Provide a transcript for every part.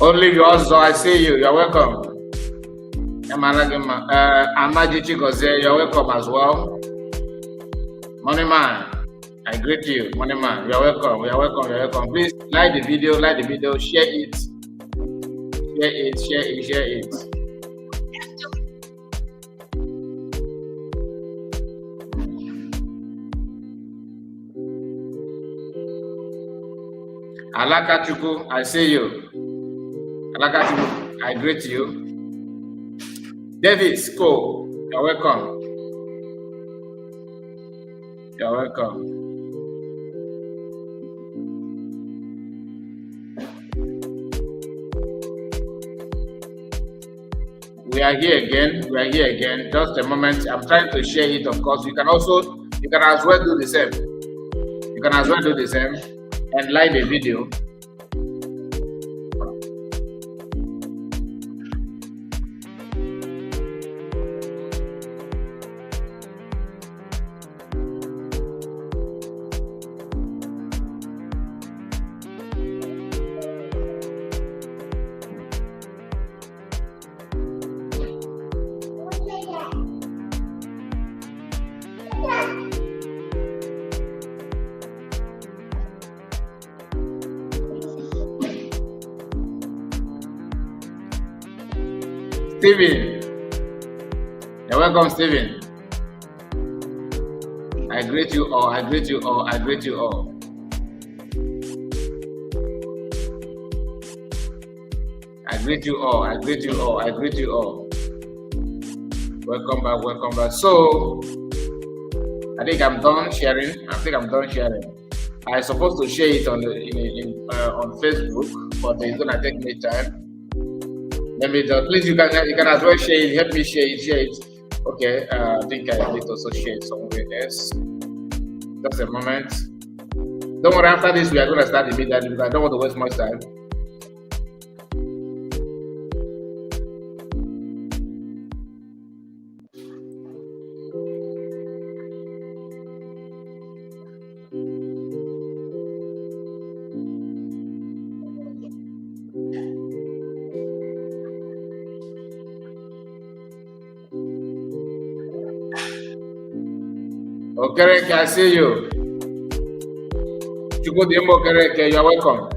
Only yours, so I see you. You're welcome. Amaji Chikoze, you're welcome as well. Money man, I greet you. Money man, you're welcome. You're welcome. You're welcome. Please like the video, share it. Share it. Alaka Chuku, I see you. Alaka Chuku, I greet you. David Sko, you're welcome. You're welcome. We are here again. Just a moment. I'm trying to share it, of course. You can as well do the same. And like the video. Steven, you're welcome, Steven. I greet you all. Welcome back. So, I think I'm done sharing. I'm supposed to share it on Facebook, but it's gonna take me time. Let me just, please, you can as well share it. Help me share it. Okay, I think I need to also share it somewhere else. Just a moment. Don't worry, after this we are going to start immediately because I don't want to waste much time. Nkere, I see you. Nkere, you're welcome.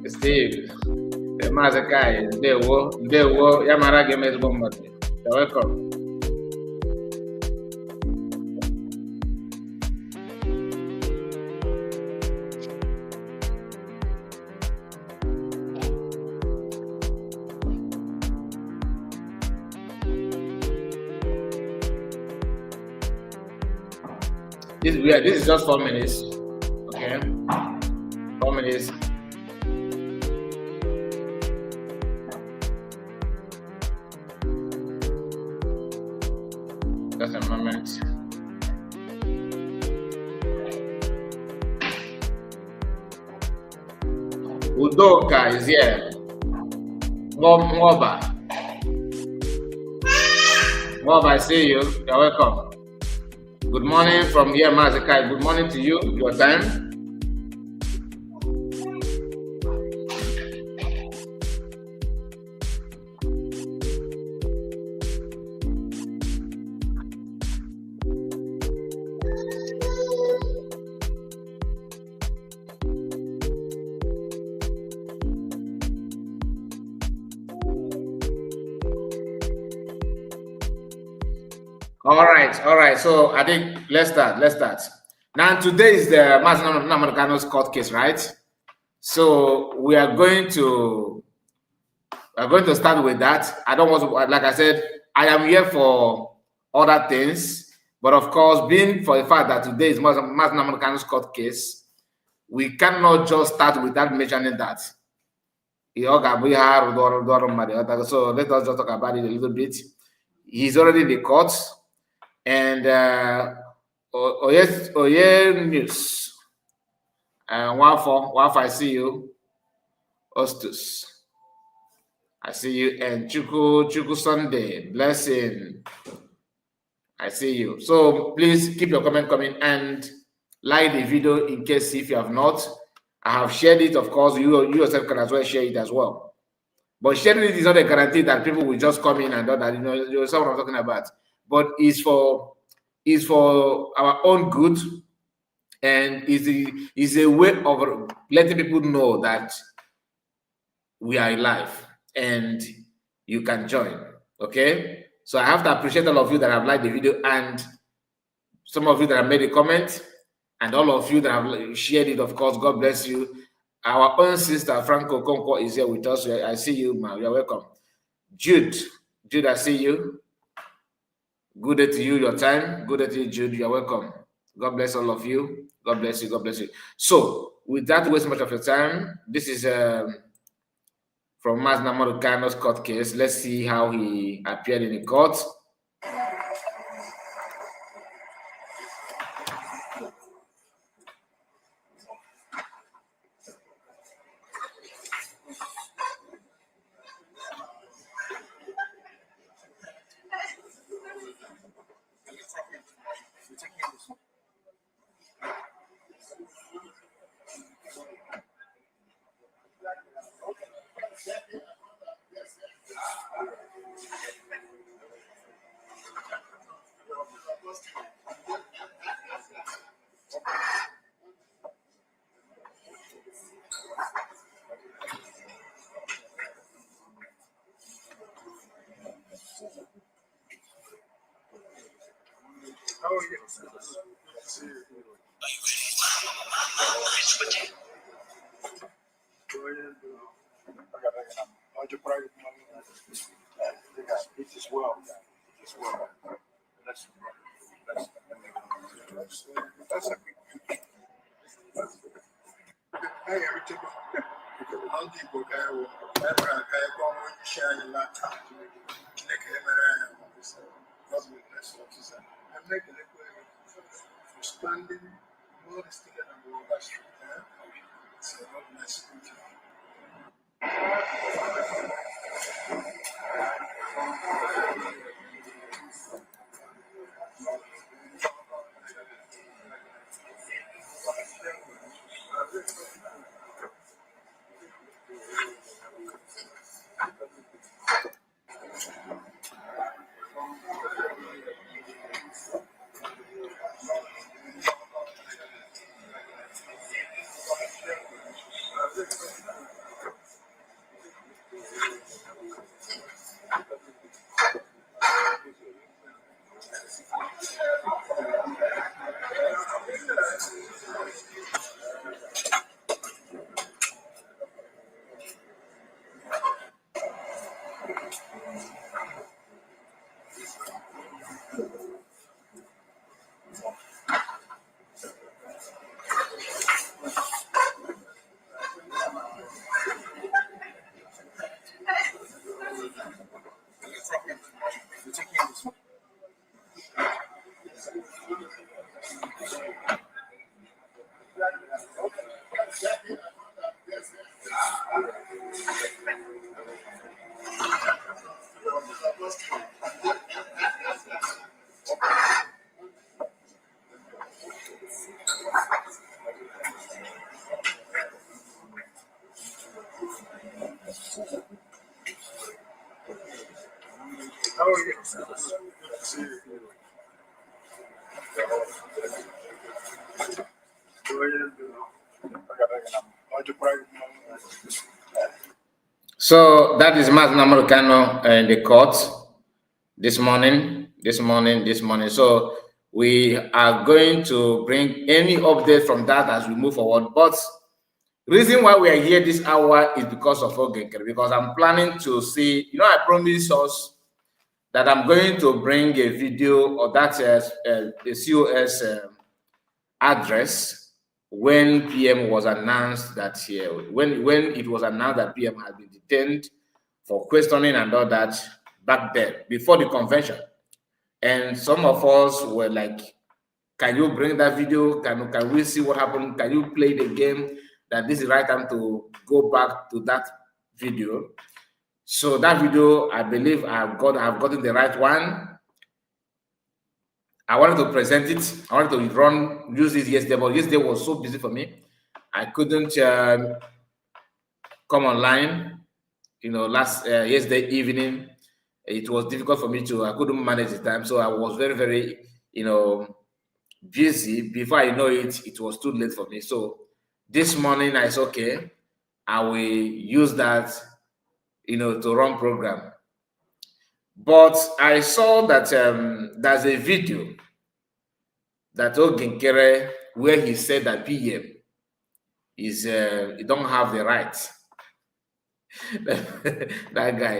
Steve, the Mazakai, Ndewo, Yamara Games Bombard. You're welcome. This is just 4 minutes. Okay, 4 minutes. Just a moment. Udoka is here. Moba, I see you. You're welcome. Good morning from here, Mazakai. Good morning to you. Your time. All right. So I think let's start. Now today is the Nnamdi court case, right? So we are going to start with that. I don't want to, like I said, I am here for other things, but of course, being for the fact that today is Nnamdi court case, we cannot just start without mentioning that. So let us just talk about it a little bit. He's already in the court. And News, Wafo, I see you. Ostus, I see you. And Chuku Sunday, Blessing, I see you. So please keep your comment coming. And like the video in case if you have not. I have shared it, of course. You yourself can as well share it as well. But sharing it is not a guarantee that people will just come in and do that. You know what I'm talking about. But it's for our own good, and is a way of letting people know that we are alive and you can join. Okay, so I have to appreciate all of you that have liked the video, and some of you that have made a comment, and all of you that have shared it. Of course, God bless you. Our own sister Franco Conco is here with us. I see you, ma. You're welcome. Jude, I see you. Good day to you, your time. Good day to you, Jude. You're welcome. God bless all of you. God bless you. God bless you. So, without wasting much of your time, this is from Nnamdi Kanu's court case. Let's see how he appeared in the court. So that is Nnamdi Kanu in the court this morning. So we are going to bring any update from that as we move forward. But reason why we are here this hour is because of Nkere, because I'm planning to see, I promised us that I'm going to bring a video of that the COS address when PM was announced that when it was announced that PM had been detained for questioning and all that back there before the convention. And some of us were like, can you bring that video? Can we see what happened? Can you play the game? That this is the right time to go back to that video. So that video, I believe I've gotten the right one. I wanted to present it. I wanted to use it yesterday, but yesterday was so busy for me. I couldn't come online. Yesterday evening, it was difficult for me I couldn't manage the time. So I was very, very, busy. Before I know it, it was too late for me. So this morning I said, okay, I will use that, to run program. But I saw that there's a video that Nkere where he said that PM is he don't have the right. That guy,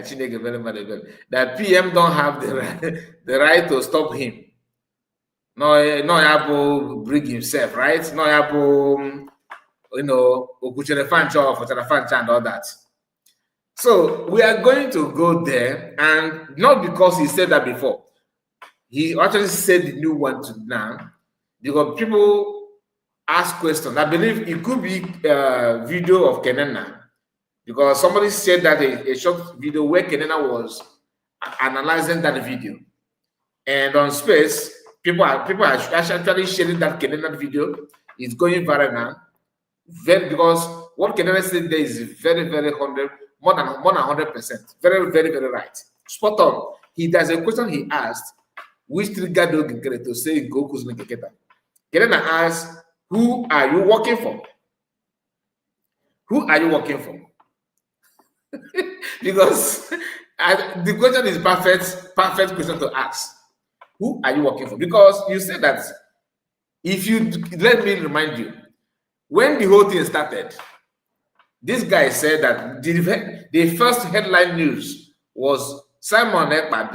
that PM don't have the right to stop him. No, have to bring himself, right? No, have to, and all that. So we are going to go there, and not because he said that before. He actually said the new one to now, because people ask questions. I believe it could be a video of Kenena, because somebody said that a short video where Kenena was analyzing that video, and on Space, people are actually sharing that Kenena video. It's going viral now, because what Kenena said there is very, very more than 100%, very, very, very right, spot on. There's a question he asked, which triggered Nkere to say Goku's Nkeketa. Kenena asked, who are you working for? Who are you working for? Because the question is perfect question to ask. Who are you working for? Because you said that let me remind you, when the whole thing started, this guy said that the first headline news was Simon Ekpa,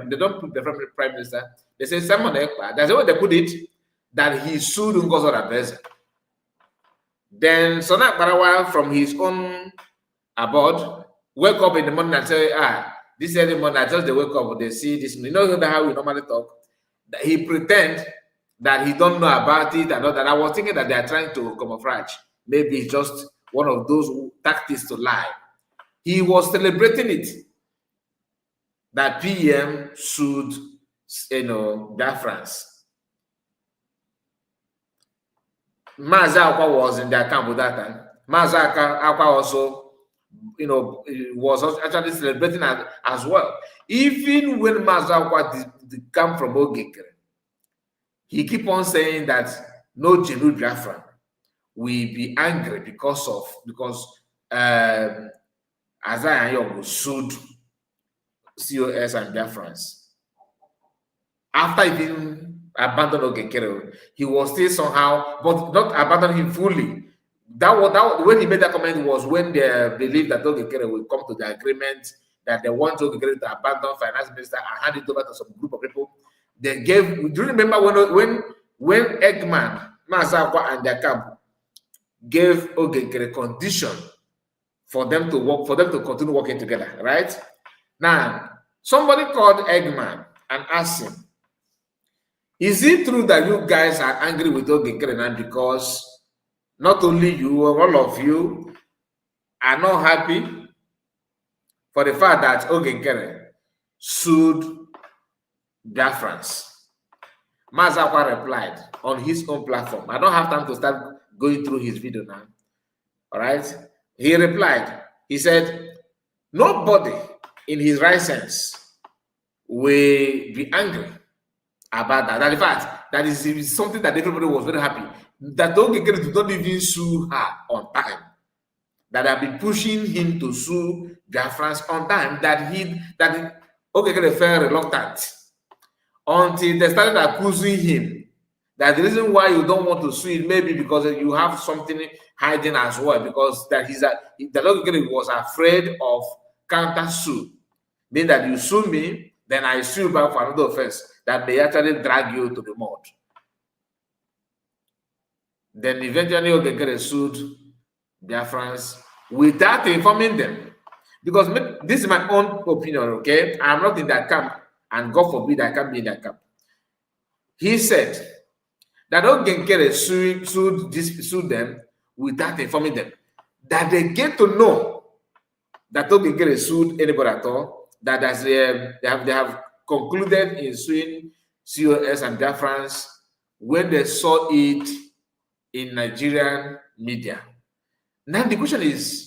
they don't put the prime minister. They say Simon Ekpa, that's the way they put it, that he sued Ngozo Adviser. Then Akparawa from his own abode wake up in the morning and say, this early morning, I just they wake up, they see this. You know how we normally talk? That he pretend that he don't know about it and all that. I was thinking that they are trying to camouflage. Maybe it's just one of those tactics to lie. He was celebrating it, that PM sued, France. Mazakwa was in their camp with that time. Mazakwa also, was actually celebrating as well. Even when Mazakwa come from Nkere, he keep on saying that no Jenu Biafran will be angry because Azai and Yogo sued COS and Biafrans. After he didn't abandon Nkere, he was still somehow, but not abandon him fully. That when he made that comment was when they believed that Nkere will come to the agreement that they want Nkere to abandon finance minister and hand it over to some group of people. They gave. Do you remember when Eggman, Mazakwa, and their camp gave Nkere condition for them to work, for them to continue working together, right? Now, somebody called Eggman and asked him, is it true that you guys are angry with Nkere now because not only you, all of you are not happy for the fact that Nkere sued Biafrans? Mazakwa replied on his own platform. I don't have time to start going through his video now. All right? He replied, he said, nobody in his right sense will be angry about that. That in fact, that is something that everybody was very happy. That Nkere did not even sue her on time. That have been pushing him to sue Biafrans on time. That Nkere felt reluctant until they started accusing him. That the reason why you don't want to sue it maybe because you have something hiding as well. Because that Nkere was afraid of counter sue, meaning that you sue me, then I sue back for another offense that may actually drag you to the mud. Then eventually Nkere sued Biafrans without informing them. Because this is my own opinion, okay? I'm not in that camp, and God forbid I can't be in that camp. He said that Nkere sued them without informing them. That they get to know that Nkere sued anybody at all, that they have concluded in suing COS and Biafrans when they saw it in Nigerian media. Now the question is,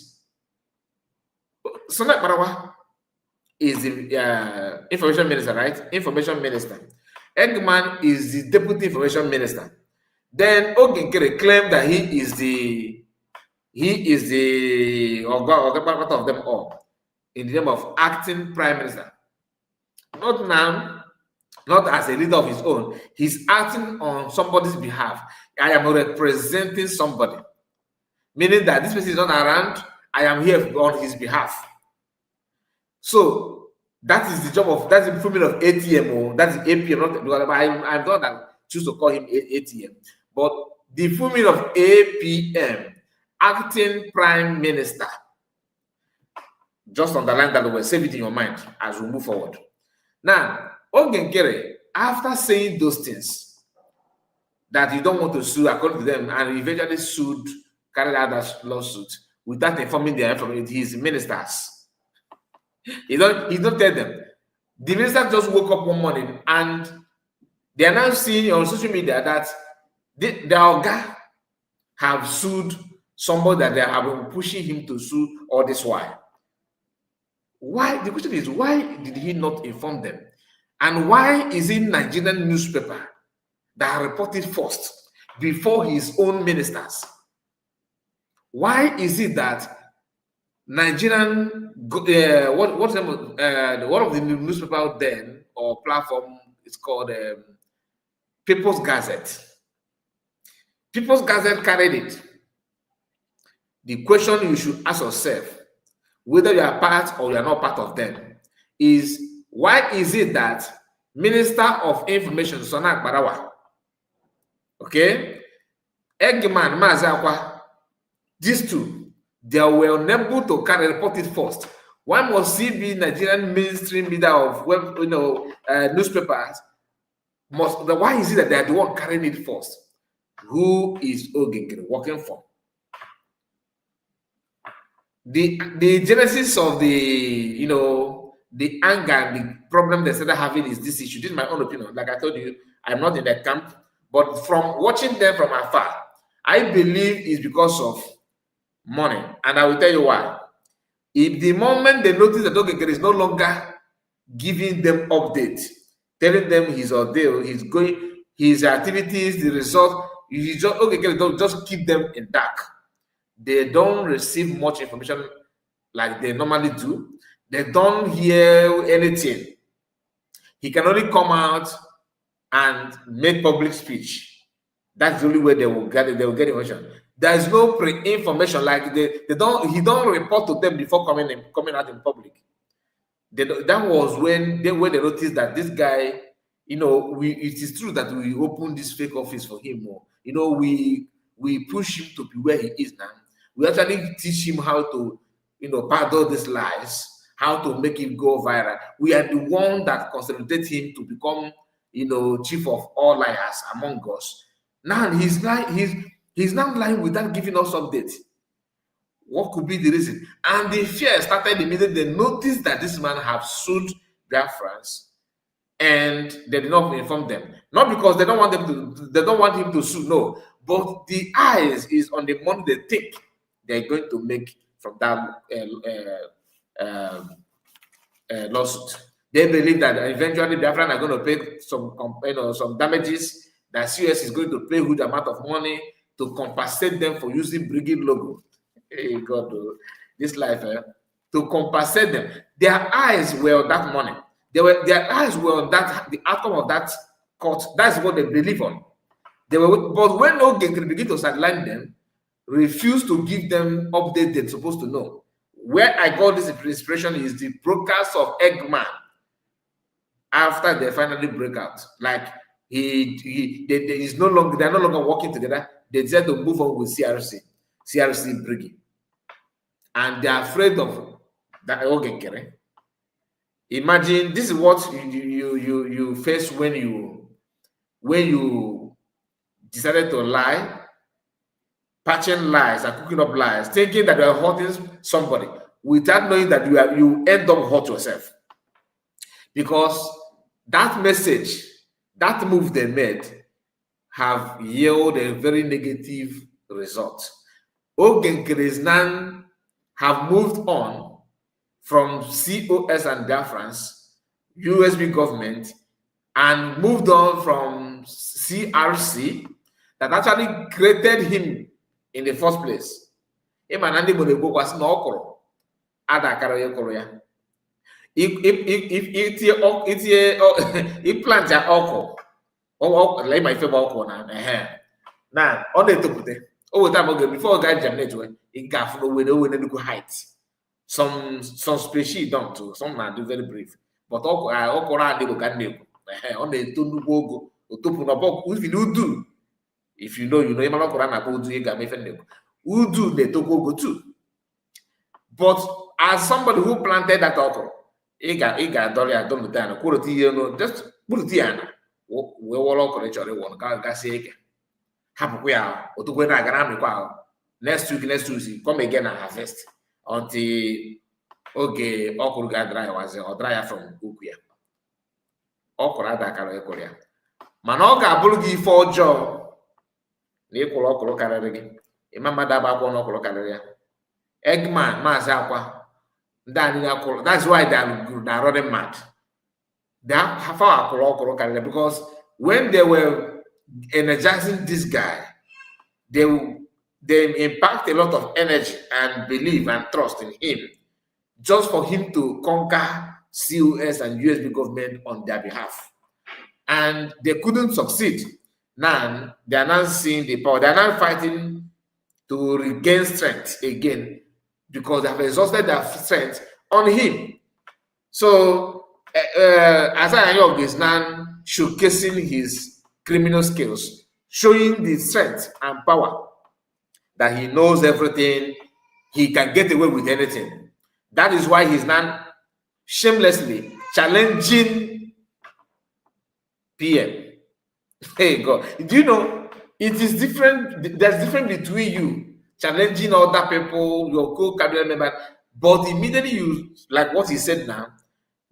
Akparawa is the information minister, right? Information minister. Eggman is the deputy information minister. Then Nkere claimed that he is the part of them all in the name of acting prime minister. Not now, not as a leader of his own. He's acting on somebody's behalf. I am representing somebody, meaning that this person is not around. I am here on his behalf. So that is the job of, that's the fulfillment of ATM, that's the APM. Not, I'm not that choose to call him ATM, but the fulfillment of APM, acting prime minister. Just underline that word, save it in your mind as we move forward. Now, Nkere, after saying those things that you don't want to sue according to them, and eventually sued, carried out that lawsuit without informing his ministers. He don't tell them. The minister just woke up one morning and they are now seeing on social media that the Oga have sued somebody that they have been pushing him to sue all this while. Why? The question is, why did he not inform them? And why is it Nigerian newspaper that reported first before his own ministers? Why is it that Nigerian what's the one of the newspaper out then or platform is called People's Gazette. People's Gazette carried it. The question you should ask yourself, whether you are part or you are not part of them, is why is it that Minister of Information, Akparawa, okay, Eggman, Mazakwa, these two, they were unable to report it first. Why must he be Nigerian mainstream leader of newspapers? Why is it that they are the one carrying it first? Who is Nkere working for? The genesis of the anger and the problem they started having is this issue. This is my own opinion. Like I told you, I'm not in that camp, but from watching them from afar, I believe it's because of money. And I will tell you why. If the moment they notice that Nkere is no longer giving them updates, telling them his ordeal, his activities, the result, Nkere don't just keep them in dark. They don't receive much information like they normally do. They don't hear anything. He can only come out and make public speech. That's the only way they will get it. They will get information. There is no pre-information, like he don't report to them before coming out in public. That was when they noticed that this guy, it is true that we opened this fake office for him. We push him to be where he is now. We actually teach him how to, pardon these lies, how to make it go viral. We are the one that consolidated him to become, chief of all liars among us. Now he's now lying without giving us updates. What could be the reason? And the fear started immediately. They noticed that this man have sued Biafrans, and they did not inform them. Not because they don't want him to sue, no. But the eyes is on the money they think they're going to make from that lawsuit. They believe that eventually Biafran are going to pay some damages. That CS is going to pay a huge amount of money to compensate them for using Brigade logo. Hey God, this life, to compensate them. Their eyes were on that money. Their eyes were on that, the outcome of that court. That's what they believe on. But when Nkere begin to sideline them, refuse to give them updates they're supposed to know. Where I got this inspiration is the broadcast of Eggman after they finally break out. Like they're no longer working together. They decided to move on with CRC Brigade. And they're afraid of that Nkere. Imagine this is what you face when you decided to lie, patching lies and cooking up lies, thinking that you are hurting somebody without knowing that you end up hurt yourself. Because that message that move they made have yielded a very negative result. Nkere's now have moved on from COS and Biafrans, USB government, and moved on from CRC that actually created him in the first place. Imanandi Modebo was no okoro. Ada karaye korea. If plant ya oko, or like my favorite oko na now on the top over time again before guy germinate it got from the way the height. Some species don't too, some are do very brief. But okora they go on the tunu go otopu no bok if you do. If you know, you know, Imam Quran about do you got me who do the toko go too. But as somebody who planted that okra, iga dolly I don't know quality, you know, just put it in. We all okra chori one ga say hapu ya otugo na ga na kwa next week come again and harvest until okay okra ga dry was or dry from ukuya. Okra da karo ekoria. Mana ọ ga-abụrụ gị ife ọjọọ na ịkwụrụ ọkwụrụ karịrị gị ịma mmadụ agba akwụkwọ n'ọkwụrụ karịrị ya Eggman maazị akwa ndị anyị akwụrụ. That's why they are running mad. They have akwụrụ ọkwụrụ karịrị because when they were energizing this guy, they impact a lot of energy and belief and trust in him just for him to conquer COS and USB government on their behalf. And they couldn't succeed. Now they are now seeing the power. They are now fighting to regain strength again because they have exhausted their strength on him. So Isaiah Young is now showcasing his criminal skills, showing the strength and power that he knows everything. He can get away with anything. That is why he's now shamelessly challenging PM. Hey God, do you know it is different? There's difference between you challenging other people, your co-cabinet member, but immediately you like what he said now.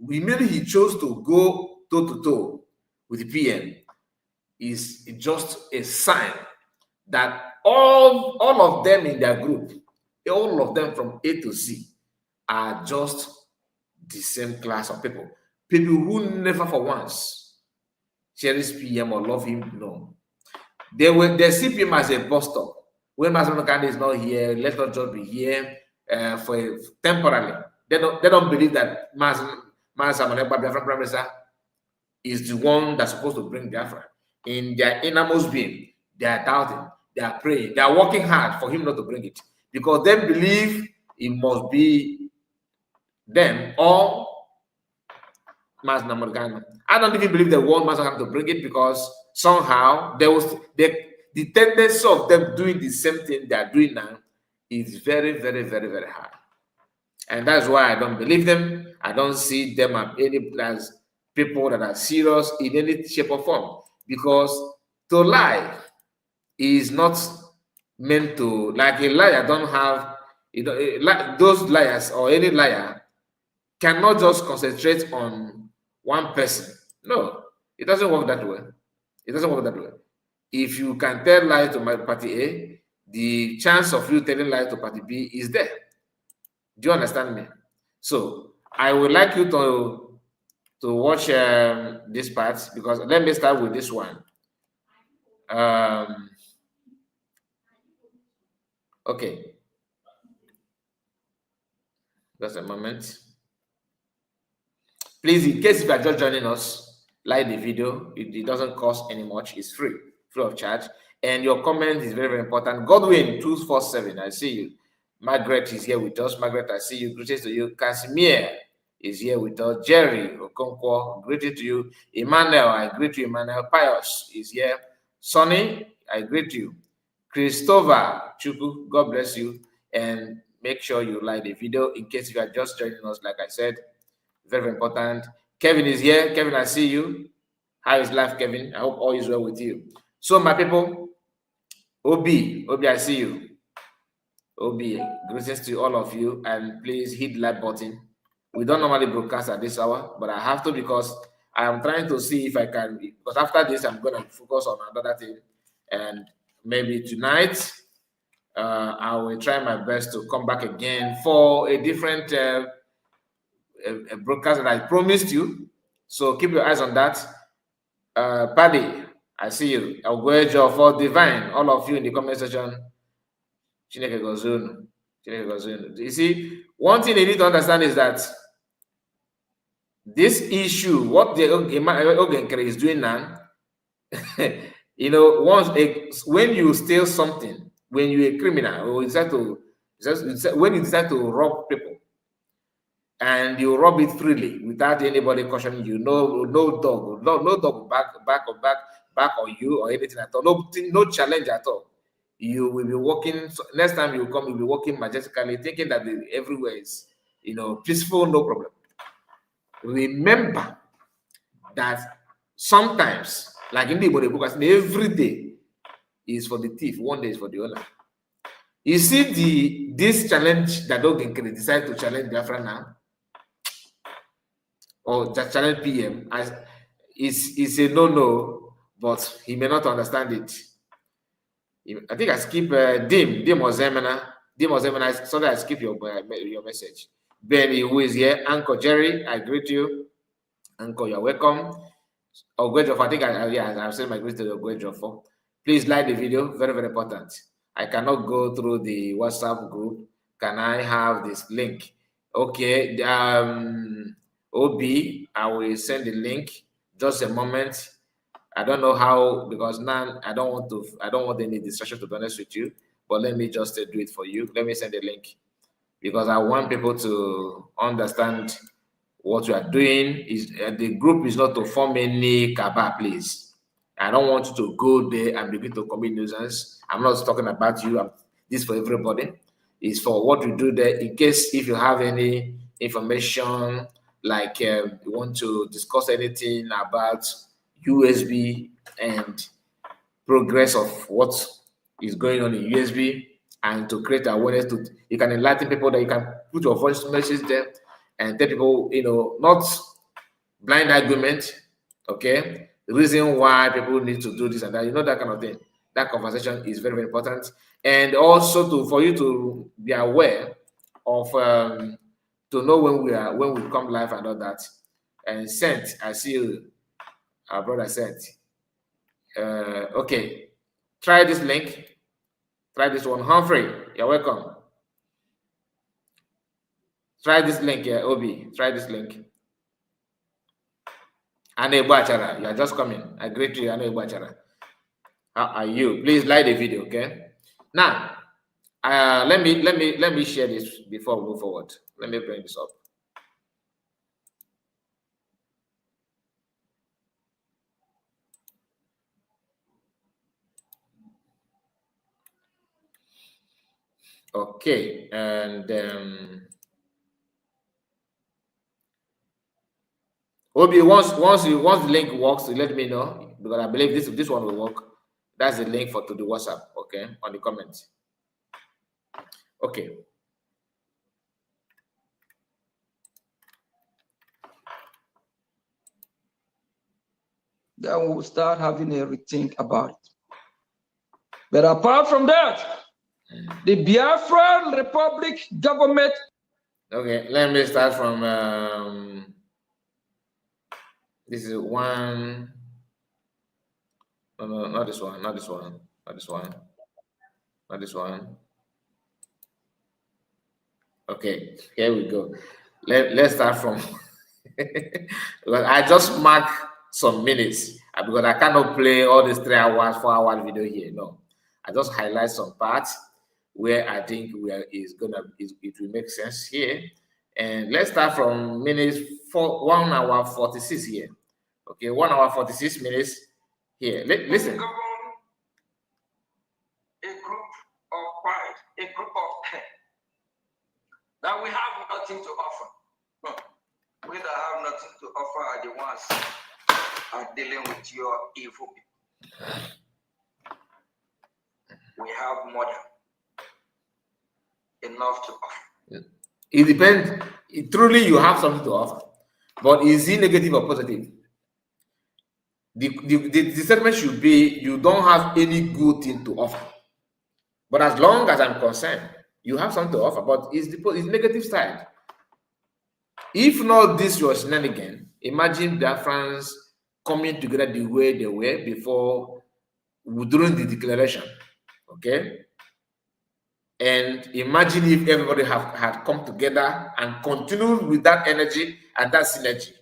Immediately he chose to go toe to toe with the PM. Is just a sign that all of them in their group, all of them from A to Z, are just the same class of people. People who never for once cherish PM or love him, no. They see him as a bus stop. When Master is not here, let us just be here for temporarily. They don't believe that Master Biafra Prime Minister is the one that's supposed to bring Biafra. In their innermost being, they are doubting, they are praying, they are working hard for him not to bring it. Because they believe it must be them or Master Nnamdi. I don't even believe they want Master to bring it because somehow there was the tendency of them doing the same thing they are doing now is very, very, very, very high. And that's why I don't believe them. I don't see them as people that are serious in any shape or form. Because to lie is not meant to, like a liar don't have, those liars or any liar cannot just concentrate on one person. No, it doesn't work that way. It doesn't work that way. If you can tell lies to my party A, the chance of you telling lies to party B is there. Do you understand me? So I would like you to watch this part because let me start with this one. Okay. Just a moment. Please, in case if you are just joining us, like the video. It doesn't cost any much. It's free of charge. And your comment is very, very important. Godwin 247, I see you. Margaret is here with us. Margaret, I see you. Greetings to you. Casimir is here with us. Jerry Okonkwo, greeting to you. Emmanuel, I greet you. Emmanuel Pius is here. Sonny, I greet you. Christopher Chuku, God bless you. And make sure you like the video in case you are just joining us. Like I said, very, very important. Kevin is here. Kevin, I see you. How is life, Kevin? I hope all is well with you. So, my people, Obi, I see you. Obi, greetings to all of you, and please hit the like button. We don't normally broadcast at this hour, but I have to because I am trying to see if I can, because after this, I'm going to focus on another thing. And maybe tonight, I will try my best to come back again for a different a broadcast that I promised you. So keep your eyes on that. Paddy, I see you. I'll go job for divine. All of you in the comment section. You see, one thing they need to understand is that this issue, what the Nkere is doing now, you know, when you steal something, when you're a criminal, or when you decide to rob people, and you rob it freely without anybody cautioning you, no dog back on you or anything at all, no challenge at all. You will be walking. Next time you come, you'll be walking majestically, thinking that everywhere is, you know, peaceful, no problem. Remember that sometimes, like in the book, every day is for the thief, one day is for the owner. You see this challenge that Nkere decide to challenge Biafra now, or just challenge PM, as is a no, but he may not understand it. I think I skip Dim Ozemena, so that I skip your message. Benny, who is here, Uncle Jerry, I greet you. Uncle, you're welcome. Ogwejof, I think I've sent my greetings to Ogwejof. Please like the video, very, very important. I cannot go through the WhatsApp group. Can I have this link? Okay, OB, I will send the link. Just a moment. I don't know how, because now I don't want any distraction, to be honest with you, but let me just do it for you. Let me send the link, because I want people to understand what you are doing. Is the group is not to form any cabal, please. I don't want you to go there and begin to commit nuisance. I'm not talking about you. This is for everybody. It's for what you do there, in case if you have any information, like you want to discuss anything about USB and progress of what is going on in USB, and to create awareness, you can enlighten people, that you can put your voice message there and tell people, you know, not blind argument, okay? The reason why people need to do this and that, you know, that kind of thing. That conversation is very, very important. And also for you to be aware of, to know when we come live and all that. And sent, I see you, our brother sent. Okay, try this link. Try this one. Humphrey, you're welcome. Try this link here, Obi. Try this link. Ane Bachara, you are just coming. I greet you, Ane Bachara. How are you? Please like the video, okay? Now, let me share this before we move forward. Let me bring this up. Okay, and Obi, once the link works, you let me know, because I believe this one will work. That's the link to the WhatsApp, okay, on the comments. Okay. Then we'll start having a rethink about it. But apart from that, the Biafran Republic government. Okay, let me start from this is one. No, not this one, not this one, not this one, not this one. Okay, here we go. Let's start from well, I just mark some minutes, because I cannot play all these 3 hours, 4 hour video here. No, I just highlight some parts where I think it will make sense here. And let's start from minutes 1 hour 46 here. Okay, 1 hour 46 minutes here. Listen. A group of pride, a group of care, that we have nothing to offer. No, we that have nothing to offer are the ones are dealing with your evil people. We have more than enough to offer. It depends. Truly, you have something to offer, but is it negative or positive? the statement should be, you don't have any good thing to offer. But as long as I'm concerned, you have something to offer, but it's the negative side. If not this was shenanigan, imagine Biafrans coming together the way they were before, during the declaration, okay? And imagine if everybody had come together and continued with that energy and that synergy.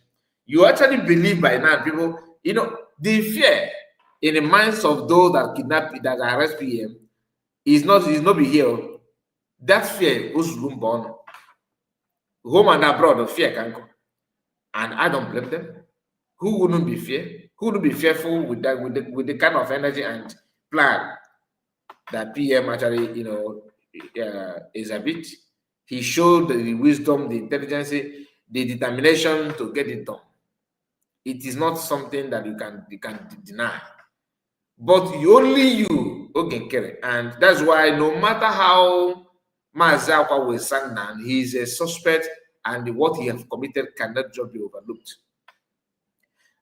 You actually believe by now, people, the fear in the minds of those that kidnap, that arrest PM, is not be here. That fear was born. Home and abroad, the fear can come. And I don't blame them. Who wouldn't be Who wouldn't be fearful with that, with the kind of energy and plan that PM actually, is a bit? He showed the wisdom, the intelligence, the determination to get it done. It is not something that you can deny. But only you, Nkere, and that's why no matter how Mazakwa will stand down, he is a suspect, and what he has committed cannot just be overlooked.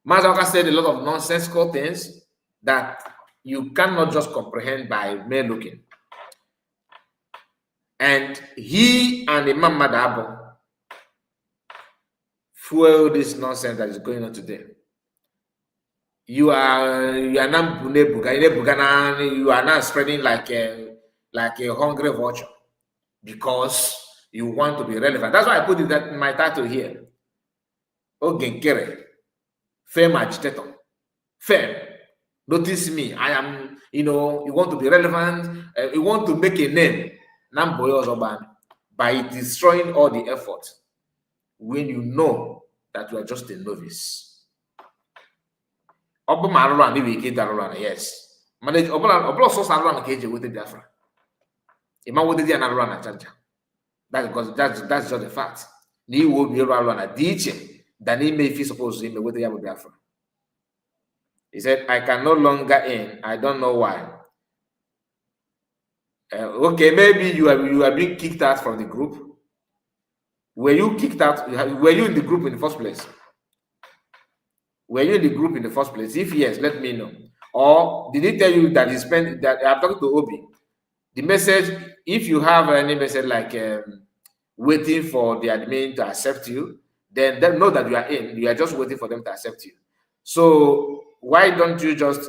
Mazakwa said a lot of nonsensical things that you cannot just comprehend by mere looking. And he and Imam Madabo fuel this nonsense that is going on today. You are now spreading like a hungry vulture because you want to be relevant. That's why I put it that in my title here. Nkere, fame agitator. Fame. Notice me. I am, you want to be relevant. You want to make a name. By destroying all the effort when you know that you are just a novice. Yes. Manage Biafra. That's because that's just a fact. He will be around a DJ than he may feel supposed to with the Biafra. He said, I can no longer in. I don't know why. Okay, maybe you are being kicked out from the group. Were you kicked out? Were you in the group in the first place? Were you in the group in the first place? If yes, let me know. Or did he tell you that he spent that? I'm talking to Obi. The message, if you have any message like waiting for the admin to accept you, then know that you are in. You are just waiting for them to accept you. So why don't you just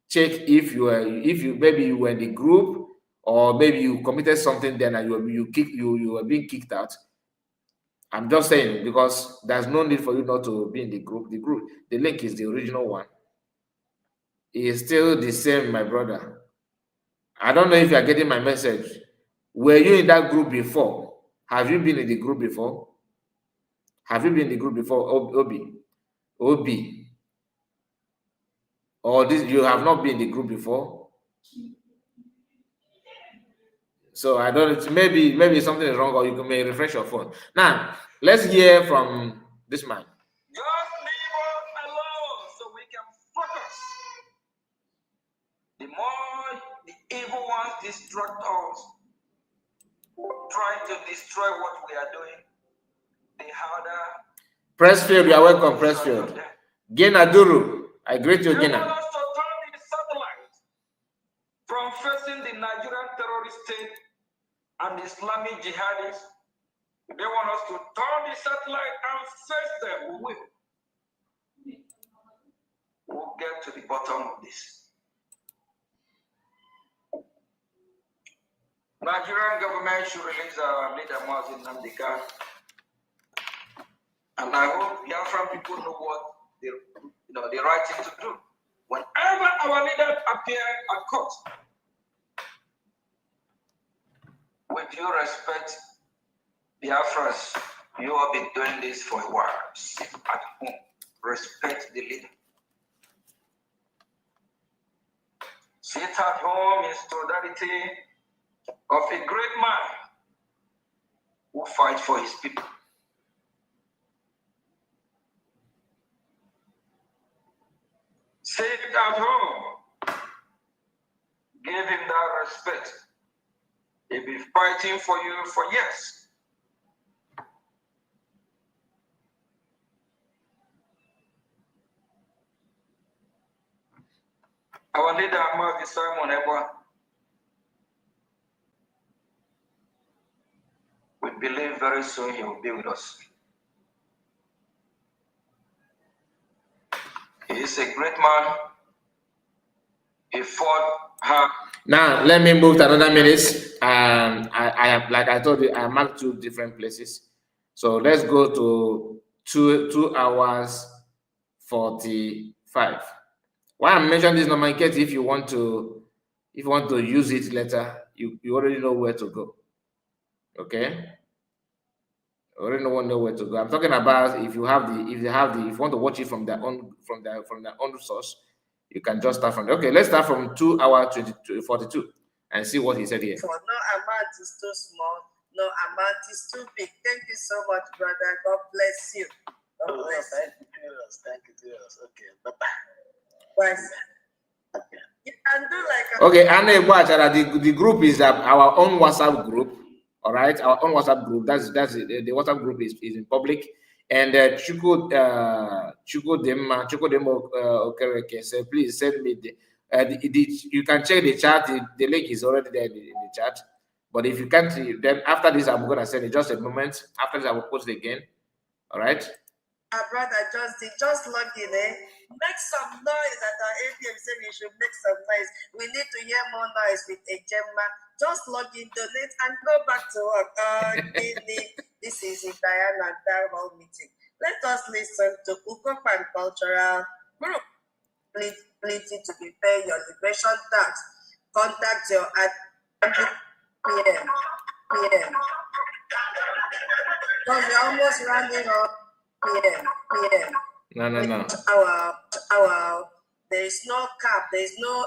check if you maybe you were in the group, or maybe you committed something then and you were being kicked out. I'm just saying, because there's no need for you not to be in the group. The link is the original one. It is still the same, my brother. I don't know if you are getting my message. Were you in that group before? Have you been in the group before? Have you been in the group before, Obi? Or this, you have not been in the group before? So I don't. Maybe something is wrong, or you may refresh your phone. Now let's hear from this man. Just leave us alone so we can focus. The more the evil ones distract us, trying to destroy what we are doing, the harder. Pressfield, you are welcome, Pressfield. Gena Duru, I greet you, Gena. They want us to turn the satellite from facing the Nigerian terrorist state and the Islamic jihadists. They want us to turn the satellite and face them. We will. We'll get to the bottom of this. Nigerian government should release our leader, Nnamdi. And I hope Biafran people know what the right thing to do. Whenever our leaders appear at court, with due respect, Biafrans, you have been doing this for a while. Sit at home, respect the leader. Sit at home in solidarity of a great man who fights for his people. Sit at home. Give him that respect. He'll be fighting for you for years. Our leader, Nnamdi Simon Ebwa, we believe very soon he will be with us. He is a great man. He fought hard. Now, let me move to another minute. I have, like I told you, I marked 2 different places. So let's go to 2 hours 45. Why I'm mentioning this number in case if you want to use it later, you already know where to go. Okay, you already know where to go. I'm talking about if you want to watch it from their own source, you can just start from there. Okay, let's start from 2 hours 42 and see what he said here. For no amount is too small, no amount is too big. Thank you so much, brother. God bless you. God bless. Thank you, Jesus. Okay, bye-bye. Bye, sir. You can do like Okay, and the group is our own WhatsApp group. All right, our own WhatsApp group. That's the WhatsApp group is in public. And Chukwudemo Nkere said, please send me you can check the chat. The link is already there in the chat. But if you can't, then after this, I'm gonna send it. Just a moment. After this, I will post it again. All right. our brother just log in, Make some noise at our ATM. Say we should make some noise. We need to hear more noise with a Gemma. Just log in, donate, and go back to work. This is a Diana Town Hall meeting. Let us listen to Ukopan Cultural Group. Please to prepare your liberation tax. Contact your PM. Because we're almost rounding up. PM. No. There is no cap. There is no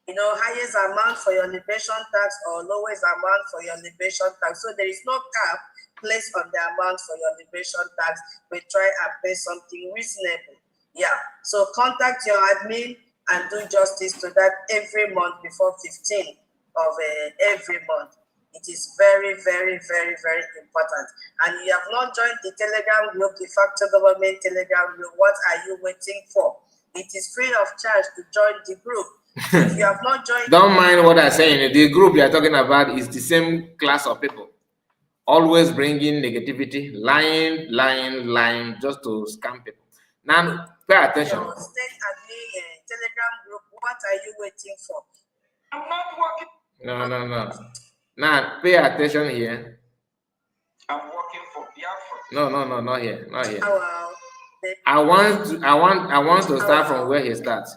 highest amount for your liberation tax or lowest amount for your liberation tax. So there is no cap placed on the amount for your liberation tax. We try and pay something reasonable. Yeah. So contact your admin and do justice to that every month before 15th of every month. It is very, very, very, very important. And you have not joined the Telegram group, the Factor Government Telegram group. What are you waiting for? It is free of charge to join the group. If you have not joined, don't mind what I'm saying. The group you are talking about is the same class of people, always bringing negativity, lying, just to scam people. Now, pay attention. your state admin Telegram group, what are you waiting for? I'm not working. No. Now, pay attention here. I'm working for Biafra. No, not here. Well, I want to start from where he starts.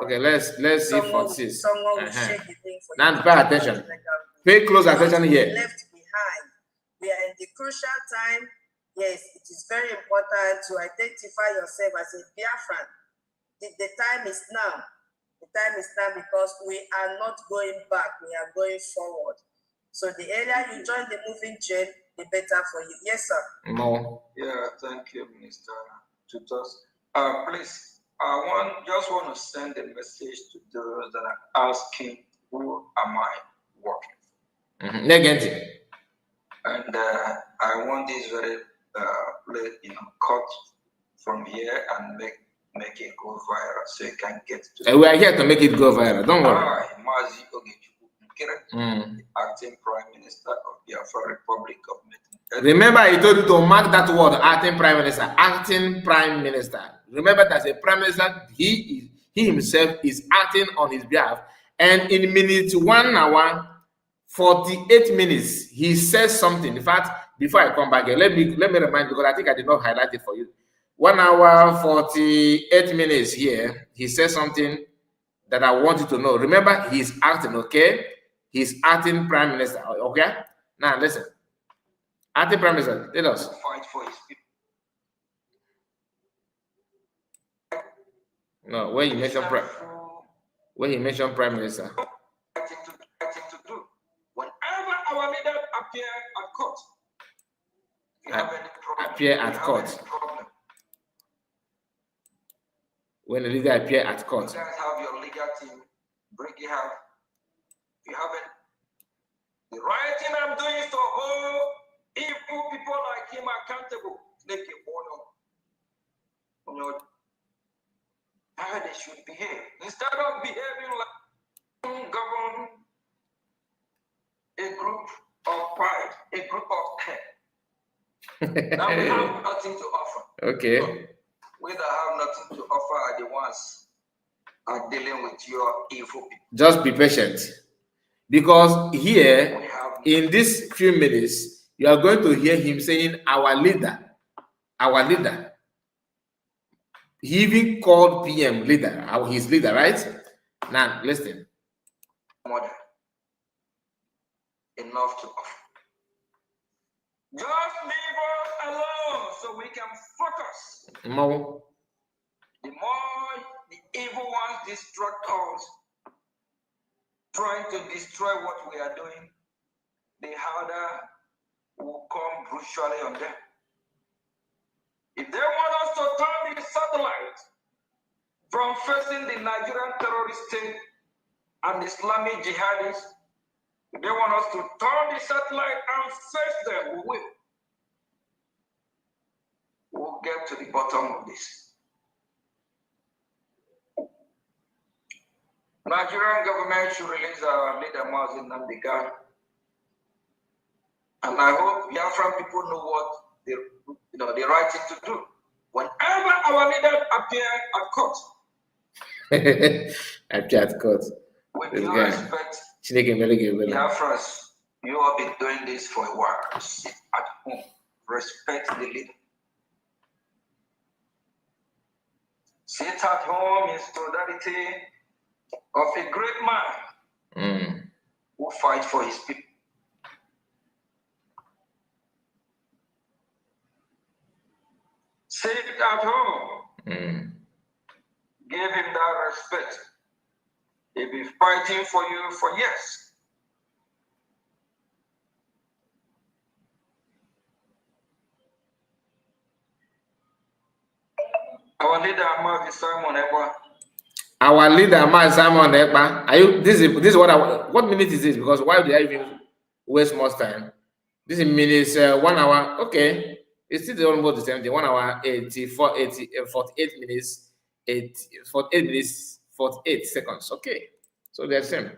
Okay, let's see for this. Someone will share the thing for Now, you. pay attention. Pay close attention here. Left behind. We are in the crucial time. Yes, it is very important to identify yourself as a Biafran. The time is now. The time is now because we are not going back. We are going forward. So the earlier you join the moving chain, the better for you. Yes, sir. No. Yeah, thank you, Minister Tutos. Please, I just want to send a message to those that are asking, who am I working? Negative. And I want this very cut from here and make it go viral so you can get to. We are here to make it go viral. Don't worry. Mazi Nkere, the acting Prime Minister of the Biafra Republic of Mexico. Remember, I told you to mark that word, acting Prime Minister. Acting Prime Minister. Remember that as a Prime Minister, he himself is acting on his behalf. And in minute 1 hour, 48 minutes, he says something. In fact, before I come back here, let me remind you, because I think I did not highlight it for you. 1 hour, 48 minutes here, he says something that I want you to know. Remember, he's acting, okay? He's acting Prime Minister, okay? Now, listen. Acting Prime Minister, tell us. Fight for his people. No, when you mention Prime Minister. To do. Whenever our leader appear at court, you have any problem. Appear at court. When the leader appear at court. You guys have your legal team, bring it out. You have it. The right thing I'm doing is to hold evil people like him accountable. Make it how they should behave. Instead of behaving like govern a group of pride, a group of 10. Now we have nothing to offer. Okay. So we that have nothing to offer are the ones are dealing with your evil people. Just be patient. Because here, in this few minutes, you are going to hear him saying, our leader. Our leader. He even called PM leader, his leader, right? Now, listen. Mother, enough to offer. Just leave us alone so we can focus. More. The more the evil ones distract us, trying to destroy what we are doing, the harder will come brutally on them. If they want us to turn the satellite from facing the Nigerian terrorist state and Islamic jihadists, if they want us to turn the satellite and face them, we will. We'll get to the bottom of this. Nigerian government should release our leader Nnamdi. And I hope Biafran people know what the right thing to do. Whenever our leader appear at court, appear at court. With due respect, Biafrans, you have been doing this for a while. Sit at home. Respect the leader. Sit at home in solidarity of a great man who fights for his people. Sit at home. Give him that respect. He'll be fighting for you for years. Our leader, Simon Ekpa. Our leader, Simon Ekpa. Are you? This is what minute is this? Because why did I even waste much time? This minutes 1 hour. Okay, it's still almost the same thing. 1 hour 48 minutes, 48 minutes 48 seconds. Okay, so they're the same.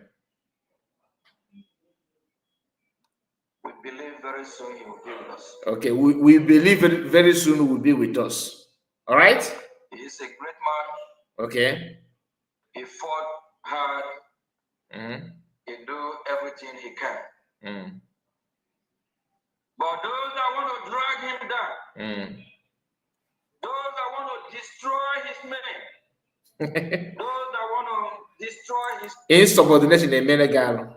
We believe very soon he will be with us. Okay, we believe very soon he will be with us. All right. He is a great man. Okay. He fought hard. He do everything he can. But those that want to drag him down, those that want to destroy his name, those that want to destroy his insubordination in Menegal.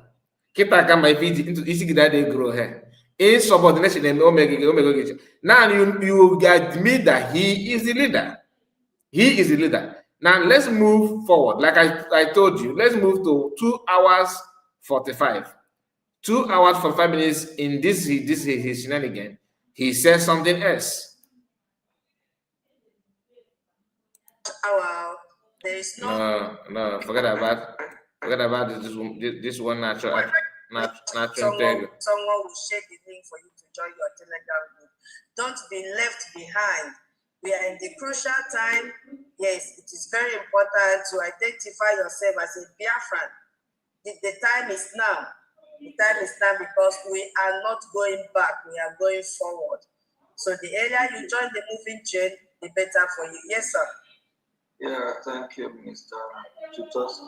Kita kama hivi isi gidade grow here. Insubordination in Omega. Now you admit that he is the leader. He is the leader. Now let's move forward. Like I told you, let's move to 2 hours 45. 2 hours 45 minutes in this his shenanigan. He says something else. There is no. Forget about this one natural thing. Someone will share the link for you to join your Telegram group. Don't be left behind. We are in the crucial time. Yes, it is very important to identify yourself as a Biafran. The time is now. The time is now because we are not going back. We are going forward. So the earlier you join the moving chain, the better for you. Yes, sir. Yeah, thank you, Mr. Tutos.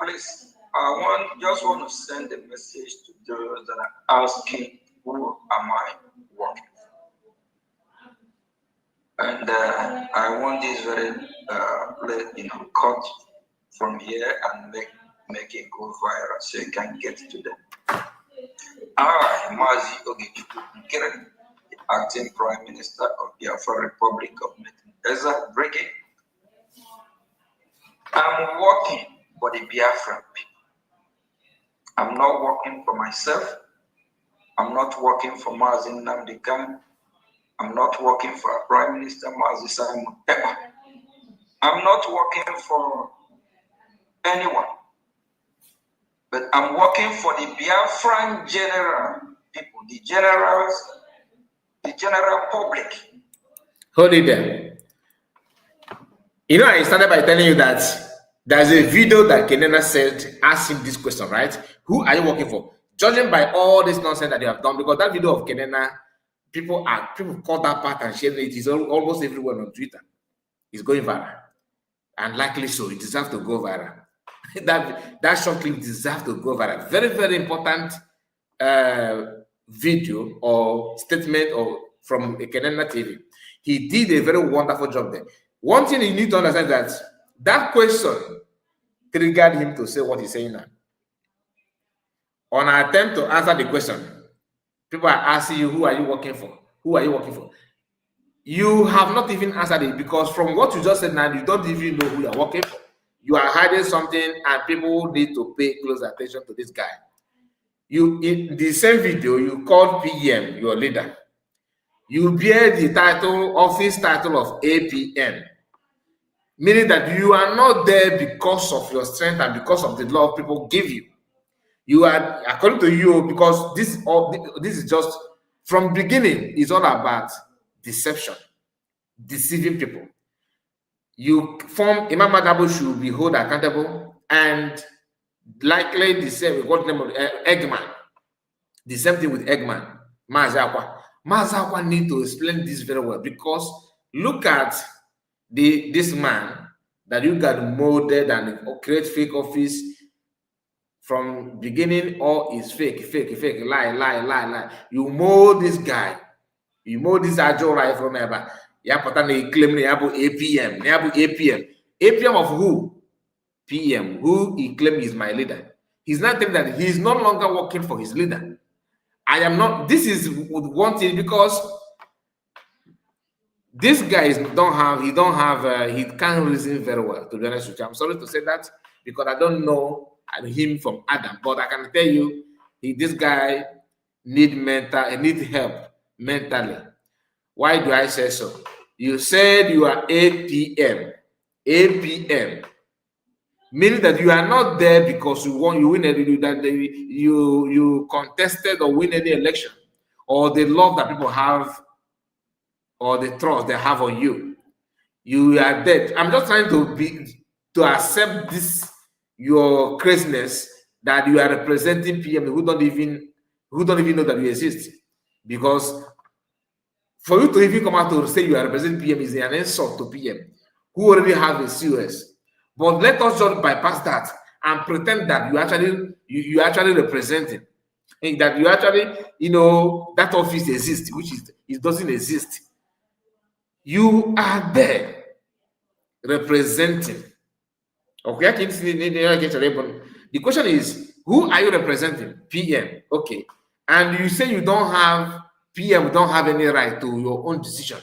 Please, I just want to send a message to those that are asking, who am I working for? And I want this very cut from here and make it go viral so you can get to them. I, Mazi Ogichukwu Nkere, the acting Prime Minister of the Biafra Republic of Exile Brigade, I'm working for the Biafran people. I'm not working for myself. I'm not working for Mazi Nnamdi. I'm not working for Prime Minister Mazi Simon Ekpa. I'm not working for anyone. But I'm working for the Biafran general people, the generals, the general public. Hold it there. You know, I started by telling you that there's a video that Kenena said, asked him this question, right? Who are you working for? Judging by all this nonsense that they have done, because that video of Kenena, people caught that part and shared it. It's almost everywhere on Twitter. It's going viral. And likely so, it deserves to go viral. that short clip deserves to go viral. Very, very important video or statement from Kenena TV. He did a very wonderful job there. One thing you need to understand that question triggered him to say what he's saying now. On an attempt to answer the question, people are asking you, who are you working for? Who are you working for? You have not even answered it, because from what you just said now, you don't even know who you are working for. You are hiding something, and people need to pay close attention to this guy. You, in the same video, you called PM your leader. You bear the office title of APM, meaning that you are not there because of your strength and because of the love people give you. You are, according to you, because this is just from beginning, it's all about deception, deceiving people. You form Imam Madabo should be held accountable, and likely the same, what name of Eggman, the same thing with Eggman, Mazakwa. Mazakwa need to explain this very well, because look at this man that you got molded and create fake office from beginning. All is fake, lie. You mold this guy, you mold this Ajo right from ever. You have to claim you have APM. APM of who? PM, who he claimed is my leader. He's not telling that he's no longer working for his leader. I am not. This is one thing, because this guy he can't reason very well, to be honest with you. I'm sorry to say that, because I don't know him from Adam, but I can tell you, this guy need help mentally. Why do I say so? You said you are APM, meaning that you are not there because you contested or win any election, or the love that people have, or the trust they have on you. You are dead. I'm just trying to accept this, your craziness, that you are representing PM who don't even know that you exist. Because for you to even come out to say you are representing PM is an insult to PM, who already have a COS. But let us just bypass that and pretend that you actually representing, and that you actually, that office exists, which it doesn't exist. You are there representing. Okay, the question is, who are you representing? PM. Okay. And you say you don't have, PM don't have any right to your own decision,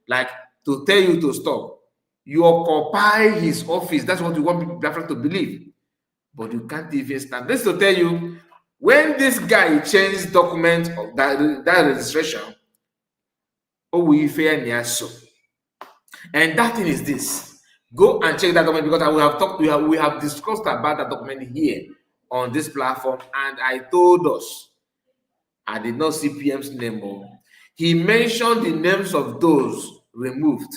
like to tell you to stop. You occupy his office. That's what you want people to believe. But you can't even stand. This to tell you, when this guy changed document of that registration, we fair so. And that thing is this. Go and check that document, because we have discussed about that document here on this platform, and I told us I did not see PM's name. He mentioned the names of those removed.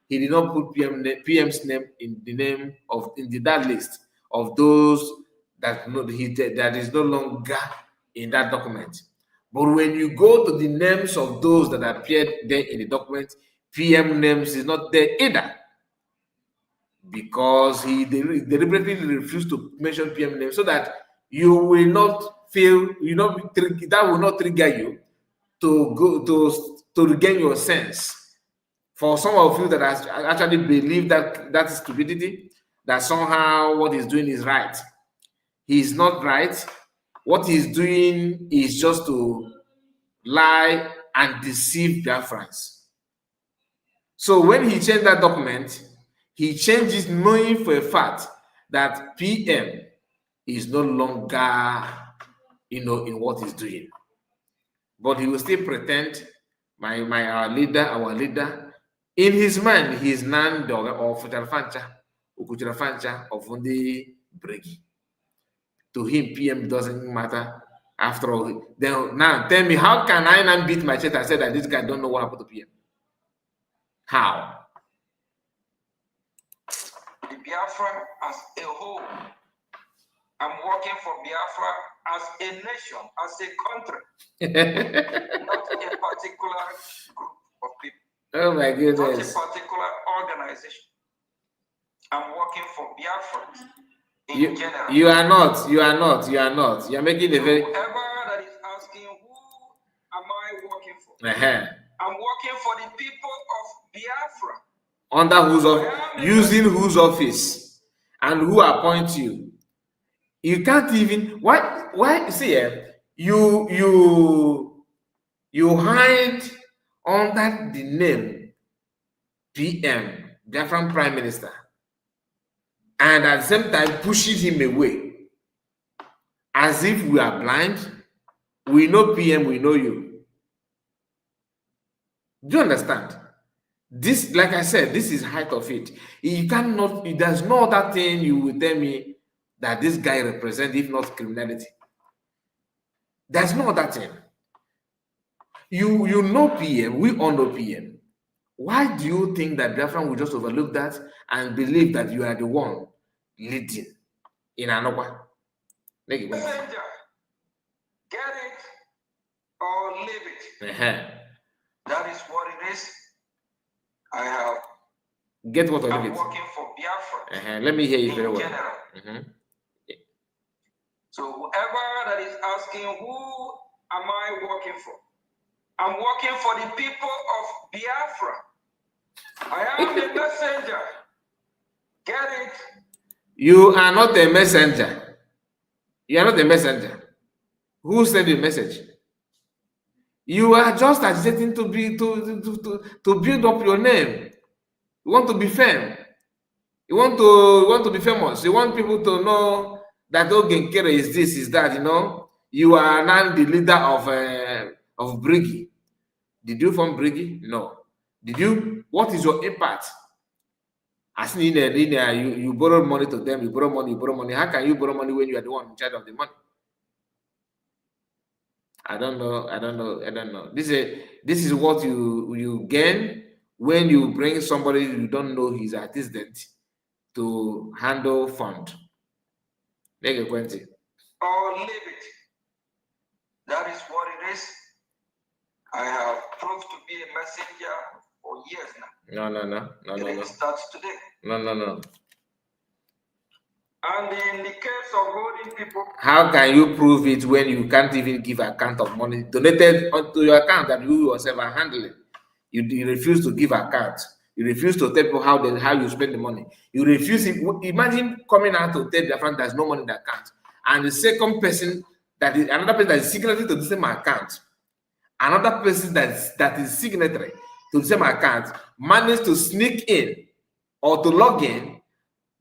He did not put PM's name in that list of those that is no longer in that document. But when you go to the names of those that appeared there in the document, PM names is not there either, because he deliberately refused to mention PM name, so that you will not feel, that will not trigger you to go to regain your sense. For some of you that actually believe that stupidity, that somehow what he's doing is right. He's not right. What he's doing is just to lie and deceive Biafrans. So when he changed that document, he changed it knowing for a fact that PM is no longer, in what he's doing. But he will still pretend, our leader, in his mind, he is none of Ukucharafancha of Undi Bregi. To him, PM doesn't matter after all. Then now tell me, how can I now beat my chest and say that this guy don't know what happened to PM? How? Biafra as a whole. I'm working for Biafra as a nation, as a country, not a particular group of people. Oh my goodness. Not a particular organization. I'm working for Biafra in general. You are not. You are not. You are not. You are making a very. Whoever that is asking, who am I working for? I'm working for the people of Biafra. Under whose office? Using whose office? And who appoints you? You can't even. Why? See, you hide under the name PM, Biafran Prime Minister, and at the same time pushes him away, as if we are blind. We know PM, we know you. Do you understand? This, like I said, this is height of it. You cannot. There's no other thing you will tell me that this guy represents, if not criminality. There's no other thing. You know PM, we all know PM. Why do you think that Biafran will just overlook that and believe that you are the one leading in Anogwa? Messenger, get it or leave it. That is what it is. I have. Get what or leave I'm it. working for Biafra. Let me hear you very well. So whoever that is asking, who am I working for? I'm working for the people of Biafra. I am a messenger. Get it? You are not a messenger. You are not a messenger. Who sent you a message? You are just agitating to build up your name. You want to be firm. You want to be famous. You want people to know that Nkere is this, is that. You know. You are now the leader of Brigi. Did you form Brigi? No. Did you? What is your impact? As you borrow money to them. You borrow money. How can you borrow money when you are the one in charge of the money? I don't know. This is what you gain when you bring somebody you don't know his antecedent to handle fund. Make a point. Or leave it. That is what it is. I have proved to be a messenger for years now. No. It starts today. No. And in the case of holding people, how can you prove it when you can't even give account of money donated onto your account that you yourself are handling? You refuse to give account. You refuse to tell people how you spend the money. You refuse. Imagine coming out to tell their friend there's no money in the account, and the second person another person that is signatory to the same account, another person that is signatory to the same account managed to sneak in or to log in.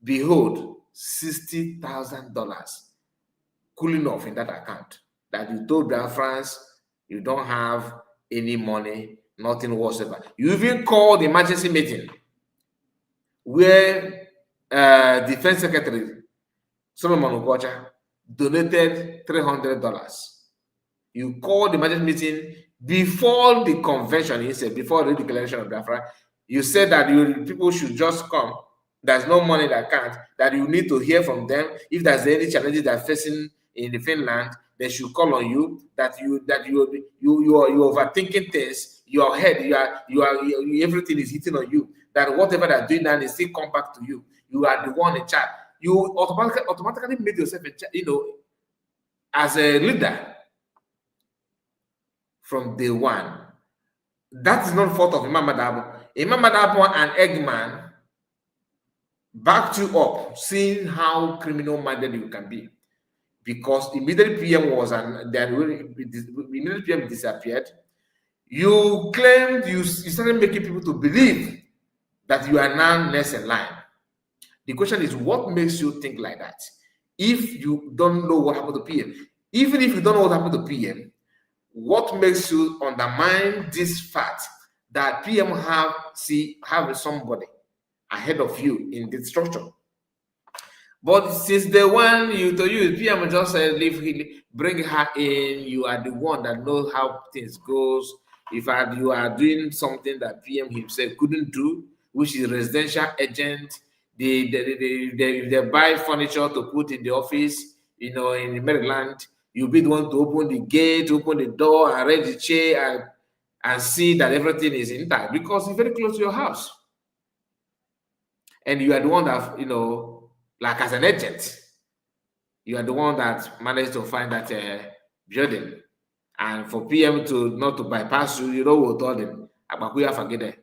Behold, $60,000 cooling off in that account. That you told Biafrans you don't have any money, nothing whatsoever. You even called the emergency meeting where Defense Secretary Solomon Okocha donated $300. You called the emergency meeting before the convention, before the declaration of Biafra. You said that people should just come. There's no money in the account, that you need to hear from them. If there's any challenges they're facing in Finland, they should call on you. That you are overthinking things. Your head, everything is hitting on you. That whatever they're doing now, they still come back to you. You are the one in charge. You automatically made yourself, as a leader from day one. That is not the fault of Imam Madabo. Imam Madabo and Eggman backed you up, seeing how criminal-minded you can be. Because immediately PM immediately PM disappeared, you claimed you started making people to believe that you are now next in line. The question is, what makes you think like that? If you don't know what happened to PM, even if you don't know what happened to PM, what makes you undermine this fact that PM have somebody ahead of you in the structure? But since the one PM just said, bring her in. You are the one that knows how things goes. If you are doing something that PM himself couldn't do, which is residential agent, they buy furniture to put in the office, in Maryland, you'll be the one to open the gate, open the door, arrange the chair, and see that everything is intact because it's very close to your house. And you are the one that, like as an agent, you are the one that managed to find that building. And for PM to not to bypass you, what told them, forget it.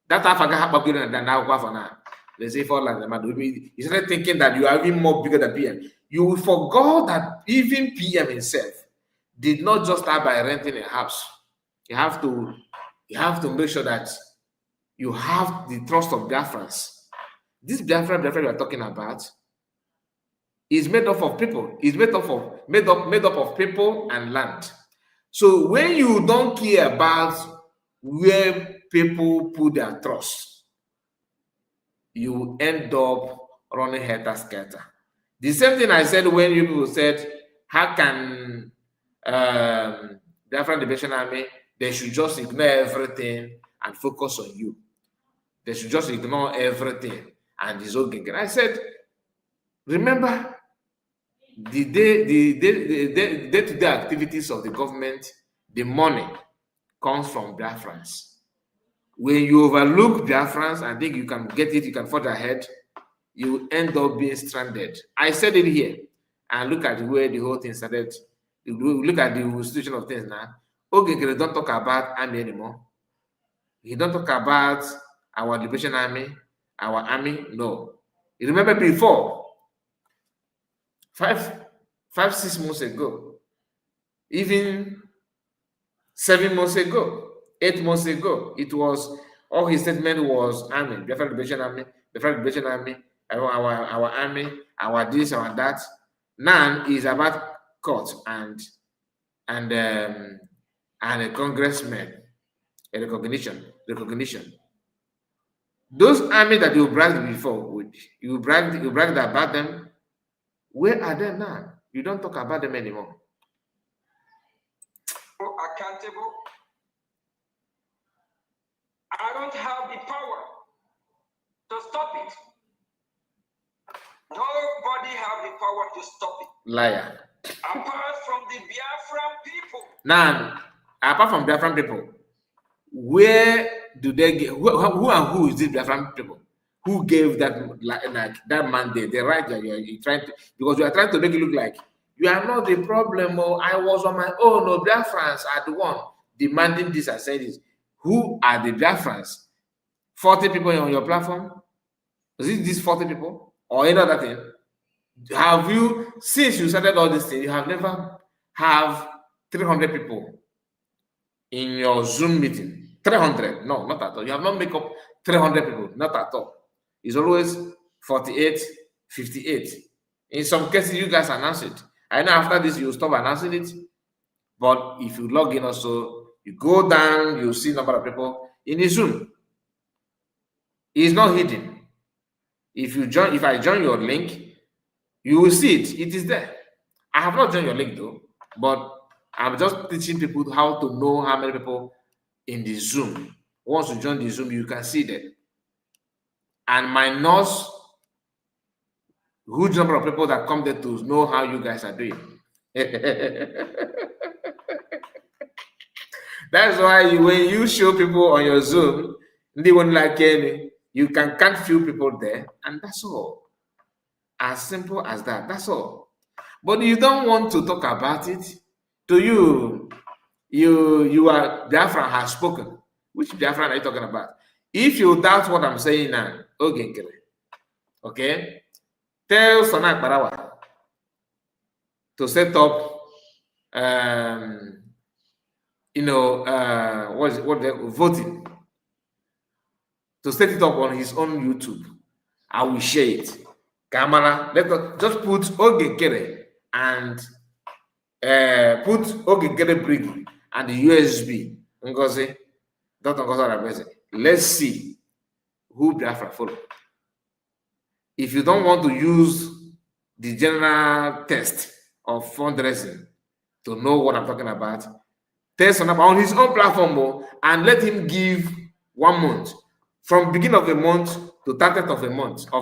That I forgot than now for now. They say for like the you started thinking that you are even more bigger than PM. You forgot that even PM himself did not just start by renting a house. You have to make sure that you have the trust of Biafrans. This Biafra we are talking about is made up of people. It's made up of people and land. So when you don't care about where people put their trust, you end up running helter-skelter. The same thing I said when you people said, how can the Biafran Liberation Army, they should just ignore everything and focus on you. They should just ignore everything and it's okay. I said, remember, the day-to-day activities of the government, the money comes from Biafrans. When you overlook Biafrans and think you can get it, you can forge ahead, you end up being stranded. I said it here, and look at where the whole thing started. Look at the situation of things now. Nkere don't talk about army anymore. He don't talk about our Liberation Army, our army. No. You remember before, 6 months ago, even 7 months ago, 8 months ago, it was all his statement was army, Biafra Liberation Army, Biafra Liberation Army, our army, our this, our that. Now is about court and a congressman, a recognition. Those army that you bragged before, you bragged about them. Where are they now? You don't talk about them anymore. Accountable. I don't have the power to stop it. Nobody have the power to stop it. Liar. Apart from the Biafran people. Now, apart from Biafran people, where do they get? Who is this Biafran people? Who gave that that mandate? The right that you're trying to, because you are trying to make it look like you are not the problem. Or I was on my own. No, Biafrans are the one demanding this. I said this. Who are the Biafrans? 40 people on your platform? Is it these 40 people or any other thing? Have you, since you started all this thing, you have never have 300 people in your Zoom meeting? 300? No, not at all. You have not make up 300 people, not at all. It's always 48, 58. In some cases, you guys announce it. I know after this, you stop announcing it. But if you log in also, you go down, you see number of people in the Zoom. It's not hidden. If I join your link, you will see it. It is there. I have not joined your link though, but I'm just teaching people how to know how many people in the Zoom. Once you join the Zoom, you can see that. And minus huge number of people that come there to know how you guys are doing. That's why when you show people on your Zoom, they won't like any. You can count few people there, and that's all. As simple as that. That's all. But you don't want to talk about it. To you are Biafran has spoken. Which Biafran are you talking about? If you doubt what I'm saying now, okay, tell Akparawa to set up voting, to set it up on his own YouTube. I will share it. Camera, let us just put Nkere and put Nkere brig and the USB. Ngozi, Dr. Ngozi, let's see who Biafra follow. If you don't want to use the general test of fundraising to know what I'm talking about, test on his own platform and let him give 1 month. From beginning of the month to 30th of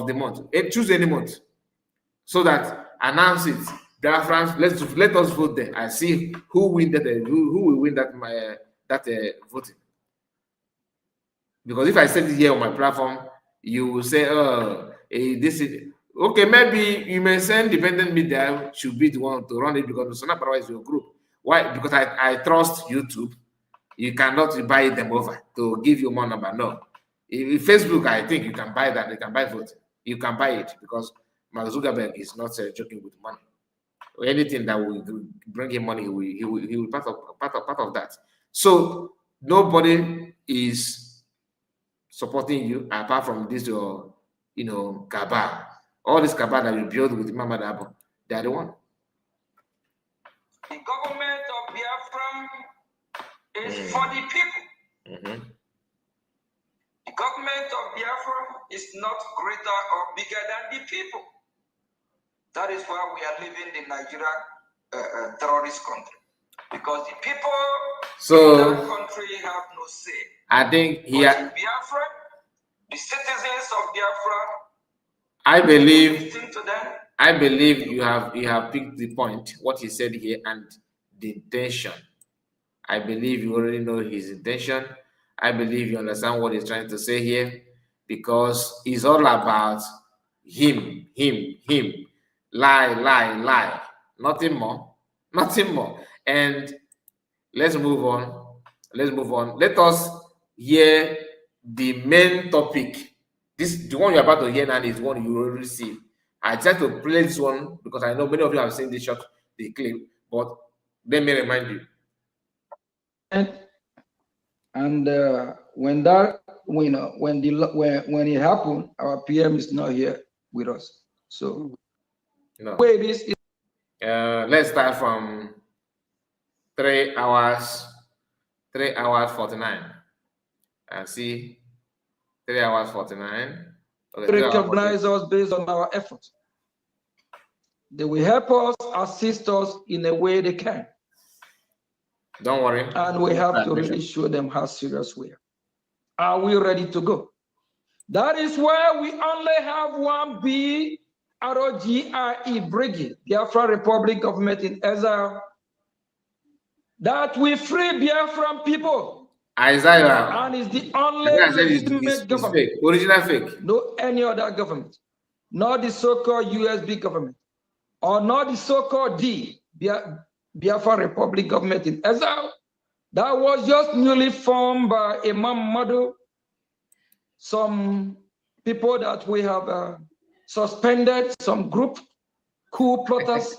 the month. Choose any month, so that announce it. Biafrans, let us vote there and see who win that. Who will win that voting. Because if I said it here on my platform, you will say, "Oh, this is okay." Maybe you may say independent media should be the one to run it because Akparawa is your group. Why? Because I trust YouTube. You cannot buy them over to give you more number. No. If Facebook, I think you can buy that. You can buy vote. You can buy it because Mark Zuckerberg is not joking with money. Or anything that will bring him money, he will part of that. So nobody is supporting you apart from this your cabal. All this cabal that you build with Mama Dabo, they are the one. The government of Biafra is for the people. The government of Biafra is not greater or bigger than the people. That is why we are living in Nigeria, terrorist country, because the people in that country have no say. I think Biafra, the citizens of Biafra, I believe listen to them. I believe you have picked the point, what he said here, and the intention. I believe you already know his intention. I believe you understand what he's trying to say here, because it's all about him. Lie. Nothing more. And let's move on. Let us hear the main topic. The one you're about to hear now is one you already see. I tried to play this one because I know many of you have seen the clip, but let me remind you. And when it happened, our PM is not here with us. So no. Way this is let's start from 3 hours 49. And see 3 hours 49. Okay, recognize us based on our efforts. They will help us, assist us in a way they can. Don't worry. And we have to really show them how serious we are. Are we ready to go? That is why we only have one BROGRE brigade, Biafra Republic Government in Exile, that we free Biafran people. Isaiah. And is the only legitimate government. Fake. Original fake. No any other government. Not the so-called USB government. Or not the so-called Biafra Republic Government in Exile. That was just newly formed by Imam Madu. Some people that we have suspended, some group coup plotters.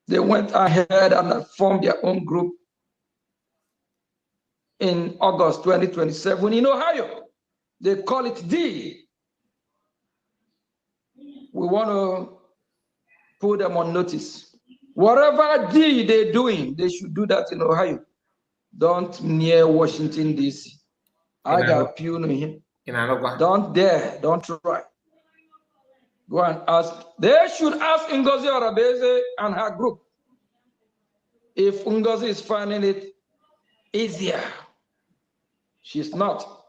They went ahead and formed their own group in August 2027 in Ohio. They call it D. We want to put them on notice. Whatever D they're doing, they should do that in Ohio. Don't near Washington, D.C. I got a here. Don't dare, don't try. Go and ask. They should ask Ngozi Arabeze and her group if Ngozi is finding it easier. She's not.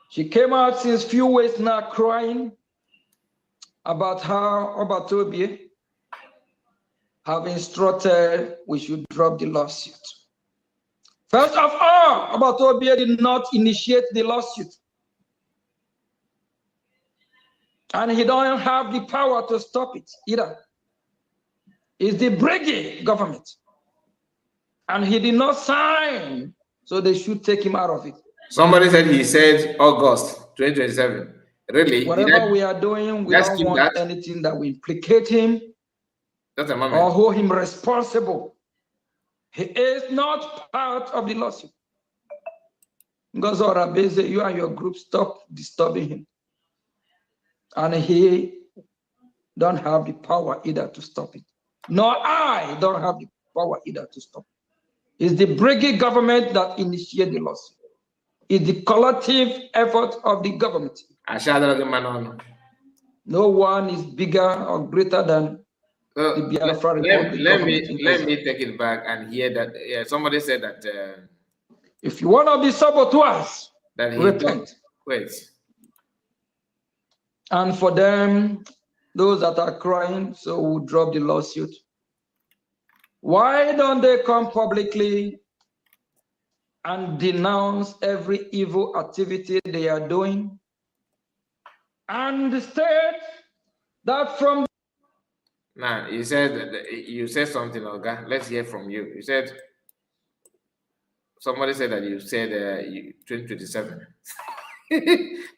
She came out since few weeks now crying about how Obatobie have instructed we should drop the lawsuit. First of all, Obatobie did not initiate the lawsuit. And he don't have the power to stop it either. It's the brigade government. And he did not sign, so they should take him out of it. Somebody said he said August 2027. Really? Whatever we are doing, we don't want anything that will implicate him or hold him responsible. He is not part of the lawsuit. Ngozi Arabeze, you and your group stop disturbing him. And he don't have the power either to stop it. Nor I don't have the power either to stop it. It's the brigade government that initiated the lawsuit. It's the collective effort of the government. No one is bigger or greater than the Biafra Republic. Let me take it back and hear that somebody said that if you want to be saboteurs, that repent. Wait. And for them, those that are crying, so we'll drop the lawsuit. Why don't they come publicly and denounce every evil activity they are doing and state that from... Now, you said something, Olga. Let's hear from you. You said, somebody said that you said 2027.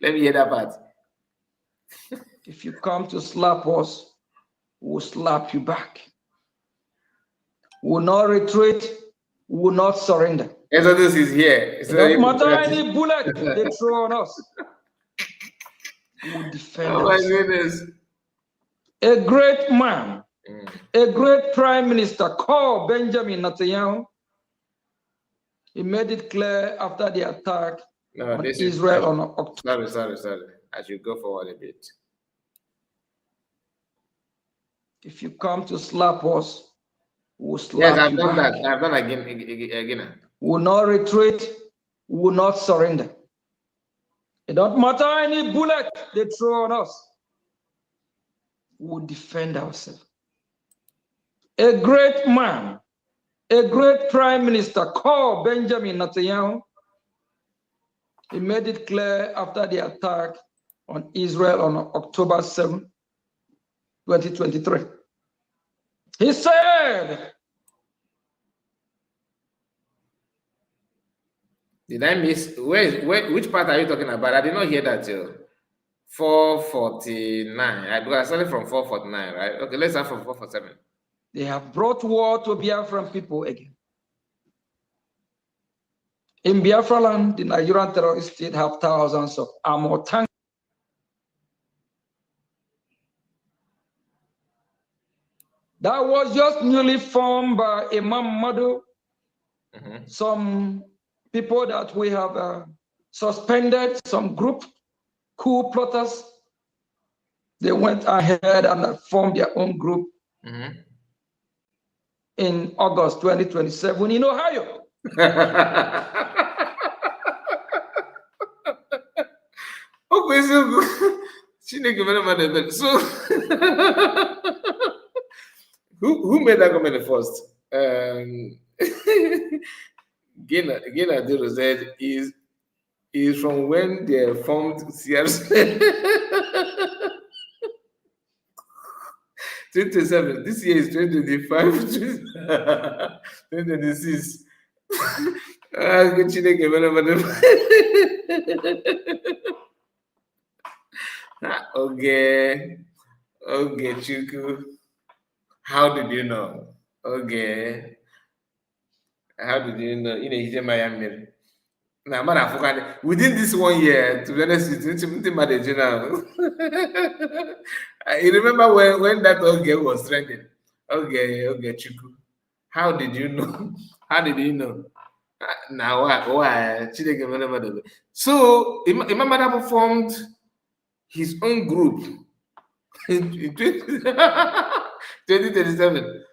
Let me hear that part. If you come to slap us, we'll slap you back. We'll not retreat, we'll not surrender. Exodus is here. No matter any bullet they throw on us, we'll defend us. Oh my goodness. A great man, a great prime minister called Benjamin Netanyahu, he made it clear after the attack on Israel on October. Sorry. I should go forward a bit. If you come to slap us, we'll slap Yes, I've you done back. that. I've done again. We'll not retreat, we'll not surrender. It don't matter any bullet they throw on us, we'll defend ourselves. A great man, a great prime minister called Benjamin Netanyahu, he made it clear after the attack on Israel on October 7, 2023. He said, did I miss? Which part are you talking about? I did not hear that till 4:49. Because I started from 4:49, right? Okay, let's start from 4:47. they have brought war to Biafran people again. In Biafra land, the Nigerian terrorists still have thousands of armored tanks. That was just newly formed by Imam Madu. Some people that we have suspended, some group coup plotters, they went ahead and formed their own group in August 2027 in Ohio. Okay, so who made that comment first? Gina Duro said is from when they formed CRC. 2027. This year is 2025. 2026. Okay, Chuku. How did you know? Okay. How did you know? He's in Miami. Now, man, within this 1 year, to be honest with you, you remember when that old girl was trending? Okay, Chuku. How did you know? How did you know? Now, why? So, Imam Mada formed his own group in 2037.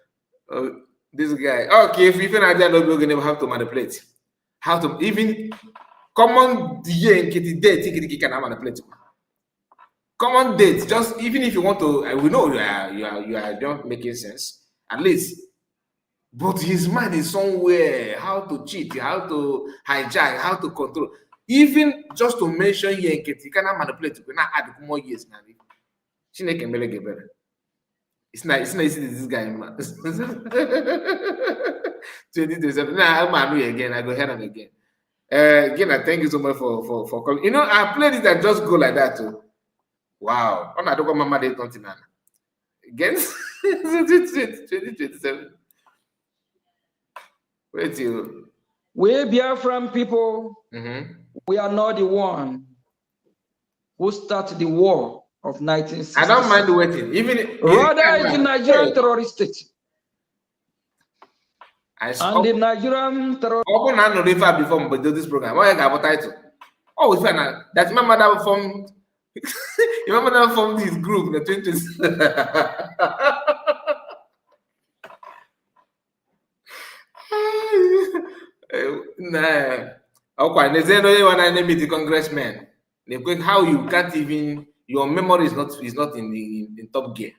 This guy. Okay, if even I don't know, we're going to have to manipulate. How to even common date can manipulate. Common date, just even if you want to, we know you are not making sense, at least. But his mind is somewhere. How to cheat, how to hijack, how to control. Even just to mention he cannot manipulate. We not add more years now. It's not easy this guy, man. 2027. Now I'm again. I go ahead and again. Again, I thank you so much for calling. You know, I played it and just go like that too. Wow. On I don't go mama day continent. Again, 2027. Wait till we Biafran people, we are not the one who started the war of 1960. I don't mind waiting. Even rather, it's the Nigerian terrorist state. And the Nigerian terrorist. Open and not refer before we do this program. Why I got title? Oh, it's fine. That's my mother formed. Your mother formed his group in the 20s. Nah. Okay, there's no one I meet the congressman. How you can't even, your memory is not in top gear.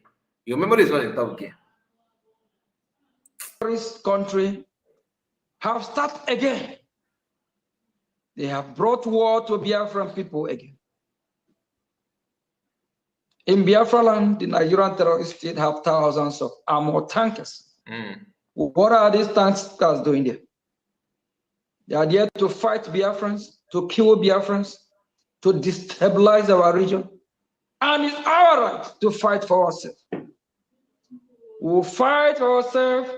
Your memory is not in top gear. This country have started again. They have brought war to Biafran people again. In Biafra land, the Nigerian terrorist state have thousands of armored tankers. What are these tankers doing there? They are there to fight Biafrans, to kill Biafrans, to destabilize our region. And it's our right to fight for ourselves. We'll fight for ourselves.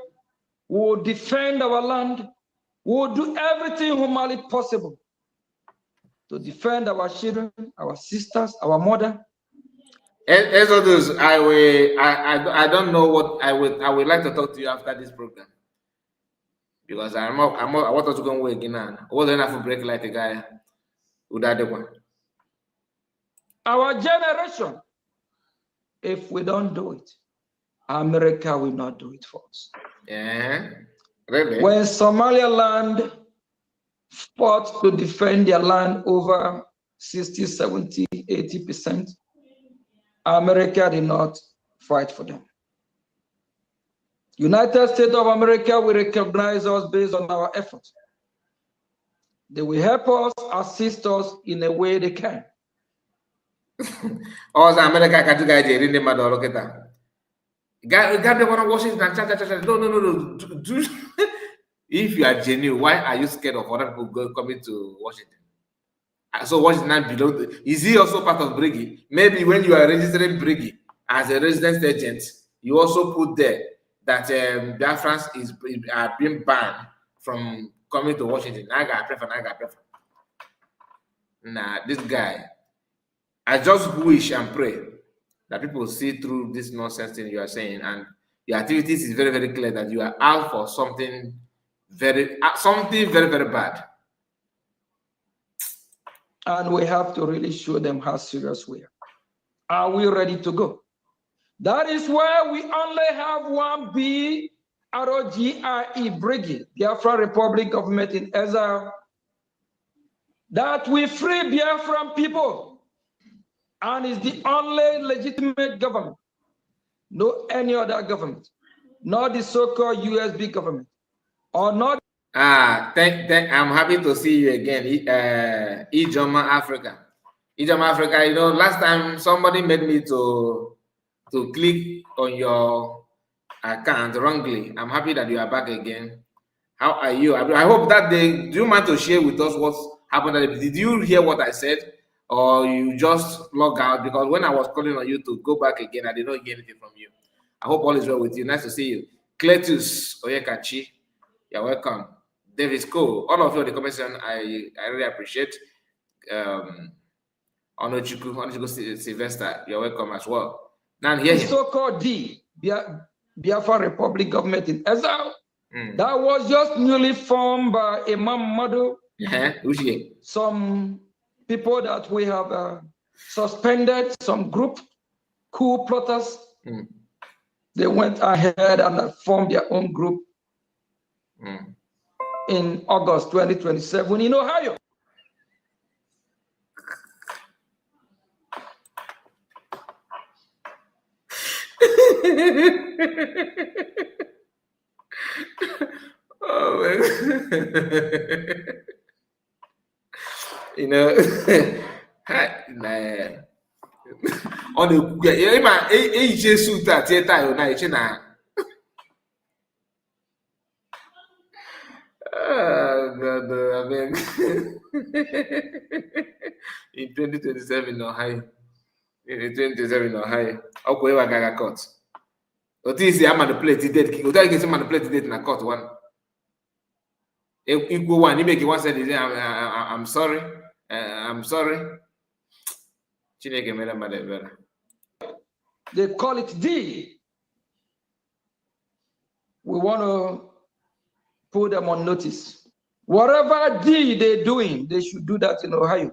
We'll defend our land. We'll do everything humanly possible to defend our children, our sisters, our mother. Exodus, I don't know what I would like to talk to you after this program, because I want us to go away again now. I wasn't enough to break like a guy without the one. Our generation, if we don't do it, America will not do it for us. Yeah, really? When Somaliland fought to defend their land over 60, 70, 80%, America did not fight for them. United States of America will recognize us based on our efforts. They will help us, assist us in a way they can. Also, America can do guys in the matter. Look at that. God, they want to Washington. No. If you are genuine, why are you scared of other people coming to Washington? So Washington belongs to, is he also part of Briggy? Maybe when you are registering Briggy as a resident agent, you also put there that Biafrans are being banned from coming to Washington. I got prefer. Nah, this guy. I just wish and pray that people see through this nonsense thing you are saying, and your activities is very, very clear that you are out for something very, very bad. And we have to really show them how serious we are. Are we ready to go? That is why we only have one BROGRE brigade, Biafra Republic Government in Exile, that we free Biafran people, and is the only legitimate government. No any other government, not the so-called USB government, or not. I'm happy to see you again, Ijoma Africa. Ijoma Africa, you know, last time somebody made me to click on your account wrongly. I'm happy that you are back again. How are you? I hope that day, do you mind to share with us what happened? Did you hear what I said, or you just log out? Because when I was calling on you to go back again, I did not hear anything from you. I hope all is well with you. Nice to see you. Cletus Oyekachi, you're welcome. Davis Cole, all of you in the comment section, I really appreciate. Onochuku Sylvester, you're welcome as well. Now here the so-called Biafra Republic Government in Exile, that was just newly formed by Imam Madu. Some people that we have suspended, some group coup plotters. They went ahead and formed their own group in August 2027 in Ohio. Oh man. You know, on the Jesus that theater na China. God, I mean, in 2027 in Ohio. In 2027 in Ohio. Okay, we got caught. What is the manipulated date? What is the manipulated date in a court one? Equal one, he make it one said, I'm sorry. I'm sorry. They call it D. We want to put them on notice. Whatever D they're doing, they should do that in Ohio.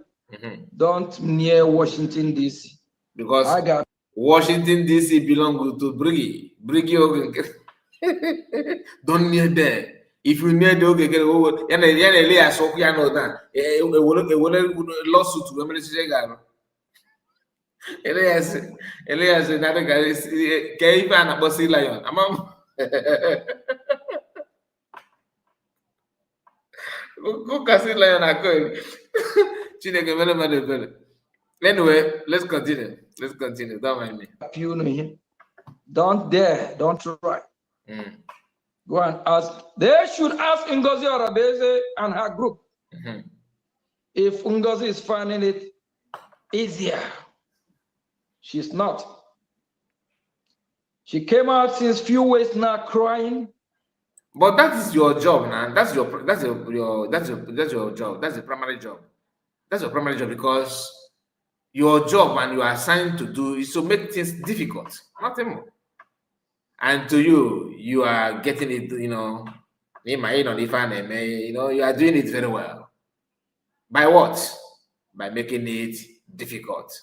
Don't near Washington, D.C. Because I got Washington, D.C. belongs to Briggy. Don't near there. if you need to get over, and then Lair so we know that a lawsuit to women. Elias, another guy is gave an apostle lion. Who can see lion? I could. Anyway, let's continue. Don't mind me. You know him. Don't dare. Don't try. Go and ask. They should ask Ngozi Arabeze and her group if Ngozi is finding it easier. She's not. She came out since few weeks now crying. But that is your job, man. That's your job. That's the primary job. That's your primary job, because your job and you are assigned to do is to make things difficult, nothing more. And to you, you are getting it, you know, you are doing it very well. By what? By making it difficult.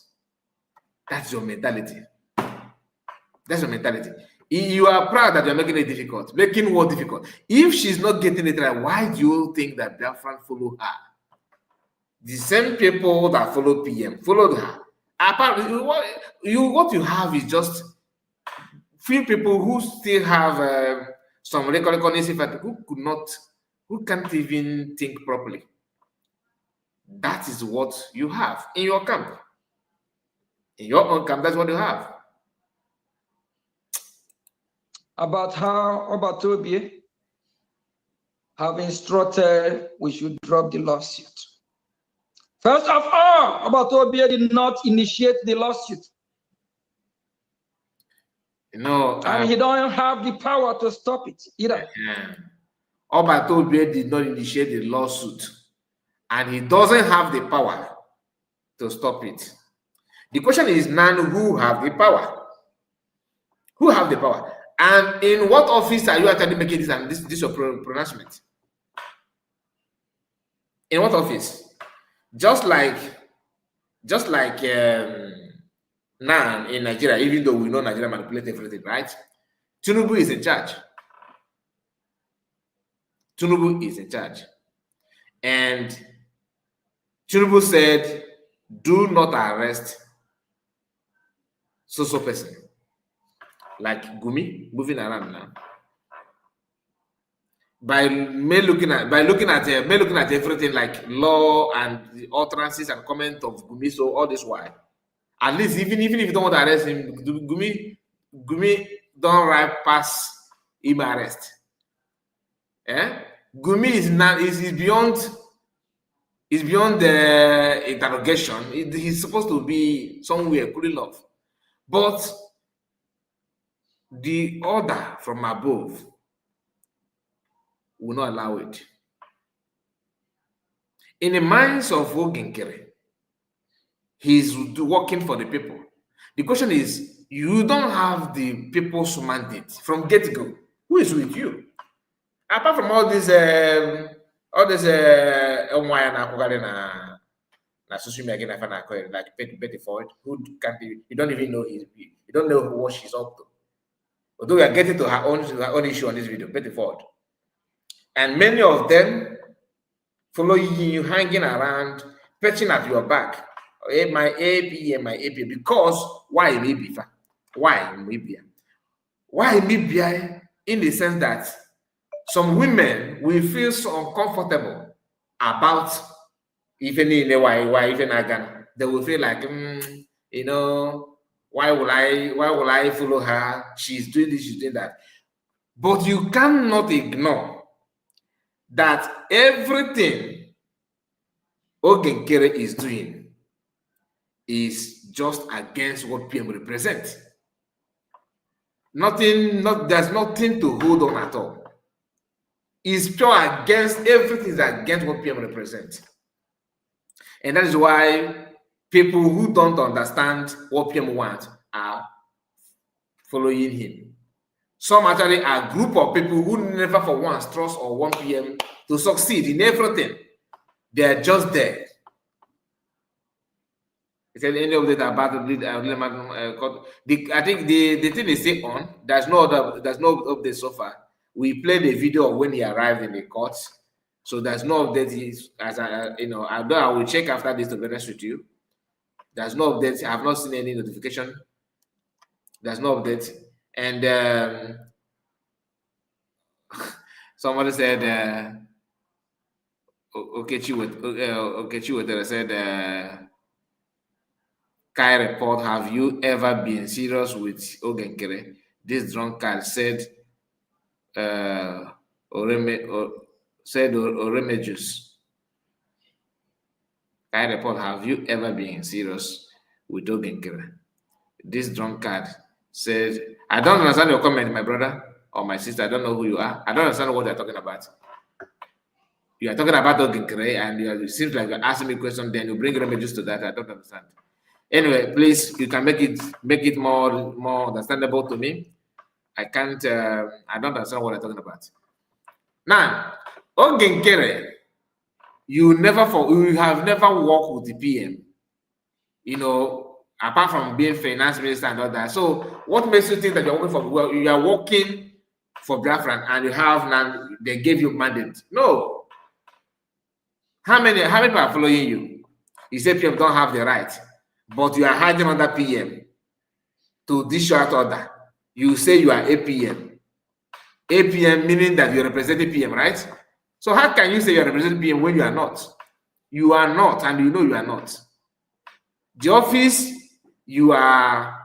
That's your mentality. That's your mentality. You are proud that you're making it difficult. Making what difficult? If she's not getting it right, why do you think that Biafran follow her? The same people that follow PM followed her. Apparently, what you have is just few people who still have some recognition who can't even think properly. That is what you have in your camp. In your own camp, that's what you have. About how Obatobi have instructed we should drop the lawsuit. First of all, Obatobi did not initiate the lawsuit. And he don't have the power to stop it either. Obatobi did not initiate the lawsuit, and he doesn't have the power to stop it. The question is now, who have the power? Who have the power? And in what office are you actually making this your pronouncement? In what office? Just like now in Nigeria, even though we know Nigeria manipulates everything, right? Tinubu is in charge. Tinubu is in charge. And Tinubu said, do not arrest so person. Like Gumi moving around now. By looking at everything like law and the utterances and comment of Gumi, so all this while, at least even if you don't want to arrest him, Gumi don't right past him arrest. Gumi is beyond the interrogation. He's supposed to be somewhere cooling off, but the order from above will not allow it. In the minds of Nkere, he's working for the people. The question is, you don't have the people's mandate from get-go. Who is with you? Apart from all this social media, like Betty Ford, who can't be, you don't even know you don't know what she's up to. Although we are getting to her own issue on this video, Betty Ford. And many of them follow you hanging around, perching at your back. My AP, because why Libya? Why Libya? Why Libya? In the sense that some women will feel so uncomfortable about even in why even again. They will feel like why will I follow her? She's doing this, she's doing that. But you cannot ignore that everything Nkere is doing is just against what PM represents. There's nothing to hold on at all. It's pure against everything that's against what PM represents. And that is why people who don't understand what PM wants are following him. Some actually are a group of people who never for once trust or want PM to succeed in everything. They are just there. Is there any update about I think the thing is still on. There's no update so far. We played a video of when he arrived in the court. So there's no update. As I, you know, although I will check after this to be honest with you. There's no update. I have not seen any notification. There's no update. And somebody said, Okechi said, Kai report, have you ever been serious with Nkere? This drunkard said, Oremejus. Kai report, have you ever been serious with Nkere? This drunkard said, I don't understand your comment, my brother or my sister. I don't know who you are. I don't understand what you're talking about. You are talking about Nkere, and it seems like you're asking me a question, then you bring Remedios to that. I don't understand. Anyway, please, you can make it more understandable to me. I can't. I don't understand what I'm talking about. Now, Nkere, you have never worked with the PM. You know, apart from being finance minister and all that. So, what makes you think that you're working for? Well, you are working for Biafran, and you have now. They gave you mandate. No. How many people are following you? You say PM don't have the right, but you are hiding under PM to dish out order. You say you are APM. APM meaning that you're representing PM, right? So how can you say you're representing PM when you are not? You are not, and you know you are not. The office you are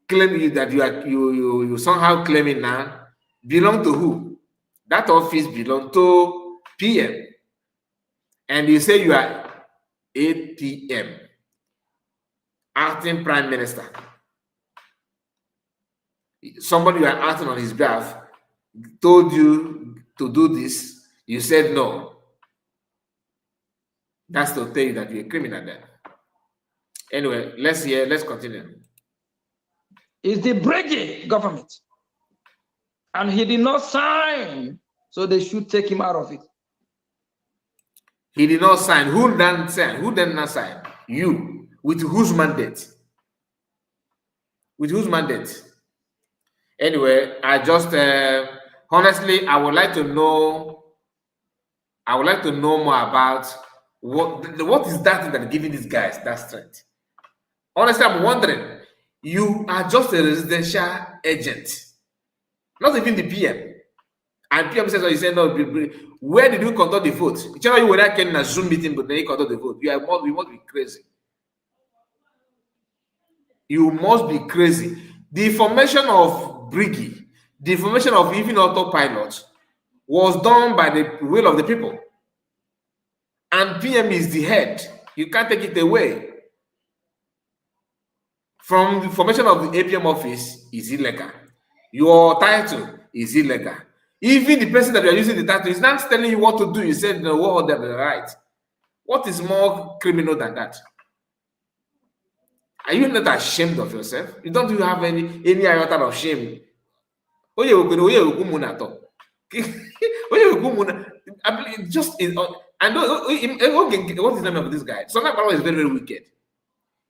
claiming that you somehow claiming now belong to who? That office belong to PM. And you say you are APM, acting prime minister. Somebody you are acting on his behalf told you to do this. You said no. That's to tell you that you're a criminal then. Anyway, let's continue. It's the Brady government. And he did not sign, so they should take him out of it. He did not sign. Who then sign? Who did not sign? You. With whose mandate? With whose mandate? Anyway, I just honestly, I would like to know more about what is that thing that giving these guys that strength. Honestly, I'm wondering. You are just a residential agent, not even the PM. And PM says, you say, no, where did you conduct the vote? You were not in a Zoom meeting, but then you conduct the vote. You must be crazy. You must be crazy. The formation of Briggy, the formation of even autopilot was done by the will of the people. And PM is the head. You can't take it away. From the formation of the APM office is illegal. Your title is illegal. Even the person that you are using the title is not telling you what to do. You said no, what are the right? What is more criminal than that? Are you not ashamed of yourself? You don't even have any iota of shame. Just and what is the name of this guy? So Akparawa is very, very wicked.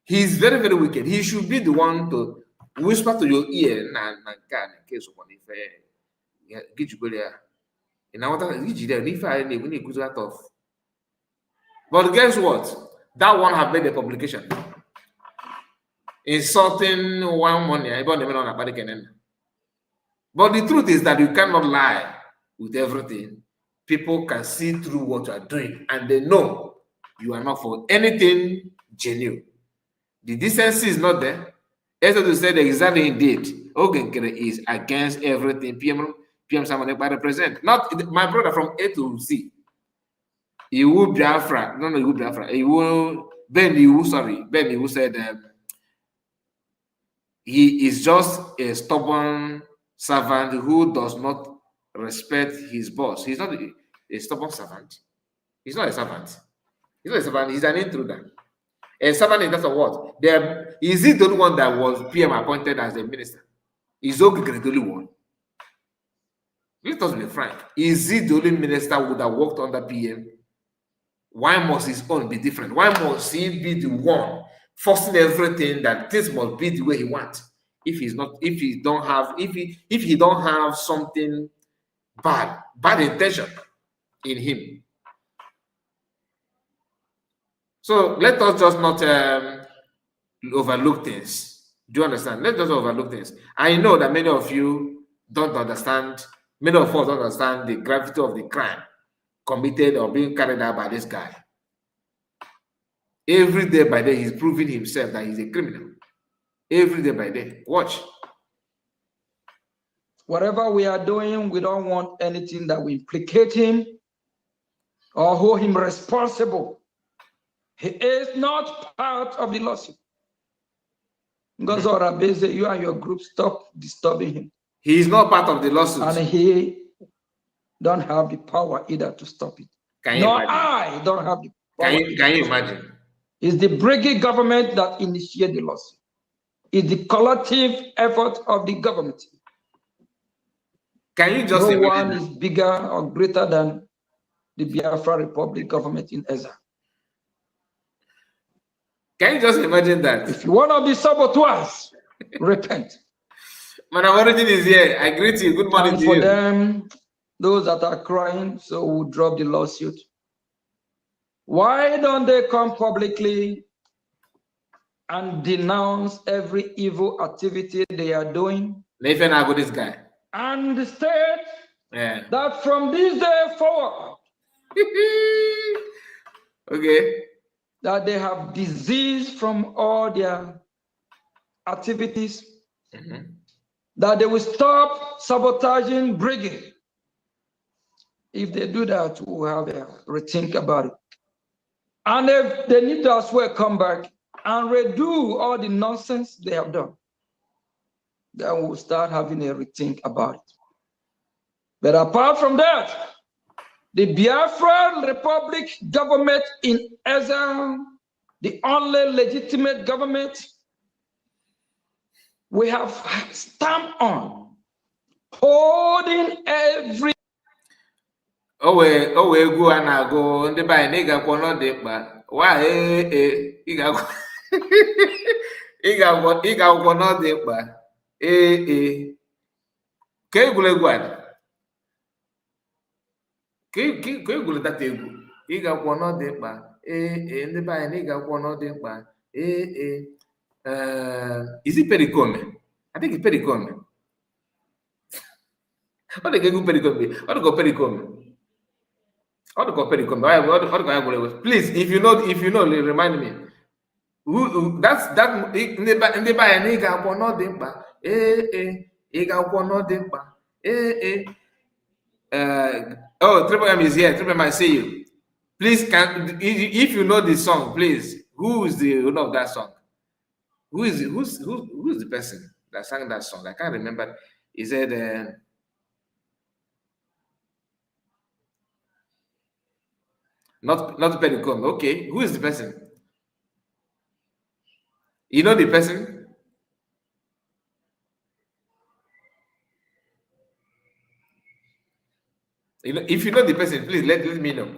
He's very, very wicked. He should be the one to whisper to your ear. But guess what? That one have made a publication insulting one money. But the truth is that you cannot lie with everything. People can see through what you are doing, and they know you are not for anything genuine. The decency is not there. Exile said exactly indeed. Nkere is against everything PM Samanekpa represent. Not my brother from A to Z. He will Biafra. No, he will Biafra. He will Ben Iwu said he is just a stubborn servant who does not respect his boss. He's not a stubborn servant. He's not a servant. He's not a servant. He's an intruder. A servant in terms of what? Is he the only one that was PM appointed as a minister? Is Nkere the only one? Let us be frank. Is he the only minister who would have worked under PM? Why must his own be different? Why must he be the one forcing everything that this must be the way he wants? If he don't have something bad intention in him. So let us just not overlook things. Do you understand? Let's just overlook things. I know that many of you don't understand, many of us don't understand the gravity of the crime committed or being carried out by this guy. Every day by day, he's proving himself that he's a criminal. Every day by day. Watch. Whatever we are doing, we don't want anything that will implicate him or hold him responsible. He is not part of the lawsuit. Because you and your group stop disturbing him. He is not part of the lawsuit. And he don't have the power either to stop it. I don't have the power. Can you imagine? It's the brigade government that initiated the lawsuit. It's the collective effort of the government. Can you just no one is bigger or greater than the Biafra Republic government in Exile. Can you just imagine that? If you want to be saboteurs, repent. Madam Origin is here. I greet you. Good morning to you. For them, those that are crying, so we'll drop the lawsuit. Why don't they come publicly and denounce every evil activity they are doing? Nathan Ago, this guy. And state that from this day forward, okay, that they have disease from all their activities, that they will stop sabotaging brigade. If they do that, we'll have a rethink about it. And if they need to as well come back and redo all the nonsense they have done, then we'll start having a rethink about it. But apart from that, the Biafra Republic government in Exile, the only legitimate government we have stamped on, holding every. Oh, we go and go and the buy nigga for not the but why he got for not the but Kegule that ego. He got one of them by in the buy nigga one of them by is it pericome? I think it's pericome. What the go pericome? What go pericome? What go pericome? Please, if you know, remind me. Who that's that in the buy a nigga one of them by he got one of them by oh, Triple M is here. Triple M, I see you. Please, if you know the song, please. Who is the owner of that song? Who's the person that sang that song? I can't remember. He said, not Pericom. Okay, who is the person? You know the person? You know, if you know the person, please let me know.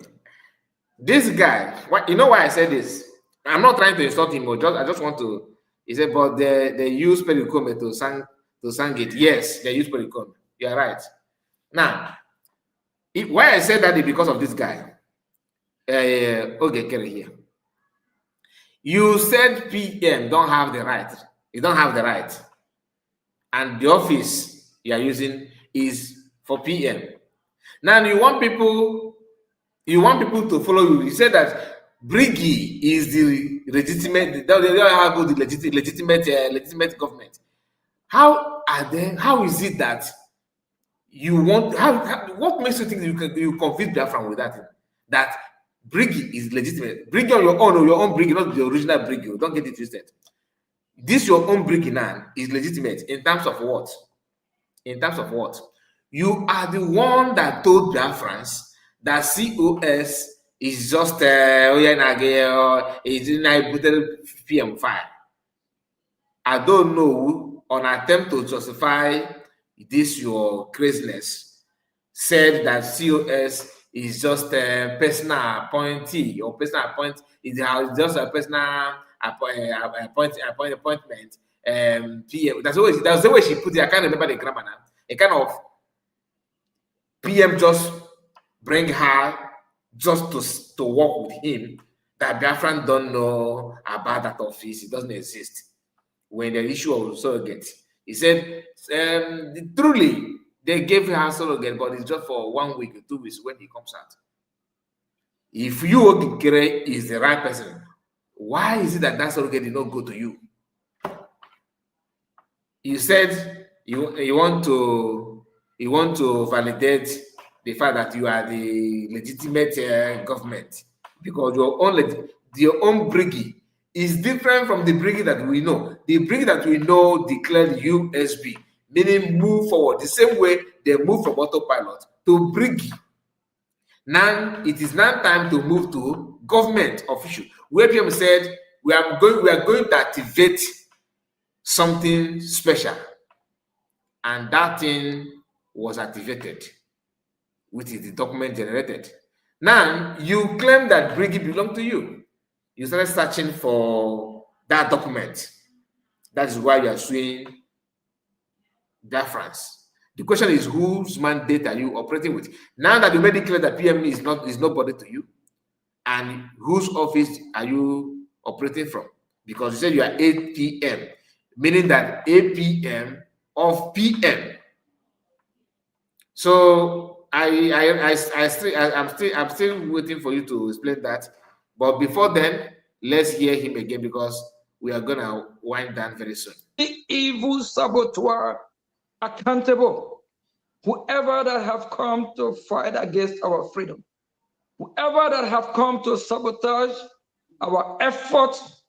This guy, you know why I said this? I'm not trying to insult him, but I just want to. He said, but they use pericome to sang it. Yes, they use pericome. You are right. Now, why I said that is because of this guy. Okay, Nkere here. You said PM don't have the right. You don't have the right, and the office you are using is for PM. Now you want people to follow you. You said that Briggy is the legitimate. They have the legitimate government. How is it that you want? What makes you think you convince Biafran with that Briggy is legitimate? Briggy on your own Briggy, not the original Briggy. Don't get it twisted. This your own Briggy now is legitimate in terms of what? In terms of what? You are the one that told Biafrans that COS is just is in PM file. I don't know, on attempt to justify this your craziness, said that COS is just a personal appointee or personal appointment is just a personal appointment. PM. That's the way she put it. I can't remember the grammar now. A kind of PM just bring her just to work with him, that Biafran don't know about that office. It doesn't exist. When the issue of surrogate, he said, truly, they gave her surrogate, but it's just for 1 week or 2 weeks when he comes out. If you, Nkere, is the right person, why is it that that surrogate did not go to you? You said you want to validate the fact that you are the legitimate government, because your own brigade is different from the brigade that we know. The brigade that we know declared USB, meaning move forward, the same way they move from autopilot to brigade. Now it is now time to move to government official, where PM said we are going to activate something special, and that thing was activated, which is the document generated. Now you claim that brigade belongs to you. You started searching for that document. That is why you are suing Biafrans. The question is, whose mandate are you operating with? Now that you made it clear that PM is nobody to you, and whose office are you operating from? Because you said you are 8 PM, meaning that 8 PM of PM. So I'm still waiting for you to explain that. But before then, let's hear him again, because we are gonna wind down very soon. The evil saboteur accountable. Whoever that have come to fight against our freedom, whoever that have come to sabotage our efforts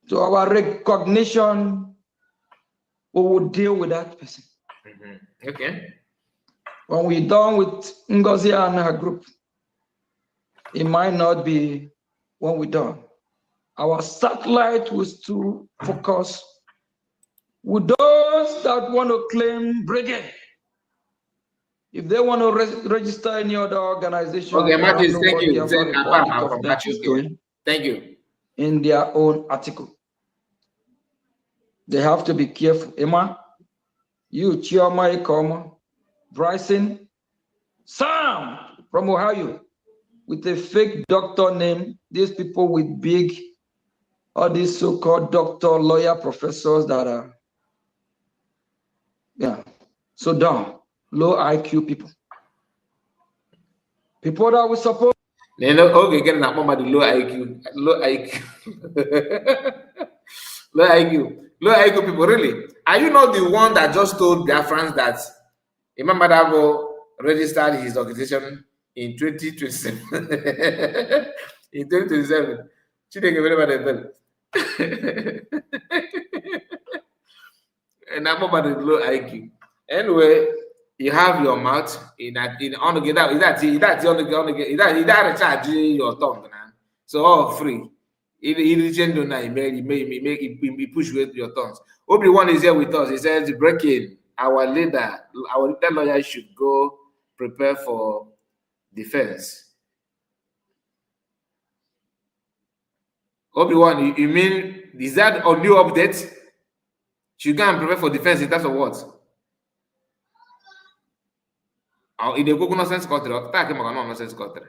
to our recognition, we will deal with that person. Okay. When we're done with Ngozi and her group, it might not be when we're done. Our satellite was to focus with those that want to claim brigade. If they want to register any other organization, okay, Matthew, thank you. Thank you. In their own article, they have to be careful. Emma, you, Chioma Ikoma, Bryson, Sam from Ohio, with a fake doctor name. These people with big, all these so-called doctor, lawyer, professors that are, so dumb. Low IQ people. People that we support. Okay, getting that mama the low IQ. Low IQ. Low IQ people, really. Are you not the one that just told their friends that Imam Badabo registered his organization in 2027? In 2027. She didn't give anybody. And I'm about the low IQ. Anyway, you have your mouth in on get that charge your tongue now. So all free. He push with your tongues. Obi-Wan is here with us. He says breaking our leader lawyer should go prepare for defense. Obi-Wan, you mean is that a new update? Should go and prepare for defense in terms of what? In the Google nonsense country, nonsense country.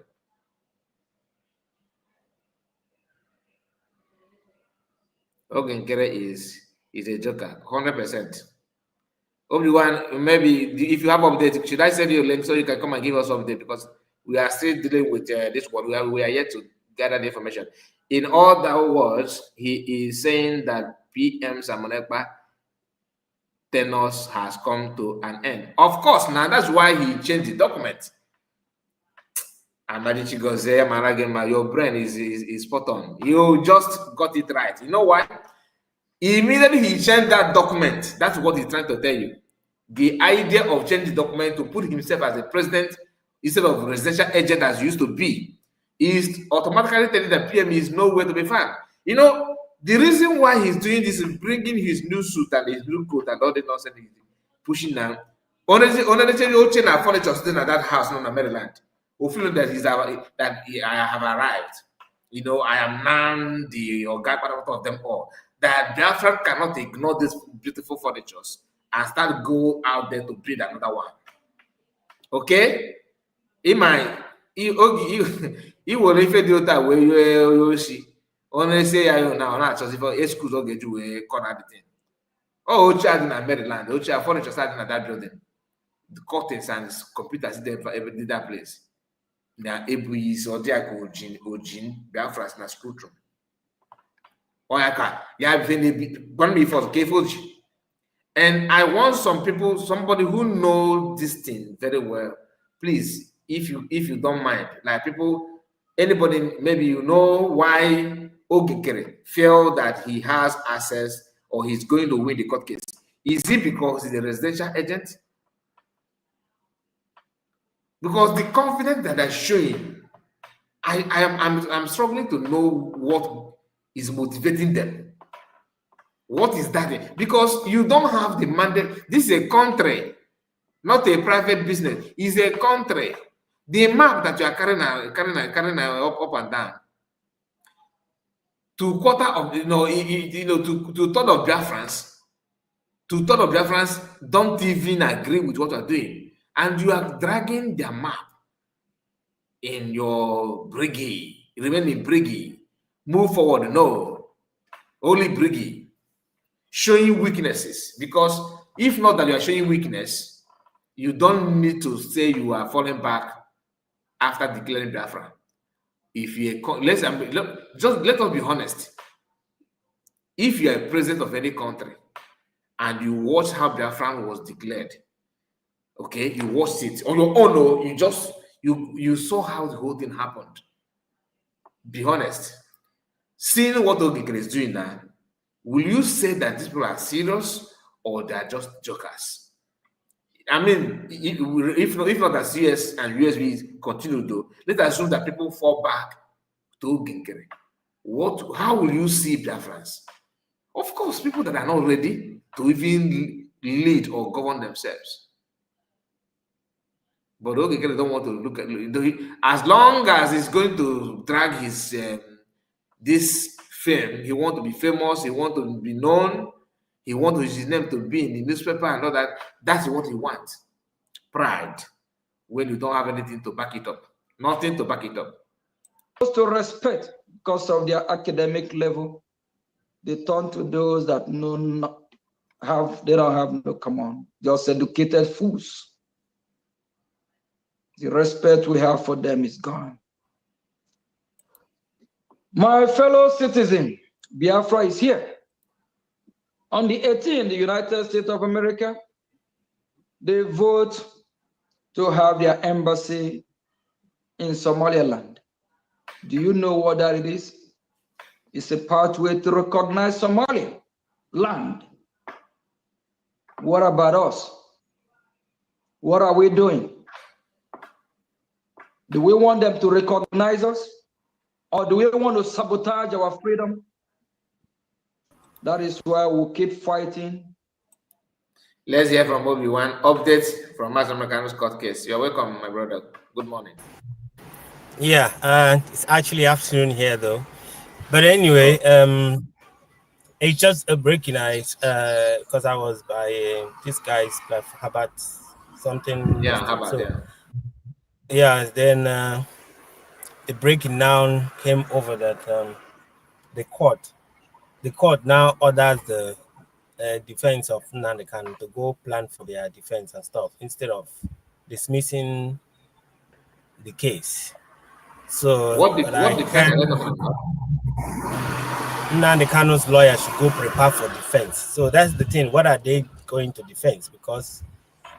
Okay, Nkere is a joker, 100%. Obi-Wan, maybe if you have update, should I send you a link so you can come and give us update, because we are still dealing with this one. We are yet to gather the information. In other words, he is saying that PM Samonekpa tenors has come to an end. Of course, now that's why he changed the document. And your brain is spot on. You just got it right. You know why? Immediately he changed that document. That's what he's trying to tell you. The idea of changing the document to put himself as a president instead of residential agent as used to be is automatically telling that PM is nowhere to be found. You know, the reason why he's doing this is bringing his new suit and his new coat and all the nonsense he's pushing now. Honestly, furniture sitting at that house in Maryland. Who feel that I have arrived. You know, I am now the Akparawa of them all. That Biafra cannot ignore these beautiful furnitures and start go out there to build another one. Okay? He will if do that way you see. Only say I now not just if excuse or get you corner the thing. Oh, child in Maryland, Ocha furniture starting at that building. The curtains and computers did that place. Now Ebuis or Diak Ojin, Biafras na school room. Or I can one before careful. And I want some people, somebody who knows this thing very well, please, if you don't mind, like people, anybody, maybe you know why Nkere feel that he has access or he's going to win the court case. Is it because he's a residential agent? Because the confidence that they're showing, I'm struggling to know what is motivating them. What is that? Because you don't have the mandate. This is a country, not a private business. It's a country. The map that you are carrying up and down. To quarter of to third of Biafrans, don't even agree with what you are doing, and you are dragging their map in your brigade. Remain in brigade. Move forward. No, only brigade. Showing weaknesses, because if not that you are showing weakness, you don't need to say you are falling back after declaring Biafra. If you let us be honest. If you are president of any country and you watch how Biafra was declared, okay, you watched it on your own. No, you saw how the whole thing happened. Be honest. Seeing what Nkere is doing now, will you say that these people are serious or they are just jokers? I mean, if not that CS and USB continue to, let's assume that people fall back to Nkere. How will you see Biafrans? Of course, people that are not ready to even lead or govern themselves. But Nkere don't want to look at, as long as he's going to drag his this fame, he wants to be famous, he wants to be known, he wants his name to be in the newspaper and all that. That's what he wants. Pride, when you don't have anything to back it up. Nothing to back it up. To respect because of their academic level, they turn to those that they don't have no command, just educated fools. The respect we have for them is gone. My fellow citizen, Biafra is here. On the 18th, the United States of America, they vote to have their embassy in Somaliland. Do you know what that is? It's a pathway to recognize Somalia land. What about us? What are we doing? Do we want them to recognize us? Or do we want to sabotage our freedom? That is why we'll keep fighting. Let's hear from Obi-Wan. Updates from Master American's court case. You're welcome, my brother. Good morning. Yeah, it's actually afternoon here though. But anyway, it's just a breaking ice because I was by this guy's about something. Yeah, how about that? Yeah, then the breaking down came over that the court now orders the defense of Nnamdi Kanu to go plan for their defense and stuff instead of dismissing the case. So what defense? Nnamdi Kanu's lawyer should go prepare for defense. So that's the thing. What are they going to defend? Because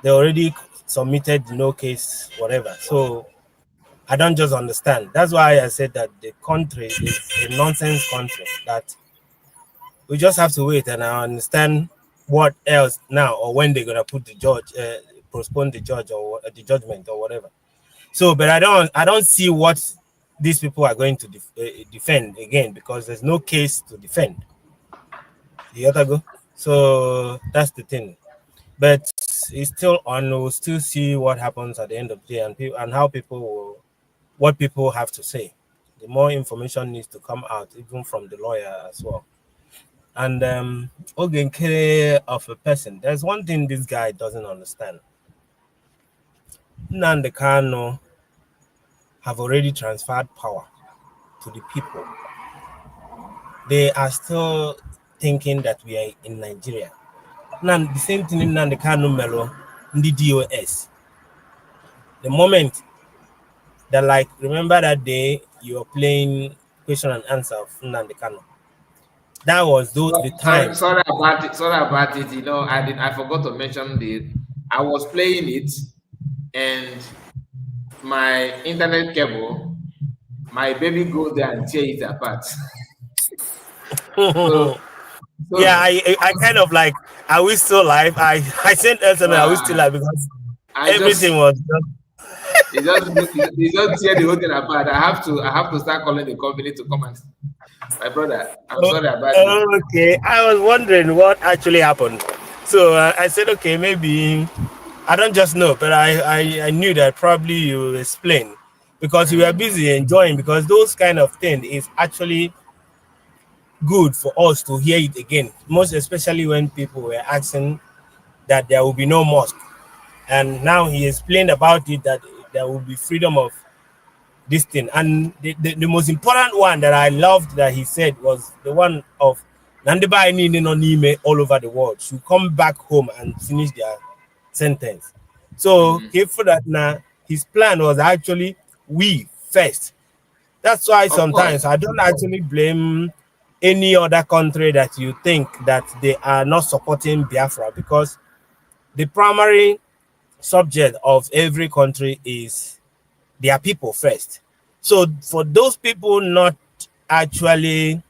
they already submitted no case, whatever. So I don't just understand. That's why I said that the country is a nonsense country. That we just have to wait and I understand what else now or when they're gonna put the judge, postpone the judge or the judgment or whatever. So, but I don't see what these people are going to defend again because there's no case to defend. The other go. So that's the thing. But it's still on. We'll still see what happens at the end of the day and how what people have to say. The more information needs to come out, even from the lawyer as well. And Nkere of a person. There's one thing this guy doesn't understand. Nnamdi Kanu have already transferred power to the people. They are still thinking that we are in Nigeria. Now, the same thing in Nnamdi Kanu Melo, in the DOS. The moment that, like, remember that day you were playing question and answer of Nnamdi Kanu. That was the time. Sorry about it. Sorry about it. You know, I forgot to mention I was playing it, and my internet cable, my baby goes there and tear it apart. so, yeah, I kind of like, are we still live? I sent SMS, are we still live? Because everything was just He just tear the whole thing apart. I have to start calling the company to come and. My brother, I'm sorry about it. Okay, I was wondering what actually happened. So I said, okay, maybe I don't just know, but I knew that probably you will explain because you were busy enjoying, because those kind of thing is actually good for us to hear it again, most especially when people were asking that there will be no mosque. And now he explained about it, that there will be freedom of this thing. And the most important one that I loved that he said was the one of Nandiba all over the world should come back home and finish their sentence. So for that now, his plan was actually we first. That's why sometimes I don't actually blame any other country that you think that they are not supporting Biafra, because the primary subject of every country is their people first. So for those people not actually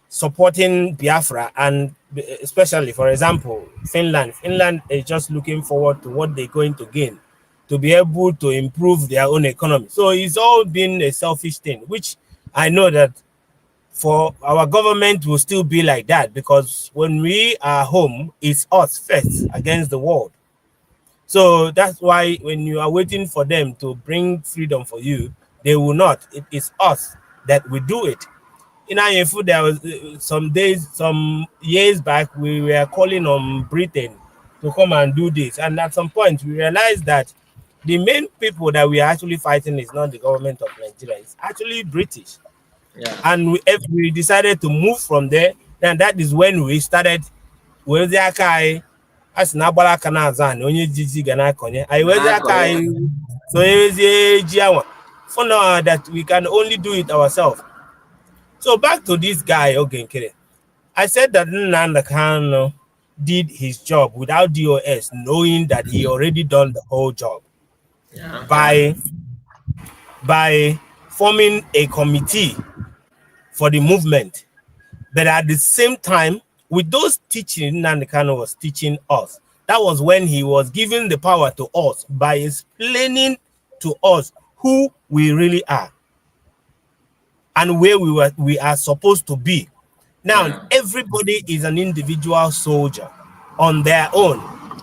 supporting Biafra, and especially, for example, Finland is just looking forward to what they're going to gain to be able to improve their own economy. So it's all been a selfish thing, which I know that for our government will still be like that, because when we are home, it's us first against the world. So that's why when you are waiting for them to bring freedom for you, they will not. It is us that will do it. In Ayefu, there was some years back, we were calling on Britain to come and do this. And at some point, we realized that the main people that we are actually fighting is not the government of Nigeria. It's actually British. Yeah. And we decided to move from there. And that is when we started with the Akai. As Nabala Kanazan, only Gigi Ganakonya. I was Akai. So for now that we can only do it ourselves. So back to this guy, Nkere. I said that Nnamdi Kanu did his job without DOS, knowing that he already done the whole job. Yeah. By forming a committee for the movement. But at the same time, with those teaching Nnamdi Kanu was teaching us, that was when he was giving the power to us by explaining to us who we really are and where we are supposed to be. Now, everybody is an individual soldier on their own.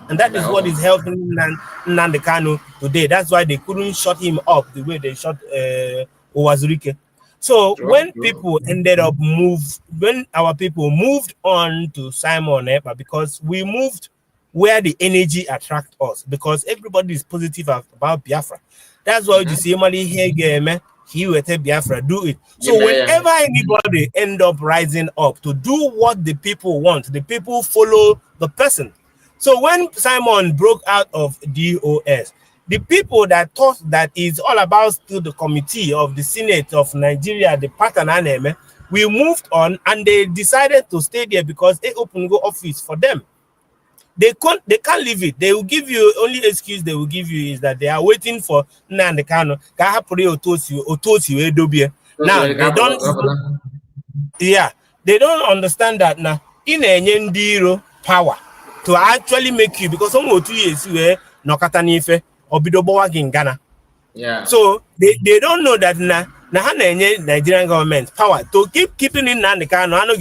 And that is what is helping Nnamdi Kanu today. That's why they couldn't shut him up the way they shut Owazurike. So when our people moved on to Simon Ekpa, because we moved where the energy attracts us, because everybody is positive about Biafra. That's why you see Mali here, he will tell Biafra, do it. So whenever anybody end up rising up to do what the people want, the people follow the person. So when Simon broke out of DOS, the people that thought that is all about still the committee of the Senate of Nigeria, the pattern anime, we moved on and they decided to stay there because they open go office for them. They can't leave it. They will give you, only excuse they will give you is that they are waiting for Nnamdi Kanu. Now they don't understand that now in a power to actually make you, because some 2 years where Nokatanife or Bidobowa in Ghana. Yeah. So they don't know that now Nigerian government power to keeping in Nnamdi Kanu. I know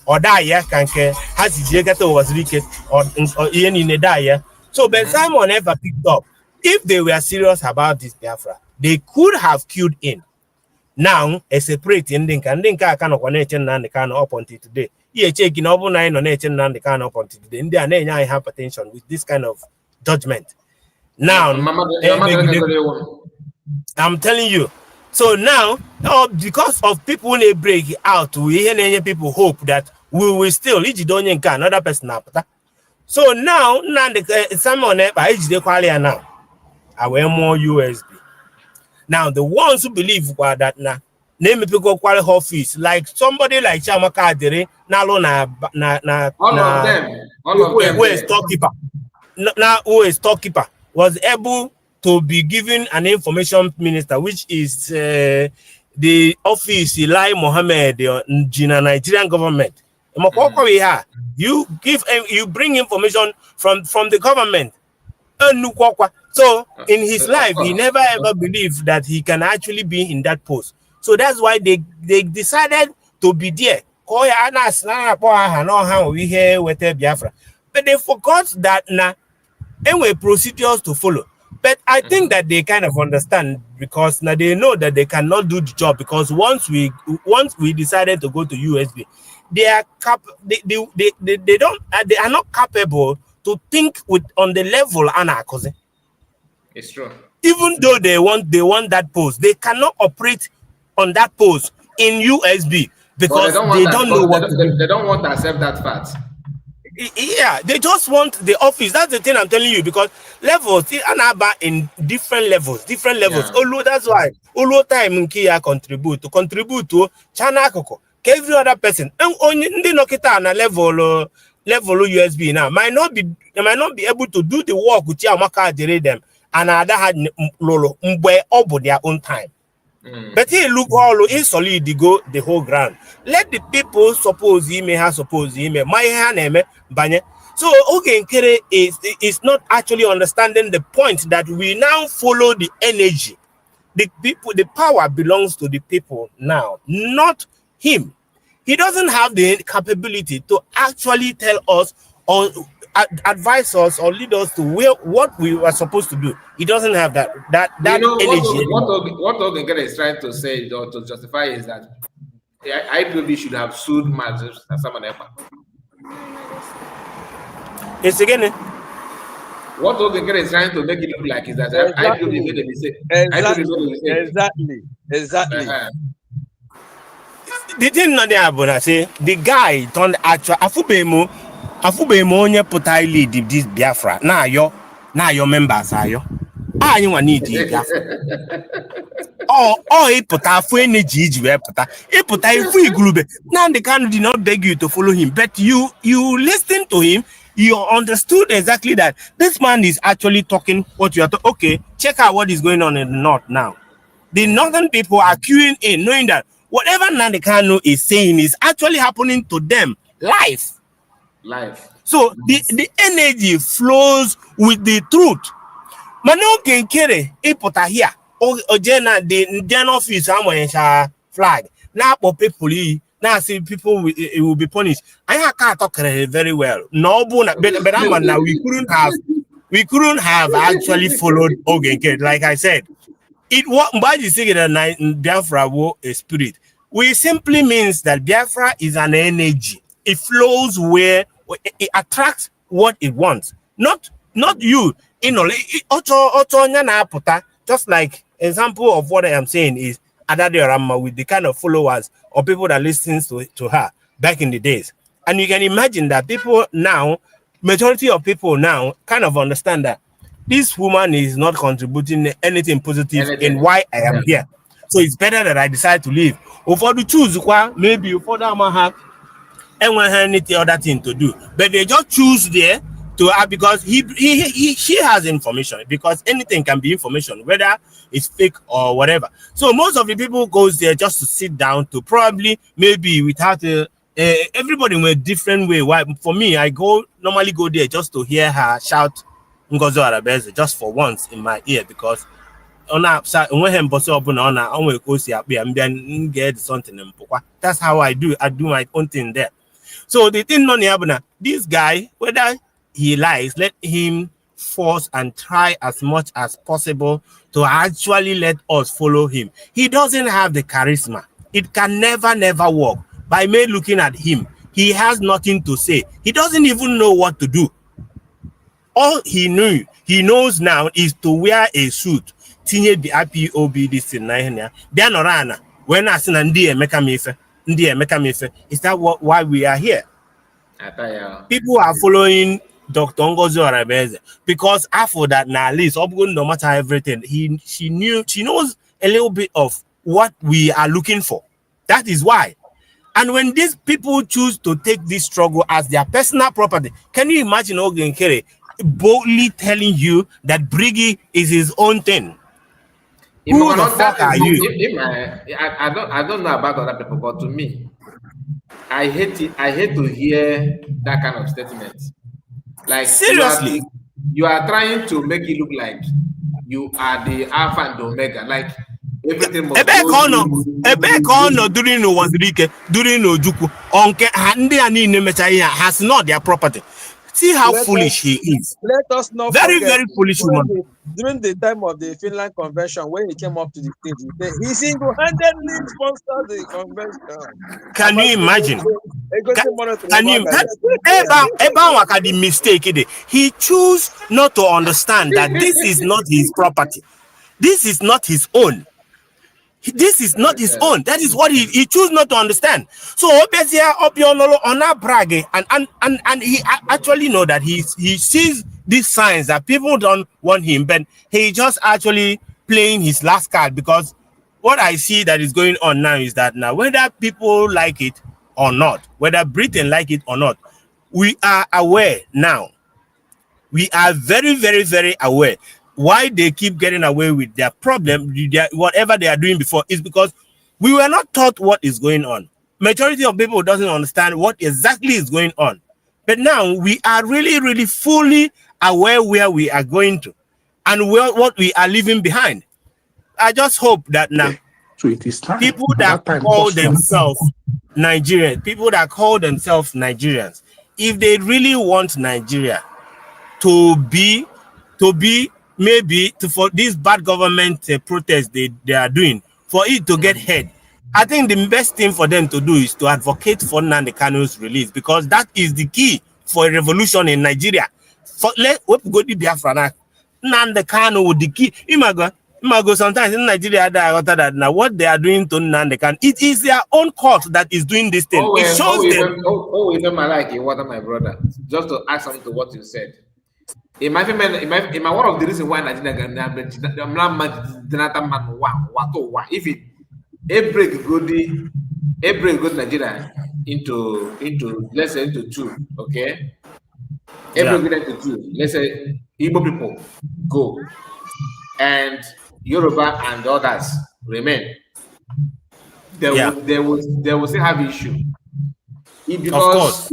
or die canke has was wicked or in a die. So Ben Simon never picked up. If they were serious about this Biafra, they could have queued in. Now a separate ending can cannot connect Nnamdi Kanu up until today. Checking over 9 on Nnamdi Kanu up until today. They are hypertension with this kind of judgment. Now, I'm telling you. So now, because of people when they break out, we hear people hope that we will still another person. So now, someone now, I wear more USB. Now, the ones who believe that now, name people quality office, like somebody like Chamaka Dere, all of them, who is storekeeper. Now, who is storekeeper was able to be given an information minister, which is the office Lair Mohammed, the Nigerian government. You bring information from the government. So in his life, he never ever believed that he can actually be in that post. So that's why they decided to be there. But they forgot that now anyway procedures to follow. But I think that they kind of understand, because now they know that they cannot do the job, because once we decided to go to USB, they are they are not capable to think on the level Anna cousin. It's true. Even though they want that post, they cannot operate on that post in USB because they don't know what to do. They don't want to accept that fact. Yeah, they just want the office. That's the thing I'm telling you, because levels in different levels. Yeah. Although that's why all time Nkere contribute to China Koko. Every other person and only the level USB now might not be able to do the work with Yamaka direct them, and other had Lolo Mbe their own time. But he look all in solid go the whole ground. Let the people suppose he may have my hand banye. So Nkere is not actually understanding the point that we now follow the energy. The people, the power belongs to the people now, not him. He doesn't have the capability to actually tell us or advise us or lead us to what we were supposed to do. He doesn't have that energy. What Nkere is trying to say or to justify is that IPOB should have sued Max Samanepa. It's again. What Nkere is trying to make it look like is that IPOB made a mistake. Exactly. The thing not there, say the guy turned actual Afubemo onye putai lead this Biafra. Now your members are you. You want need Biafra. He put a full energy he put a free group. Now the Kanu did not beg you to follow him, but you listen to him. You understood exactly that this man is actually talking what you are talking. Okay, check out what is going on in the north now. The northern people are queuing in, knowing that whatever Nnamdi Kanu is saying is actually happening to them live. So the energy flows with the truth. Mano Nkere ipota here. Ojena the Indian office flag. Now for people now see people will be punished. I can't talk very well. No, but now we couldn't have actually followed Nkere. Like I said, it was by the second Biafra war a spirit. We simply means that Biafra is an energy. It flows where it attracts what it wants. Not you. Just like example of what I am saying is Adade Rama with the kind of followers or people that listens to her back in the days. And you can imagine that people now, majority of people now kind of understand that this woman is not contributing anything positive in why I am here. So it's better that I decide to leave. Or for the choose, maybe for that have anything other thing to do. But they just choose there to because she has information, because anything can be information, whether it's fake or whatever. So most of the people goes there just to sit down to probably maybe without everybody in a different way. Why for me, I normally go there just to hear her shout Ngozo Arabeze just for once in my ear, because that's how I do my own thing there. So the thing on this guy, whether he lies, let him force and try as much as possible to actually let us follow him. He doesn't have the charisma. It can never work. By me looking at him, he has nothing to say. He doesn't even know what to do. All he knows now is to wear a suit. Tinye the IPOB this in Nigeria. They are not when I send Nnamdi is that why we are here? People are following Dr. Ngozi Orebeze because after that, now at least no matter everything, she knows a little bit of what we are looking for. That is why. And when these people choose to take this struggle as their personal property, can you imagine Nkere boldly telling you that Briggy is his own thing? Who the fuck are you? I don't know about other people, but to me, I hate to hear that kind of statement. Like, seriously, you are trying to make it look like you are the Alpha and Omega. Like everything must go during Ojuku has not their property. See how foolish he is. Let us not very forget, very foolish woman. During the time of the Finland Convention, when he came up to the stage, he single-handedly sponsored the convention. Can you imagine? Can you? The mistake. He chose not to understand that this is not his property. This is not his own. This is not his own. That is what he chose not to understand. So obviously, on that bragging, and he actually know that he sees these signs that people don't want him, but he just actually playing his last card, because what I see that is going on now is that now whether people like it or not, whether Britain like it or not, we are aware now. We are very, very, very aware. Why they keep getting away with their problem, whatever they are doing before, is because we were not taught what is going on. Majority of people doesn't understand what exactly is going on. But now we are really, really fully aware where we are going to and what we are leaving behind. I just hope that now people that call themselves Nigerians, if they really want Nigeria to be maybe for this bad government protest they are doing, for it to get head, I think the best thing for them to do is to advocate for Nnamdi Kanu's release, because that is the key for a revolution in Nigeria. Let go to Biafra now. Nnamdi Kanu with the key. Imago sometimes in Nigeria that now what they are doing to Nnamdi Kanu, it is their own court that is doing this thing. It shows them. What my brother? Just to add something to what you said. In my one of the reasons why Nigeria if it break good Nigeria into let's say into two, okay? Break into two. Let's say Igbo people go and Yoruba and others remain. They will still have issue. Because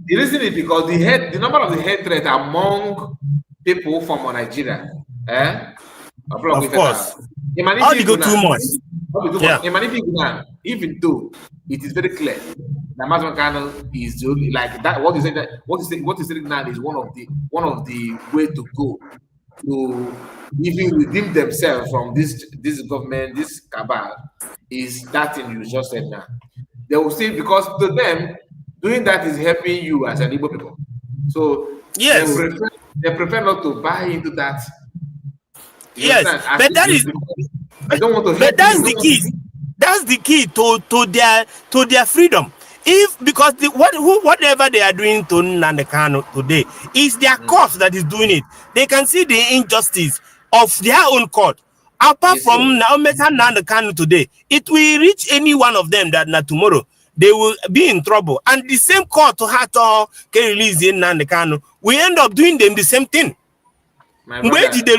the reason is because the number of the hatred among people from Nigeria, of course, it go too much. Even though it is very clear that Nnamdi Kanu is the only, like that. What is saying now is one of the way to go to even redeem themselves from this government, this cabal, is that thing you just said now. They will see, because to them, doing that is helping you as an Igbo people. So yes, they prefer not to buy into that. Yes, but that is. But that's the key. That's the key to their freedom. Because whatever they are doing to Nnamdi Kanu today is their court that is doing it. They can see the injustice of their own court. Apart from Nnamdi Kanu today, it will reach any one of them that tomorrow they will be in trouble. And the same court to Hato can release Nnamdi Kanu, we end up doing them the same thing. Just to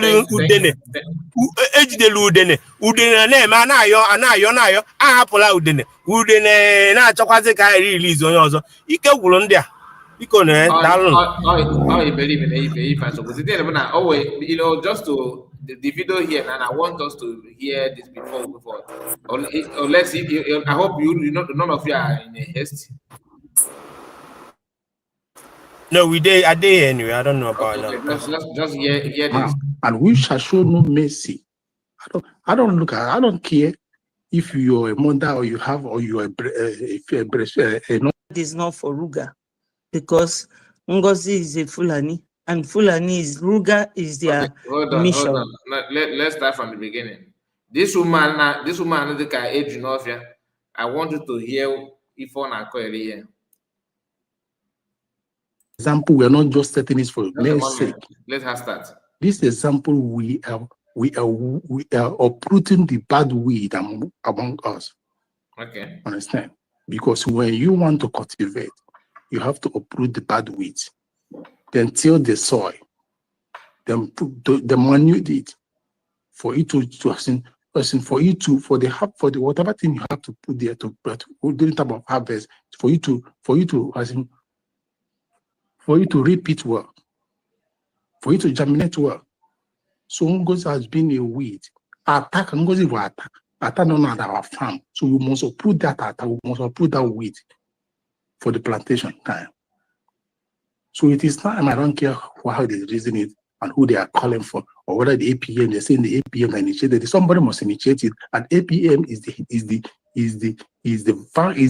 the video here, and I want us to hear this before. Or let's see. I hope none of you are in a haste. No, we did. I did anyway. I don't know about that. Just hear this. And we shall show no mercy. I don't care if you're a mother or you are It is not for Ruga, because Ngozi is a Fulani and Fulani is Ruga is their mission. Hold on. Let's start from the beginning. This woman, the age in I want you to hear if on a here. Example, we are not just setting this for let's sake. Let her start. This example, we are uprooting the bad weed among us. Okay. Understand? Because when you want to cultivate, you have to uproot the bad weeds, then till the soil, then put the manure it for it to for the whatever thing you have to put there to during time of harvest for you to reap it well, for you to germinate well. So Ngozi has been a weed. Attack Ngozi will attack. Attack none at our farm. So we must uproot that attack. We must uproot that weed for the plantation time. So it is time. I don't care how they reason it and who they are calling for, or whether the APM, they're saying the APM initiated it. Somebody must initiate it, and APM is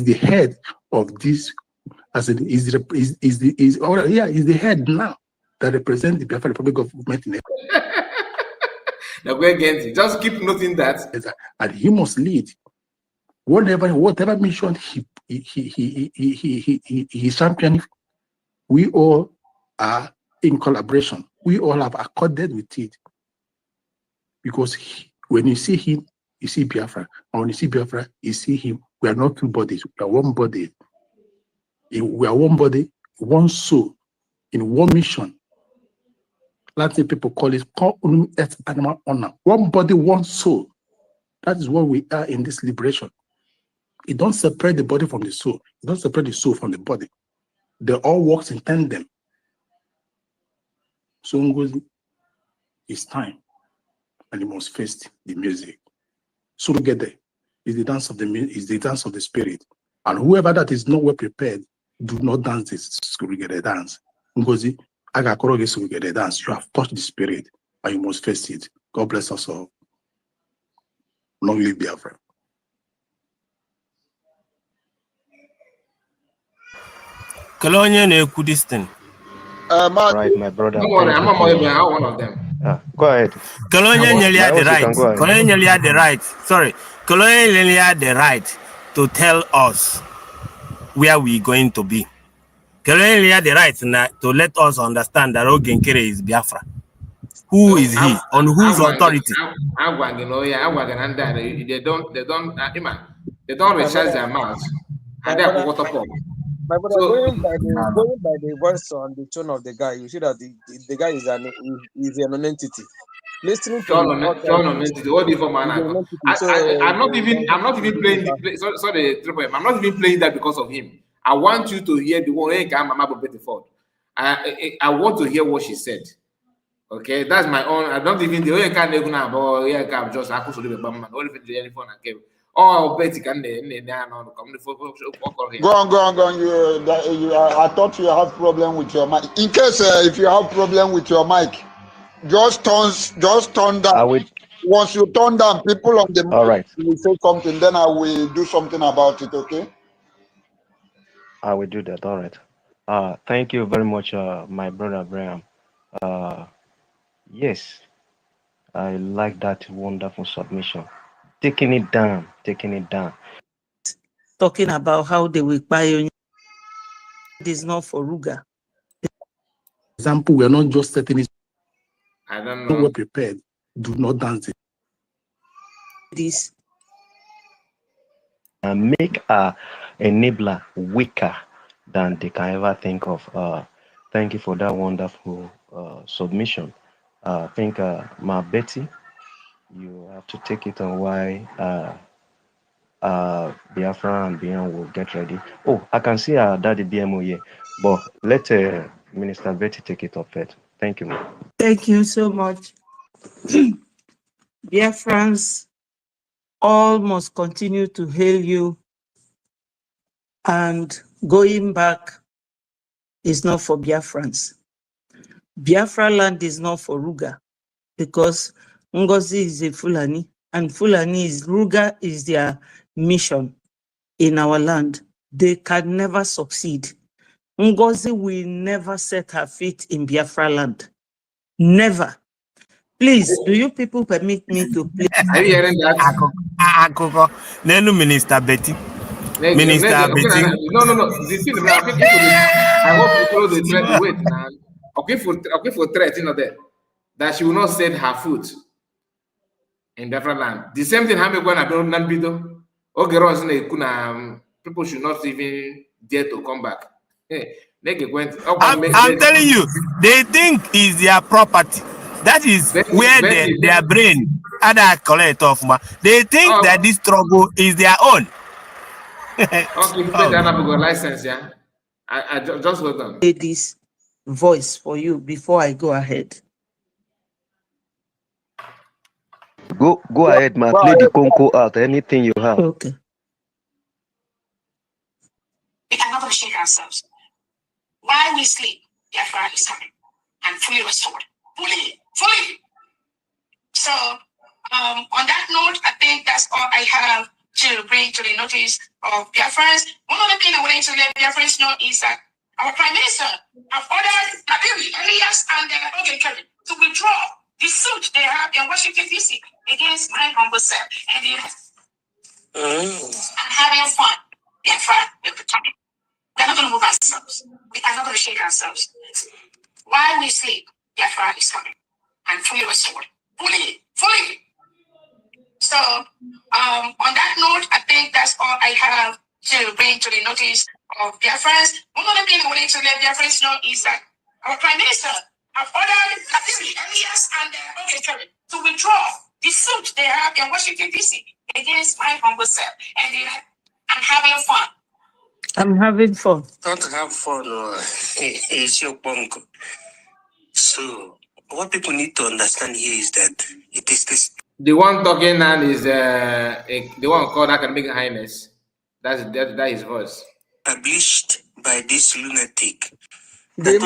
the head of this, as it is the head now that represents the Biafra Republic of Movement in just keep noting that, and he must lead whatever mission he championed. We all are in collaboration. We all have accorded with it, because when you see him, you see Biafra, and when you see Biafra, you see him. We are not two bodies. We are one body. We are one body, one soul, in one mission. Latin people call it animal honor. One body, one soul. That is what we are in this liberation. It don't separate the body from the soul. It don't separate the soul from the body. They all work in tandem. So Ngozi, it's time, and you must face the music. So together is the dance of the spirit. And whoever that is not well prepared, do not dance this Surugede dance. Ngozi, Agakoroge Surugede dance. You have touched the spirit, and you must face it. God bless us all. Long live Biafra. Colonial this thing. Right, my brother. Don't worry, I'm not one of them. Go ahead. Colonial had the right. Colonial had the right. Sorry. Colonial had the right to tell us where we're going to be. Colonial had the right to let us understand that Nkere is Biafra. Who is he? On whose authority? They don't recharge their mouths. And they are water pump. My brother, going by the voice and the tone of the guy, you see that the guy is an entity. Listening to I'm not even playing. I'm not even playing that because of him. I want you to hear the one. I want to hear what she said. Okay, that's my own. I don't even the way can just oh, Betty can go on. I thought you have problem with your mic. In case if you have problem with your mic, just turn down. Once you turn down, people on the mic will say something. Then I will do something about it. Okay. I will do that. All right. Thank you very much, my brother Abraham. Yes, I like that wonderful submission. Taking it down. Talking about how they will pioneer. It is not for Ruga. Example, we are not just setting it. I don't know. We're prepared. Do not dance it. This. Make a enabler weaker than they can ever think of. Thank you for that wonderful submission. I think, Ma Betty, you have to take it on why Biafra and Bian will get ready. Oh, I can see Daddy BMO here, but let Minister Betty take it up first. Thank you, ma. Thank you so much. Biafrans all must continue to hail you, and going back is not for Biafrans. Biafra land is not for Ruga, because Ngozi is a Fulani, and Fulani is Ruga is their mission in our land. They can never succeed. Ngozi will never set her feet in Biafra land. Never. Please, do you people permit me to play? Are you hearing that? Minister Betty. Minister Betty. No. The thing, I hope you follow the threat. Wait now. Okay for threat, you know that she will not set her foot in Biafra land. The same thing happened when I don't Nnamdi. People should not even dare to come back. I'm telling you, they think it's their property. That is where their brain collect off. They think that this struggle is their own. Okay, license, yeah. I just hold on. This voice for you before I go ahead. Go ahead, man. Play the Conco out. Anything you have. Okay. We cannot shake ourselves. While we sleep, Biafra is coming and fully restored. Fully. So, on that note, I think that's all I have to bring to the notice of Biafrans. One other thing I wanted to let Biafrans know is that our Prime Minister have ordered Elias and Nkere to withdraw the suit they have in Washington, D.C. against my humble self. And having fun. Biafra will be coming. We're not going to move ourselves. We are not going to shake ourselves. While we sleep, Biafra is coming and fully restored. Fully. So, on that note, I think that's all I have to bring to the notice of Biafrans. One other thing I wanted to let Biafrans know is that our Prime Minister have ordered Elias and Nkere to withdraw the suit they have in Washington, D.C. against my humble self. And I'm having fun. I'm having fun. Don't have fun. It's your punk. So, what people need to understand here is that it is this. The one talking now is the one called Academic Highness. That is his voice. Published by this lunatic. The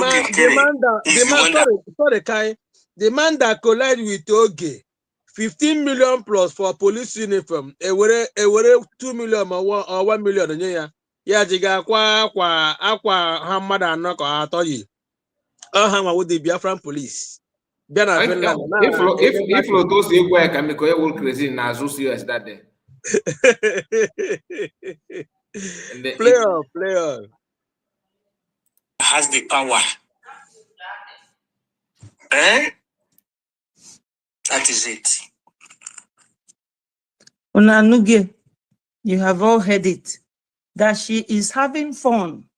man that collide with Oge, 15 million plus for police uniform. A 2 million or 1 million. Yeah, jiga kwa hamada anoko atoyi. Hama with the Biafran police. If those people can make a whole crazy in Azus that day. Player. Has the power. That is it. Unanuge, you have all heard it. That she is having fun.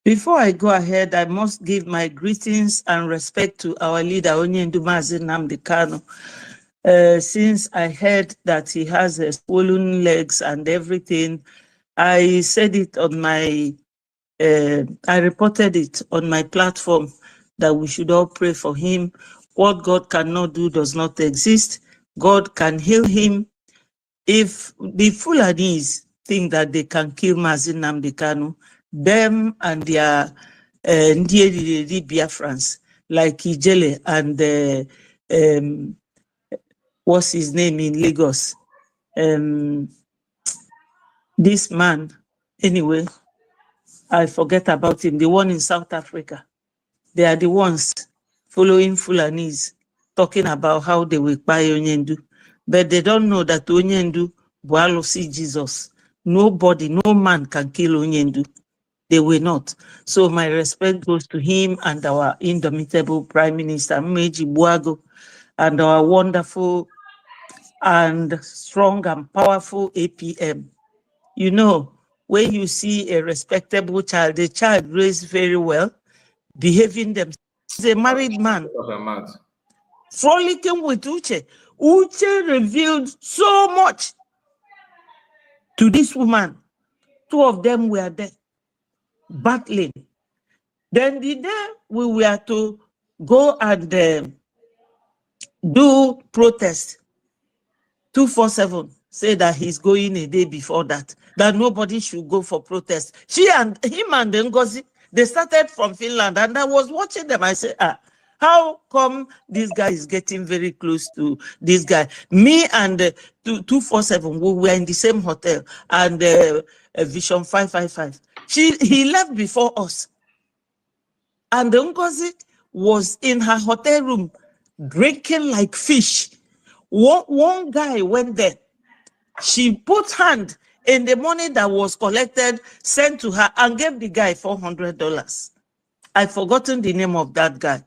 Before I go ahead, I must give my greetings and respect to our leader, Nnamdi Kanu. Since I heard that he has swollen legs and everything, I said it on my, I reported it on my platform that we should all pray for him. What God cannot do does not exist. God can heal him. If the Fulanis think that they can kill Nnamdi Kanu, them and their Biafrans like Ijele and what's his name in Lagos? This man, anyway, I forget about him, the one in South Africa. They are the ones following Fulanis, talking about how they will buy Onyendu. But they don't know that Onyendu will see Jesus. Nobody, no man can kill Onyendu. They will not. So my respect goes to him and our indomitable Prime Minister, Meji Buago, and our wonderful and strong and powerful APM. You know, when you see a respectable child, the child raised very well, behaving themselves. He's a married man. Frolicking with Uche. Uche revealed so much to this woman. 2 of them were there, battling. Then the day we were to go and do protest, 247 said that he's going a day before that nobody should go for protest. She and him and Ngozi, they started from Finland, and I was watching them. I said, how come this guy is getting very close to this guy? Me and 247, we were in the same hotel, and Vision 555. He left before us. And Ngozi was in her hotel room drinking like fish. One guy went there. She put hand in the money that was collected, sent to her, and gave the guy $400. I've forgotten the name of that guy.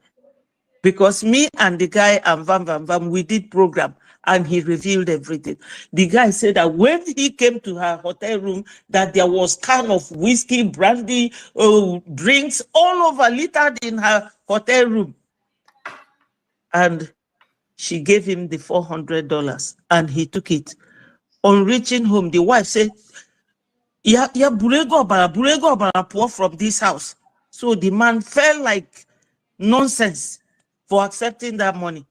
Because me and the guy and Vam, we did program and he revealed everything. The guy said that when he came to her hotel room, that there was kind of whiskey, brandy, drinks all over littered in her hotel room. And she gave him the $400 and he took it. On reaching home, the wife said, yeah, burego bara from this house. So the man felt like nonsense for accepting that money.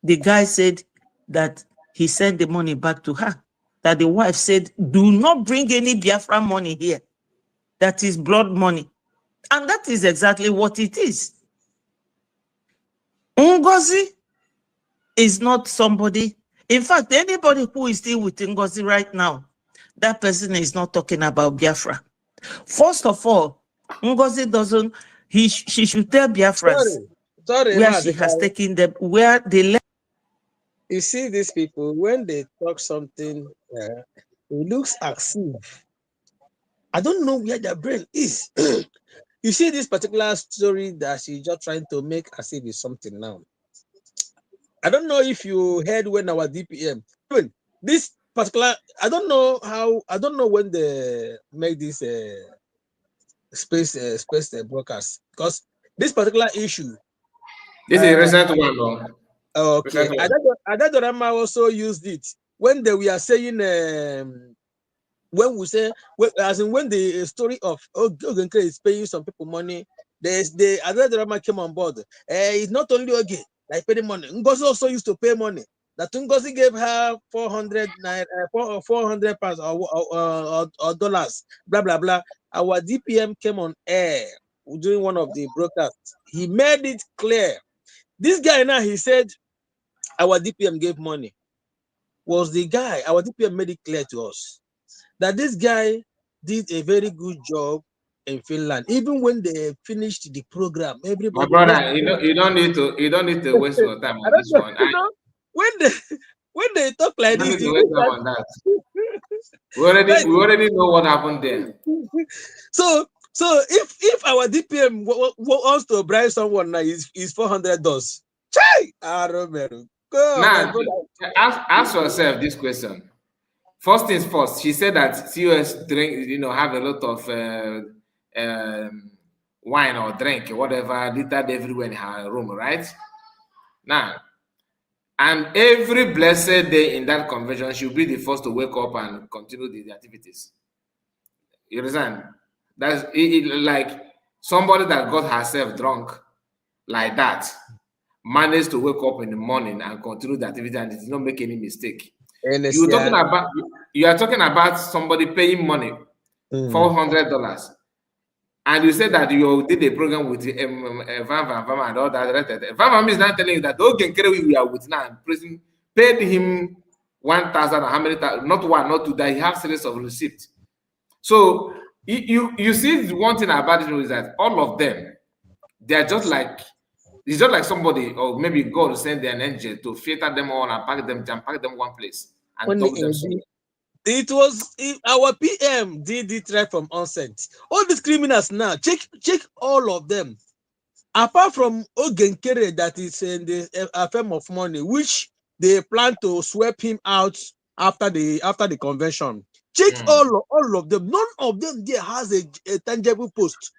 The guy said that he sent the money back to her. That the wife said, do not bring any Biafra money here. That is blood money. And that is exactly what it is. Ngozi is not somebody. In fact, anybody who is still with Ngozi right now, that person is not talking about Biafra. First of all, Ngozi doesn't, she should tell Biafrans where she has taken them, where they left. You see these people, when they talk something, it looks as if, I don't know where their brain is. You see this particular story that she's just trying to make as if it's something now. I don't know if you heard when our DPM, even this particular, I don't know when they make this space broadcast, because this particular issue. This is a recent one, though. Okay, Adadorama also used it when they were saying, when we say, as in when the story of Nkere is paying some people money, the Adadorama came on board. It's not only Oge like paying money. Ngozi also used to pay money. That Ngozi gave her 400 pounds or dollars, blah blah blah. Our DPM came on air during one of the broadcasts. He made it clear. This guy now, he said, our DPM gave money. Was the guy, our DPM made it clear to us that this guy did a very good job in Finland. Even when they finished the program, everybody. My brother, you don't need to waste your time on this one. When they talk like this, we already know what happened there. So if our DPM wants to bribe someone now, is $400. Chai! Now, ask yourself this question. First things first, she said that COS drink, have a lot of wine or drink, whatever, littered everywhere in her room, right? Now, and every blessed day in that convention, she'll be the first to wake up and continue the activities. You understand? That's like somebody that got herself drunk like that managed to wake up in the morning and continue the activity and did not make any mistake. You are talking about somebody paying money, $400, and you said that you did a program with Vam and all that. Vam is not telling you that Nkere we are with now, prison paid him 1,000 or how many? Not one, not two. That he have series of receipts. So you see one thing about it is that all of them, they are just like. It's just like somebody, or maybe God send an angel to filter them all and pack them one place and dump them somewhere. It was our PM did it right from onset. All these criminals now, check all of them. Apart from Nkere that is in the affair of money, which they plan to sweep him out after the convention. Check all of them. None of them there has a tangible post.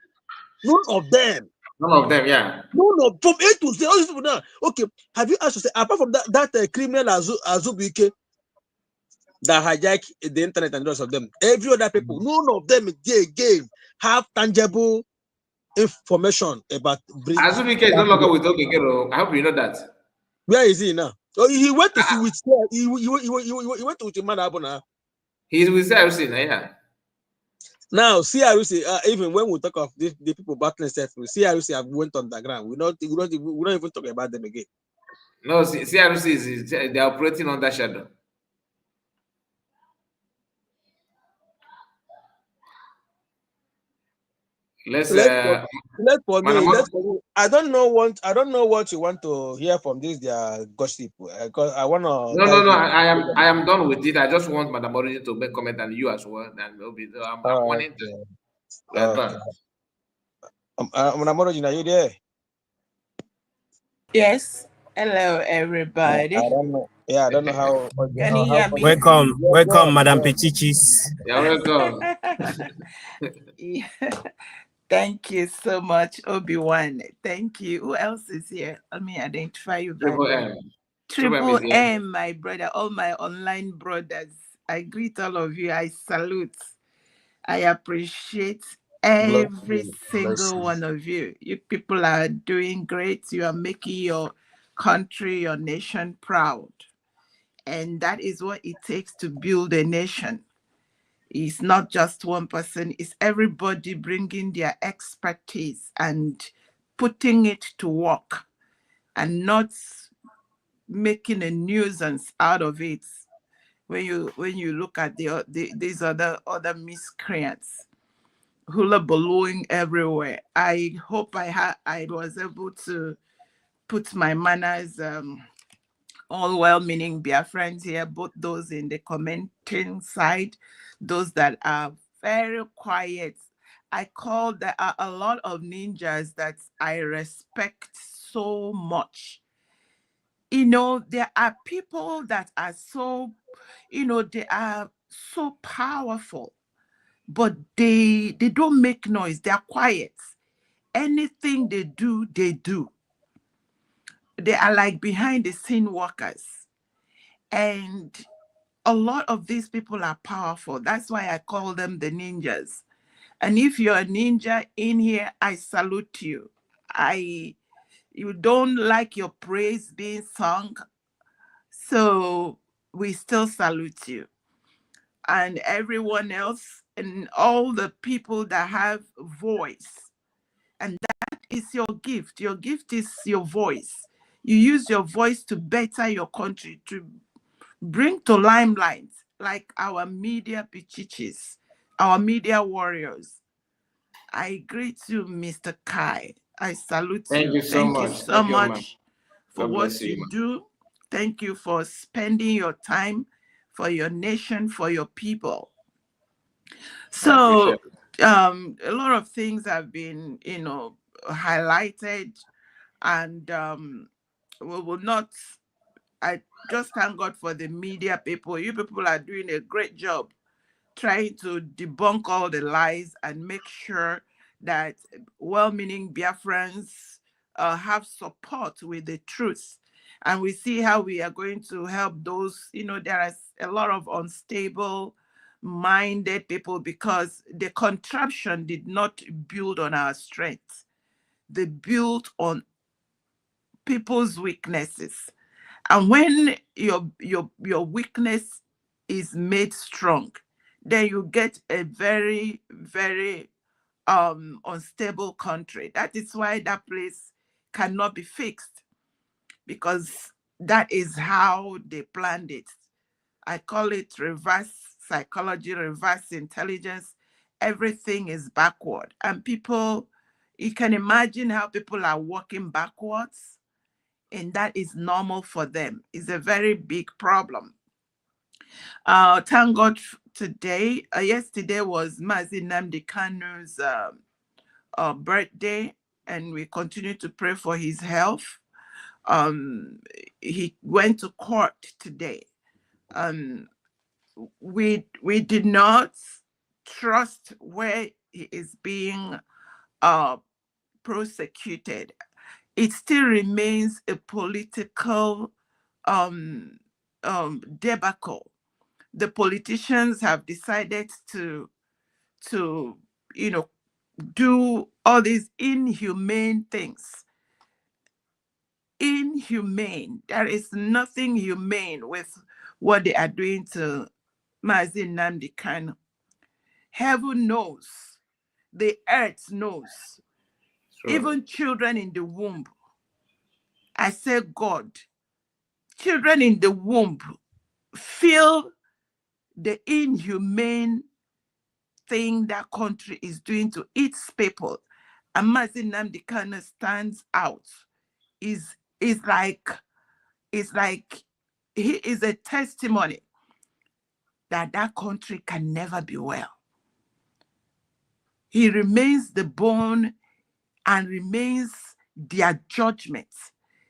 None of them. None of them, yeah. No, from A to Z, all these people now. Okay, have you asked yourself, apart from that criminal Azubike that hijack the internet and the rest of them, every other people, none of them again have tangible information about Azubike is no longer with Nkere. I hope you know that. Where is he now? So he went to see with he went to Manabo now. He's with CRC now, yeah. Now, CRC, even when we talk of the people battling with CRC have went underground. We don't even talk about them again. No, CRC they're operating under shadow. Let's for me. I don't know what you want to hear from this their gossip. Because I want to. No. I am done with it. I just want Madam Origin to make comment and you as well. And I'm wanting to. We are done. Madam Origin, are you there? Yes. Hello, everybody. I don't know. Yeah, I don't know how. Can you hear me? Welcome, Madam Pechichis. You're welcome. Yeah. Thank you so much, Obi-Wan. Thank you. Who else is here? Let me identify you guys. Triple M, my brother, all my online brothers. I greet all of you. I salute. I appreciate every single one of you. You people are doing great. You are making your country, your nation proud. And that is what it takes to build a nation. It's not just one person, it's everybody bringing their expertise and putting it to work and not making a nuisance out of it. When you look at these other miscreants, hula ballooing everywhere. I hope I was able to put my manners, all well-meaning Biafrans here, both those in the commenting side, those that are very quiet. I call there are a lot of ninjas that I respect so much. There are people that are so, they are so powerful, but they don't make noise. They are quiet. Anything they do, they do. They are like behind the scene workers. And a lot of these people are powerful. That's why I call them the ninjas. And if you're a ninja in here, I salute you. You don't like your praise being sung, so we still salute you. And everyone else and all the people that have voice. And that is your gift. Your gift is your voice. You use your voice to better your country, to bring to limelight, like our media pichichis, our media warriors. I greet you, Mr. Kai. I salute you. Thank you so much for what you do. Thank you for spending your time for your nation, for your people. So a lot of things have been, highlighted, and we will not. I just thank God for the media people. You people are doing a great job trying to debunk all the lies and make sure that well-meaning Biafrans have support with the truth. And we see how we are going to help those, there is a lot of unstable-minded people because the contraption did not build on our strength. They built on people's weaknesses. And when your weakness is made strong, then you get a very, very unstable country. That is why that place cannot be fixed, because that is how they planned it. I call it reverse psychology, reverse intelligence. Everything is backward. And people, you can imagine how people are walking backwards, and that is normal for them. It's a very big problem. Thank God today. Yesterday was Mazi Nnamdi Kanu's birthday, and we continue to pray for his health. He went to court today. We did not trust where he is being prosecuted. It still remains a political debacle. The politicians have decided to do all these inhumane things. Inhumane. There is nothing humane with what they are doing to Mazi Nnamdi Kanu. Heaven knows. The earth knows. Sure. Even children in the womb. I say God. Children in the womb feel the inhumane thing that country is doing to its people, and Mazi Nnamdi Kanu stands out, is like he is a testimony that that country can never be well. He remains the bone and remains their judgment.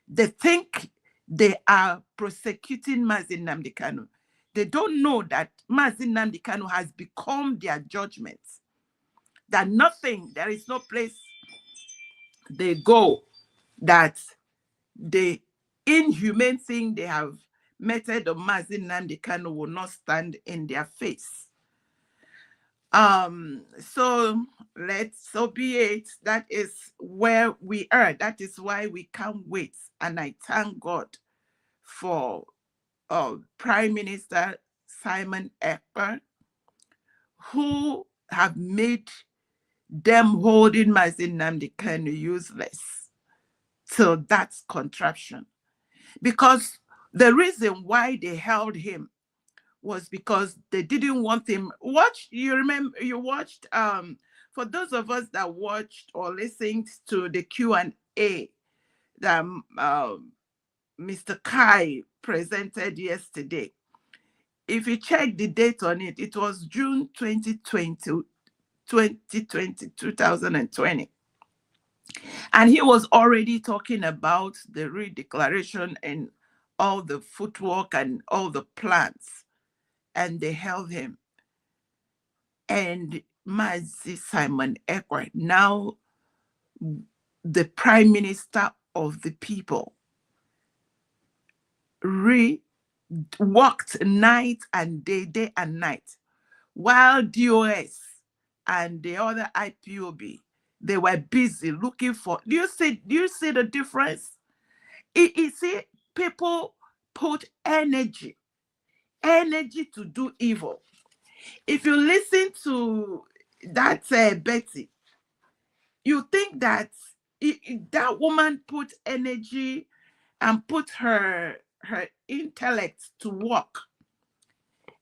They think they are prosecuting Mazi Nnamdi Kanu. They don't know that Mazi Nnamdi Kanu has become their judgment. That nothing, there is no place they go that the inhumane thing they have meted on Mazi Nnamdi Kanu will not stand in their face. So be it. That is where we are. That is why we can't wait. And I thank God for Prime Minister Simon Ekpa, who have made them holding Mazi Nnamdi Kanu useless. So that's contraption. Because the reason why they held him was because they didn't want him. You watched, for those of us that watched or listened to the Q&A that Mr. Kai presented yesterday. If you check the date on it, it was June 2020. And he was already talking about the redeclaration and all the footwork and all the plans. And they held him. And Mazi Simon Ekpa, now the Prime Minister of the people, worked night and day and night, while DOS and the other IPOB, they were busy looking for. Do you see the difference? You see, people put energy to do evil. If you listen to that Betty, you think that that woman put energy and put her intellect to work.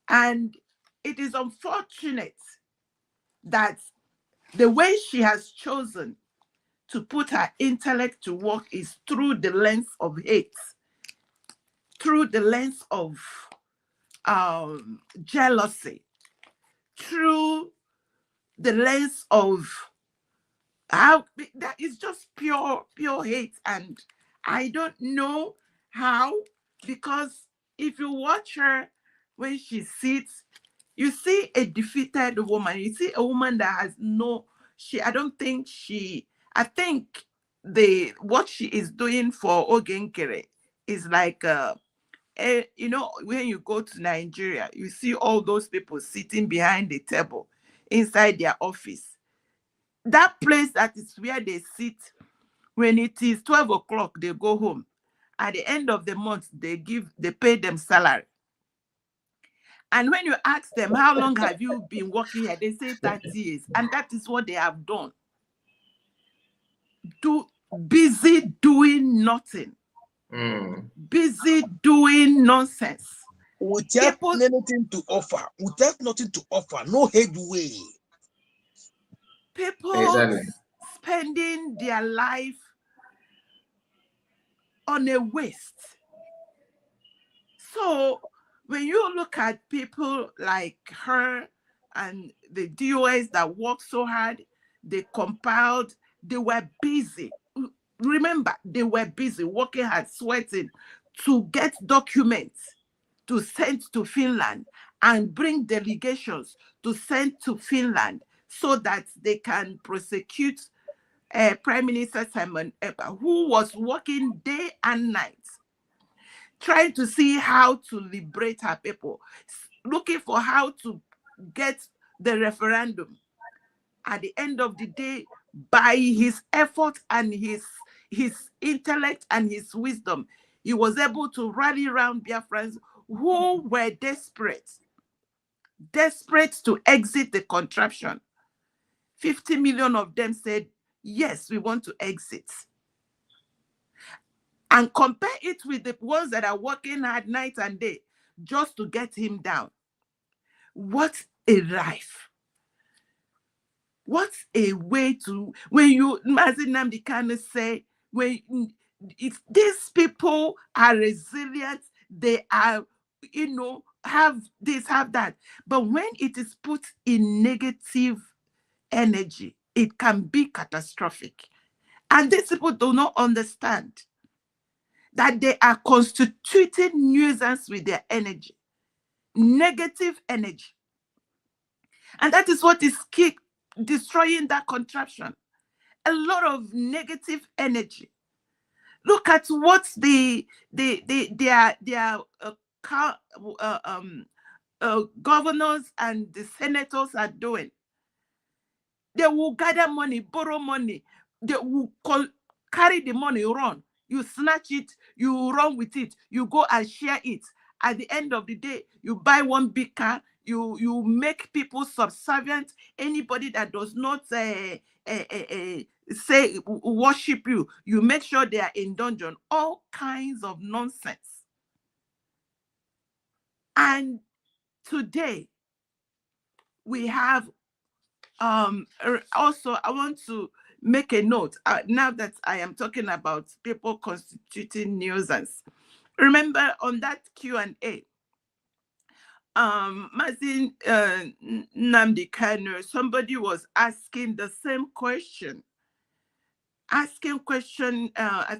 And it is unfortunate that the way she has chosen to put her intellect to work is through the lens of hate, through the lens of jealousy, through the lens of how that is just pure hate. And I don't know how, because if you watch her when she sits, you see a defeated woman. You see a woman that has I think what she is doing for Nkere is like you know, when you go to Nigeria, you see all those people sitting behind the table inside their office. That place, that is where they sit. When it is 12 o'clock, they go home. At the end of the month, they pay them salary. And when you ask them, how long have you been working here? They say 30 years. And that is what they have done. Busy doing nothing. Busy doing nonsense. Without anything to offer. Without nothing to offer. No headway. People spending their life on a waste. So when you look at people like her and the DOS that worked so hard, they compiled, they were busy. Remember, they were busy working hard, sweating to get documents to send to Finland and bring delegations to send to Finland so that they can prosecute Prime Minister Simon Ekpa, who was working day and night, trying to see how to liberate her people, looking for how to get the referendum. At the end of the day, by his effort and his intellect and his wisdom, he was able to rally around Biafrans who were desperate to exit the contraption. 50 million of them said, yes, we want to exit. And compare it with the ones that are working hard night and day just to get him down. What a life. What's a way to, when you, Nnamdi Kanu say, when if these people are resilient, they are, have this, have that. But when it is put in negative energy, it can be catastrophic. And these people do not understand that they are constituting nuisance with their energy, negative energy. And that is what is destroying that contraption. A lot of negative energy. Look at what their governors and the senators are doing. They will gather money, borrow money. They will carry the money, run. You snatch it, you run with it, you go and share it. At the end of the day, you buy one big car, you make people subservient. Anybody that does not say worship you, you make sure they are in dungeon. All kinds of nonsense. And today we have also, I want to make a note now that I am talking about people constituting nuisance. Remember on that Q&A, Mazin Nnamdi Kanu, somebody was asking the same question. I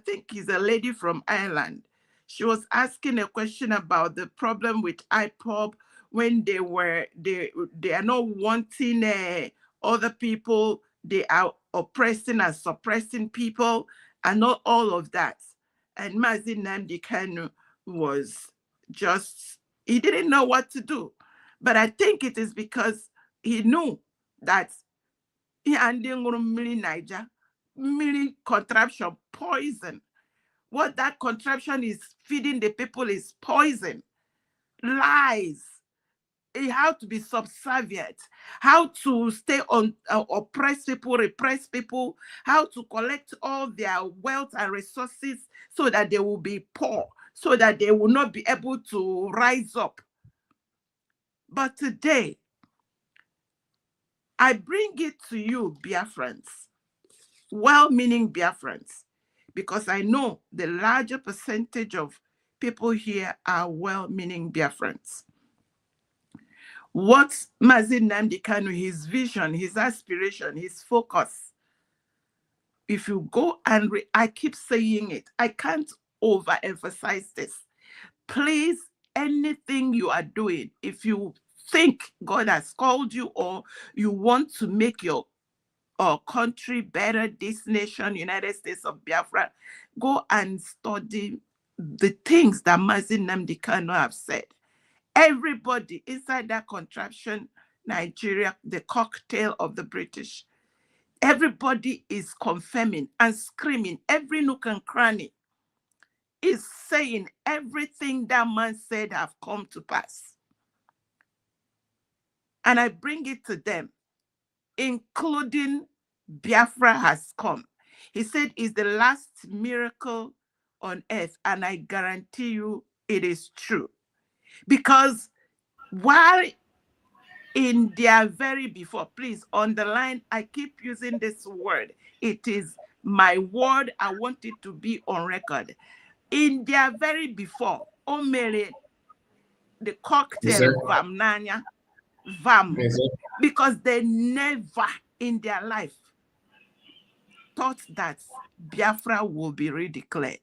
think he's a lady from Ireland. She was asking a question about the problem with IPOB when they are not wanting other people, they are oppressing and suppressing people, and not all of that. And Mazin Nnamdi Kanu was just, he didn't know what to do. But I think it is because he knew that he and Niger, contraption, poison. What that contraption is feeding the people is poison, lies, how to be subservient, how to stay on, oppress people, repress people, how to collect all their wealth and resources so that they will be poor, so that they will not be able to rise up. But today, I bring it to you, Biafrans, well-meaning Biafrans, because I know the larger percentage of people here are well-meaning Biafrans. What Mazin Nnamdi Kanu, his vision, his aspiration, his focus, if you go and I keep saying it, I can't overemphasize this. Please, anything you are doing, if you think God has called you or you want to make your country better, this nation, United States of Biafra, go and study the things that Mazin Nnamdi Kanu have said. Everybody inside that contraption, Nigeria, the cocktail of the British, everybody is confirming and screaming. Every nook and cranny is saying everything that man said have come to pass. And I bring it to them, including Biafra has come. He said it's the last miracle on earth, and I guarantee you it is true. Because while in their very before, please underline, I keep using this word. It is my word. I want it to be on record. In their very before, Omere, the cocktail Vamnanya, Vam, because they never in their life thought that Biafra will be redeclared.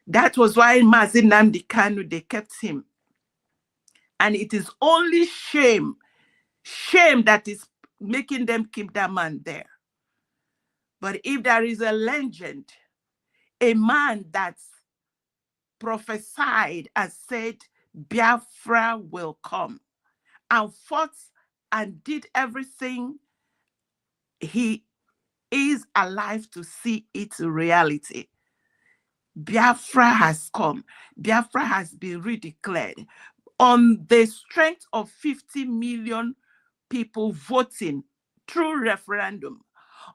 That was why Mazin Nnamdi Kanu, they kept him. And it is only shame that is making them keep that man there. But if there is a legend, a man that prophesied and said Biafra will come and fought and did everything, he is alive to see its reality. Biafra has come. Biafra has been redeclared on the strength of 50 million people voting through referendum,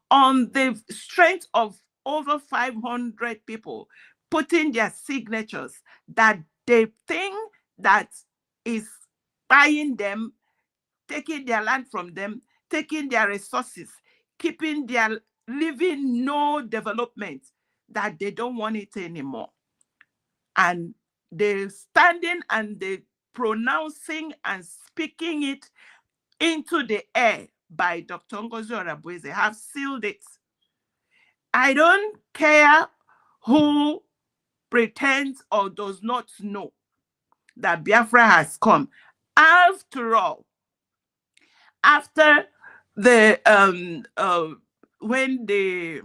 on the strength of over 500 people putting their signatures that the thing that is buying them, taking their land from them, taking their resources, keeping their living no development, that they don't want it anymore. And they're standing and they're pronouncing and speaking it into the air by Dr. Ngozi Orabueze, have sealed it. I don't care who pretends or does not know that Biafra has come. After all, after the when the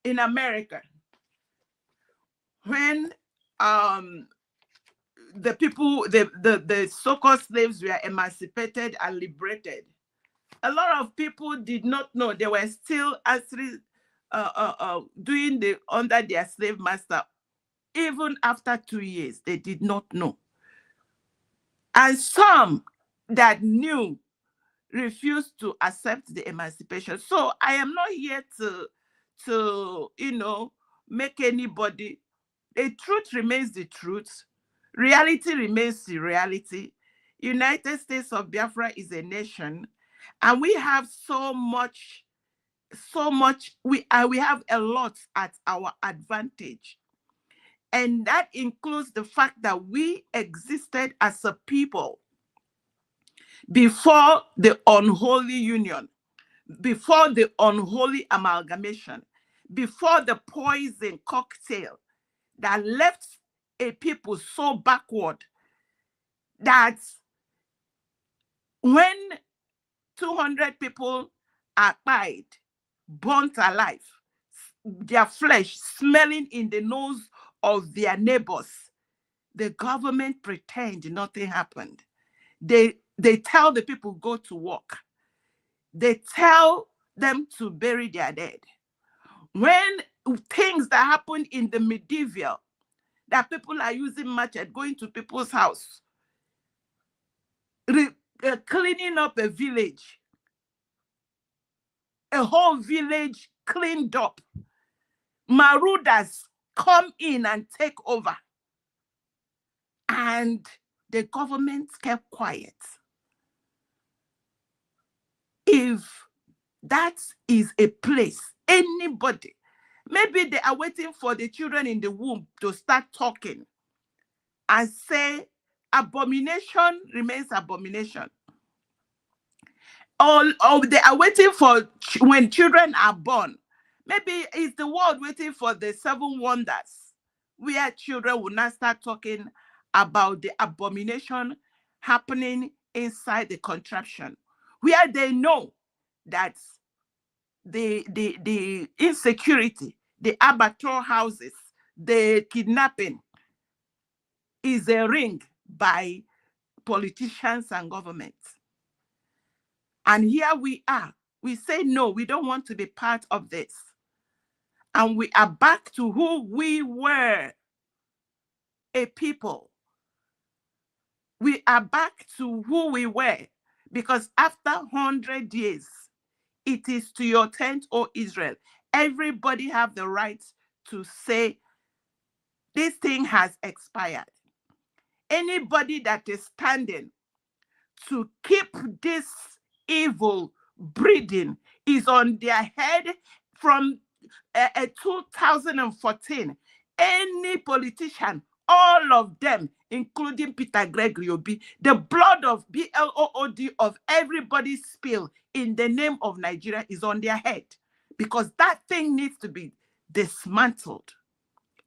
in America, when the people, the so-called slaves were emancipated and liberated, a lot of people did not know. They were still actually doing the under their slave master. Even after 2 years, they did not know. And some that knew refused to accept the emancipation. So I am not here to make anybody. The truth remains the truth. Reality remains the reality. United States of Biafra is a nation, and we have so much. We have a lot at our advantage. And that includes the fact that we existed as a people before the unholy union, before the unholy amalgamation, before the poison cocktail that left a people so backward that when 200 people are died, burnt alive, their flesh smelling in the nose of their neighbors, the government pretend nothing happened. They tell the people go to work. They tell them to bury their dead. When things that happened in the medieval, that people are using machete, going to people's house, cleaning up a village, a whole village cleaned up. Marauders come in and take over. And the government kept quiet. If that is a place, anybody, maybe they are waiting for the children in the womb to start talking and say abomination remains abomination. Or they are waiting for when children are born. Maybe it's the world waiting for the 7 wonders, where children will not start talking about the abomination happening inside the contraption, where they know that the insecurity, the abattoir houses, the kidnapping is a ring by politicians and governments. And here we are. We say, no, we don't want to be part of this. And we are back to who we were, a people. We are back to who we were, because after 100 years, it is to your tent, O Israel. Everybody have the right to say, this thing has expired. Anybody that is standing to keep this evil breeding is on their head from 2014. Any politician, all of them, including Peter Gregory Obi, the blood of BLOOD of everybody spilled in the name of Nigeria is on their head, because that thing needs to be dismantled.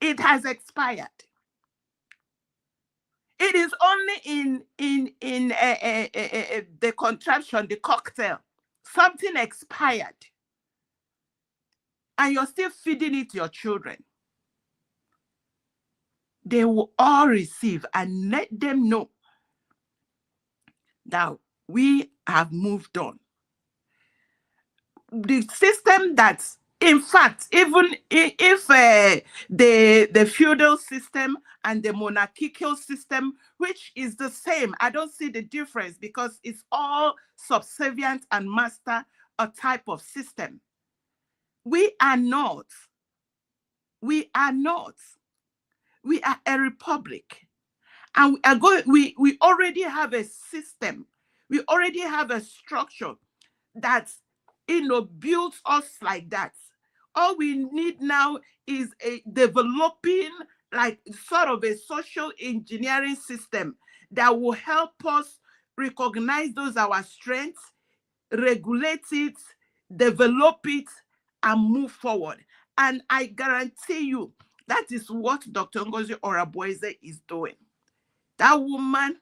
It has expired. It is only in the contraption, the cocktail, something expired, and you're still feeding it to your children. They will all receive, and let them know that we have moved on. The system that, in fact, even if the feudal system and the monarchical system, which is the same, I don't see the difference, because it's all subservient and master a type of system. We are not. We are not. We are a republic. And we already have a system We already have a structure that, builds us like that. All we need now is a developing, like, sort of a social engineering system that will help us recognize those our strengths, regulate it, develop it, and move forward. And I guarantee you, that is what Dr. Ngozi Oraboeze is doing. That woman,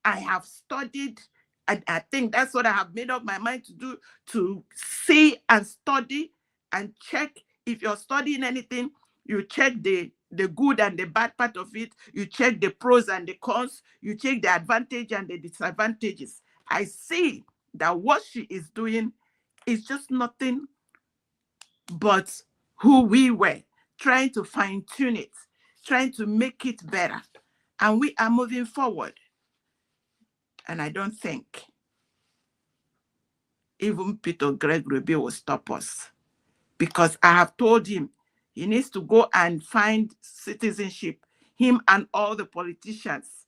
I have studied, and I think that's what I have made up my mind to do, to see and study and check. If you're studying anything, you check the good and the bad part of it. You check the pros and the cons. You check the advantage and the disadvantages. I see that what she is doing is just nothing but who we were, trying to fine-tune it, trying to make it better. And we are moving forward. And I don't think even Peter Gregory will stop us, because I have told him he needs to go and find citizenship, him and all the politicians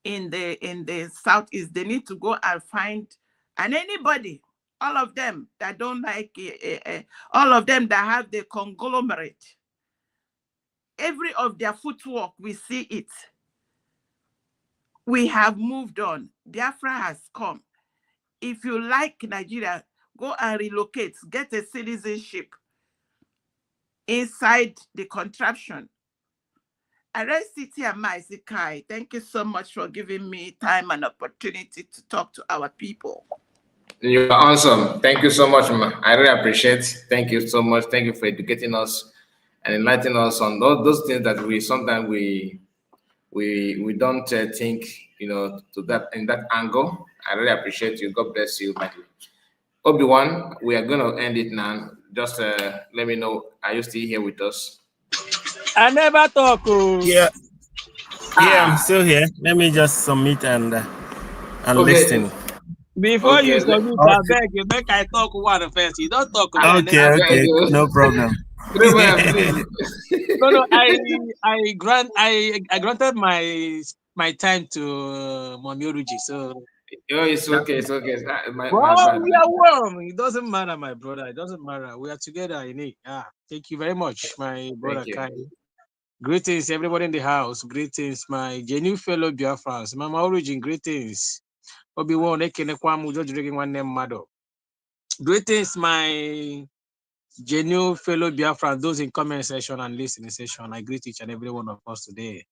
in the Southeast. They need to go and find, and anybody, all of them that don't like, all of them that have the conglomerate, every of their footwork, we see it. We have moved on. Biafra has come. If you like Nigeria, go and relocate, get a citizenship inside the contraption. Arrest City and Maizikai, thank you so much for giving me time and opportunity to talk to our people. You're awesome. Thank you so much, ma. I really appreciate it. Thank you so much. Thank you for educating us and enlightening us on those things that we sometimes we don't think, to that in that angle. I really appreciate you. God bless you, Michael. Obi-Wan, we are going to end it now. Just let me know, are you still here with us? I never talk. Yeah. Yeah, I'm still here. Let me just submit and listen. Before you submit, I beg you, make I talk one first. You don't talk. Okay, no problem. No, I granted my time to Mommy Oruji, so. It's okay. It's okay. My we bad. are warm. It doesn't matter, my brother. It doesn't matter. We are together in it. Thank you very much, my brother Kai. Greetings, everybody in the house. Greetings, my genuine fellow Biafrans. Mama Origin, greetings. Obi-Wan, greetings, my genuine fellow Biafrans, those in comment section and listening section. I greet each and every one of us today.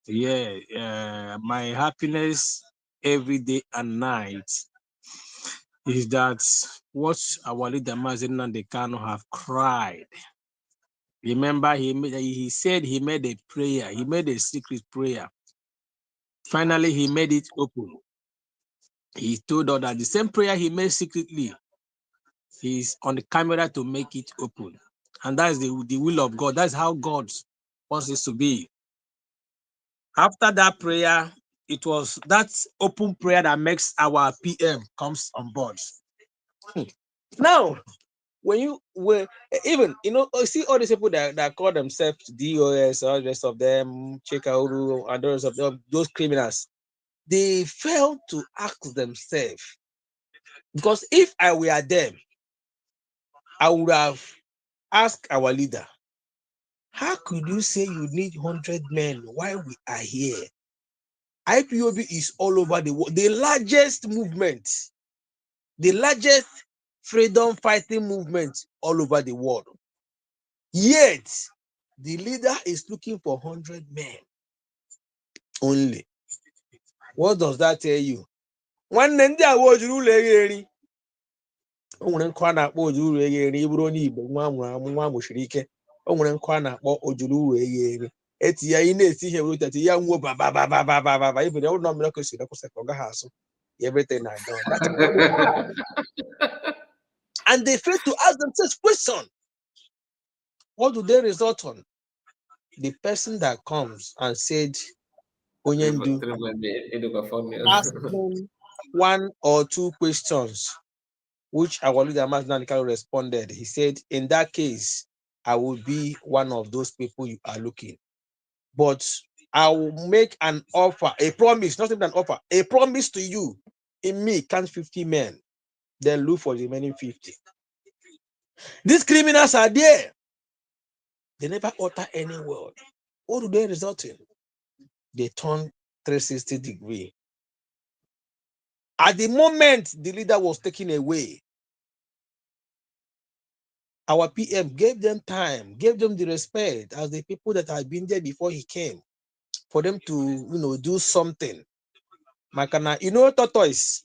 My happiness every day and night is that what our leader Nnamdi Kanu have cried. Remember, he said he made a prayer. He made a secret prayer. Finally, he made it open. He told us that the same prayer he made secretly, he's on the camera to make it open. And that's the will of God. That's how God wants it to be. After that prayer, it was that open prayer that makes our PM comes on board. Now, when you were even, see all these people that call themselves DOS, all the rest of them, Chekauru, and those of them, those criminals, they failed to ask themselves, because if I were them, I would have asked our leader, how could you say you need 100 men while we are here? IPOB is all over the world, the largest movement, the largest freedom fighting movement all over the world. Yet, the leader is looking for 100 men only. What does that tell you? One Nandi awards rule again. Only Kwana Ojuru again, Ibroni, one Mushrike. Only Kwana Ojuru again. Etia in see him with a young woman, baba, even the old nomination of the house. Everything I done. That's what they are. And they fail to ask themselves question. What do they result on? The person that comes and said, Onyendu, ask them one or two questions, which our leader Nnamdi responded. He said, in that case, I will be one of those people you are looking. But I will make an offer, a promise, not even an offer, a promise to you. In me, count 50 men, then look for the remaining 50. These criminals are there. They never utter any word. What do they result in? They turn 360 degree. At the moment the leader was taken away, our PM gave them time, gave them the respect as the people that had been there before he came, for them to do something. Makana, tortoise.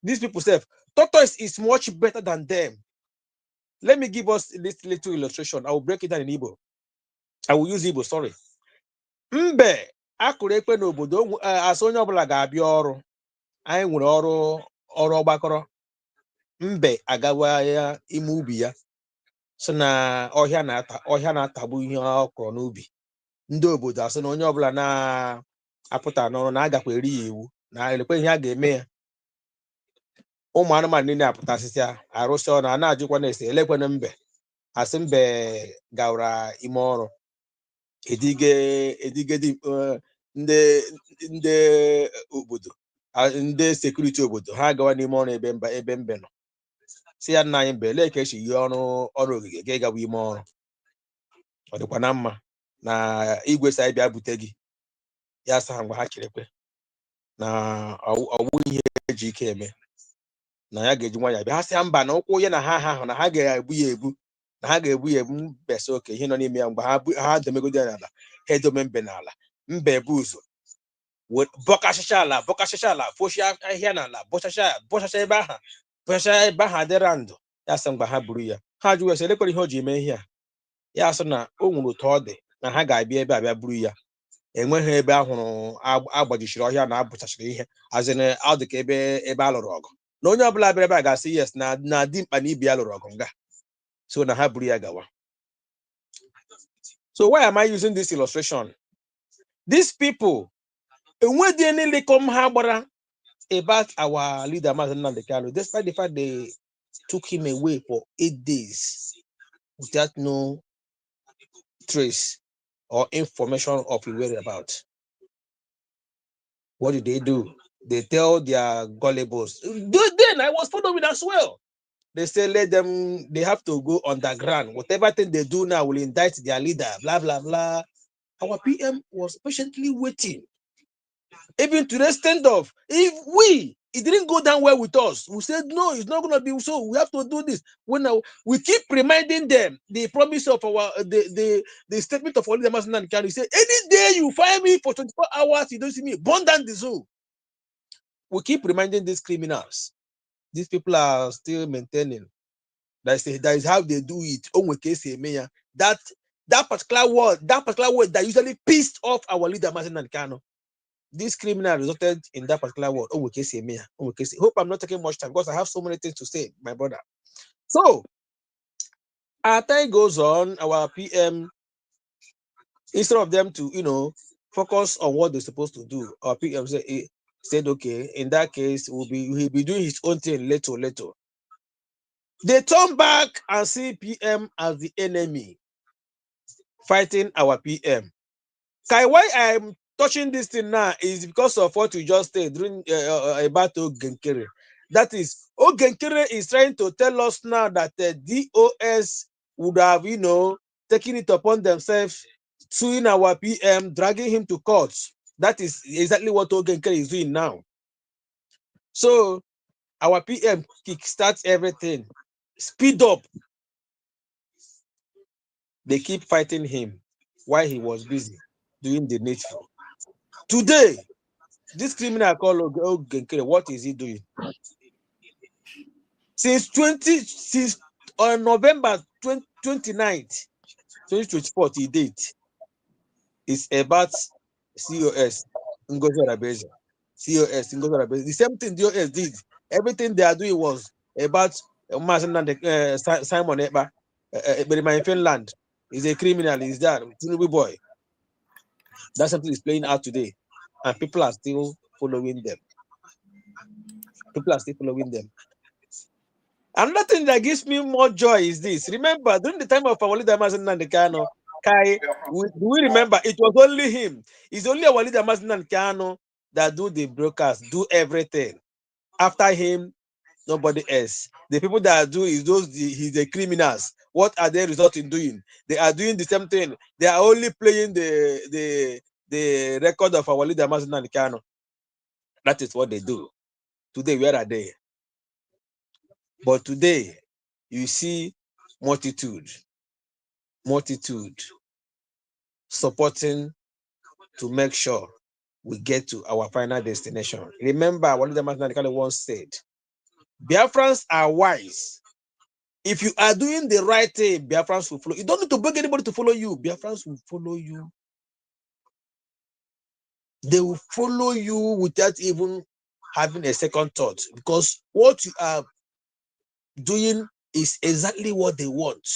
These people say tortoise is much better than them. Let me give us this little illustration. I will break it down in Igbo. I will use Igbo, sorry. Mbe akụrụ ekpe n'obodo asị onye ọbụla ga-abịa ọrụ. Anyị nwere ọrụ ọgbakọrọ. Mbe agawa ya ime ubi ya. So na ọhịa na-atagbu ihe ọ kọrọ n'ubi. Ndị obodo asị na onye ọbụla na-apụta n'ọrụ na agakwa eri ya iwu na elekwe ihe a ga-eme ya. Ụmụ anụmanụ niile apụtasịsịa arụsị ọrụ a na-ajụkwa na-ese elekwana mbe. Asị mbe gawara ime ọrụ. Edigedi ndị obodo, ndị sekuriti obodo ha agawa n'ime ọrụ ebe mbe nọ. Si ya nna anyị mbe lee ka esi yi ọrụ ogige ga ịgawa ime ọrụ. Ọ dịkwa na mma na igwe sa bịa bute gị ya sa mgbe ha cherekwe na ọwụ ihe eji ike eme na ya ga-eji nwa ya bịa ha sị mba na ụkwụ ya na ha ahụ na ha ga-ebu ya ebu na ha ga-ebu ya ebu mbesa oke ihe nọ n'ime ya mgbe ha domegodi ya n'ala ha edome mbe n'ala mbe bụ ụzọ bọkasịcha ala fochia ahịhịa n'ala bọchacha ebe ahụ adịra ndụ ya sị mgbe ha buru ya ha jụrụ ese elekwere ihe o ji eme ihe a ya sị na o nwere otu ọ dị na ha ga-abịa ebe abịa buru ya enweghị ebe ahụrụ agbajichiri ọhịa na abụchachiri ihe azịna ọ dị ka ebe a lụrụ ọgụ na onye ọbụla bịara ebe a ga-asị yes na dimkpa na ibi ya lụrụ ọgụ nga so na ha buru ya gawa. So why am I using this illustration? These people enwedị any likom ha gbara about our leader Maazị Nnamdi Kanu, despite the fact they took him away for 8 days without no trace or information of his whereabouts. What did they do? They tell their gullibles. Then I was following as well. They say they have to go underground. Whatever thing they do now will indict their leader, blah, blah, blah. Our PM was patiently waiting. Even to the extent of, it didn't go down well with us. We said, no, it's not going to be so. We have to do this. When we keep reminding them the promise of the statement of Holy Nnamdi Kanu. He said, any day you find me for 24 hours, you don't see me, burn down the zoo. We keep reminding these criminals. These people are still maintaining. That is how they do it. That particular word that usually pissed off our leader, Nnamdi Kanu. This criminal resulted in that particular word. Hope I'm not taking much time because I have so many things to say, my brother. So, as time goes on, our PM, instead of them to, focus on what they're supposed to do, our PM said, okay, in that case, he'll be doing his own thing little. They turn back and see PM as the enemy, fighting our PM. Why I'm touching this thing now is because of what you just said during about Nkere. That is, Nkere is trying to tell us now that the DOS would have, taken it upon themselves, suing our PM, dragging him to court. That is exactly what Nkere is doing now. So our PM kickstarts everything, speed up. They keep fighting him while he was busy doing the needful. Today, this criminal called Nkere, what is he doing? Since November 29th, 2024, he did. It's about COS. The same thing DOS did. Everything they are doing was about Simon Ekpa, in Finland. He's a criminal. He's that boy. That's something is playing out today, and people are still following them. Another thing that gives me more joy is this. Remember, during the time of our leader Nnamdi Kanu, Kai, do we remember it was only him? It's only our leader Nnamdi Kanu that do the broadcast, do everything. After him, nobody else. The people that do is he's the criminals. What are they resulting doing? They are doing the same thing. They are only playing the record of our leader Nnamdi Kanu. That is what they do. Today, where are they? But today, you see multitude supporting to make sure we get to our final destination. Remember what the Nnamdi once said, Biafrans are wise. If you are doing the right thing, Biafrans will follow. You don't need to beg anybody to follow you. Biafrans will follow you. They will follow you without even having a second thought, because what you are doing is exactly what they want.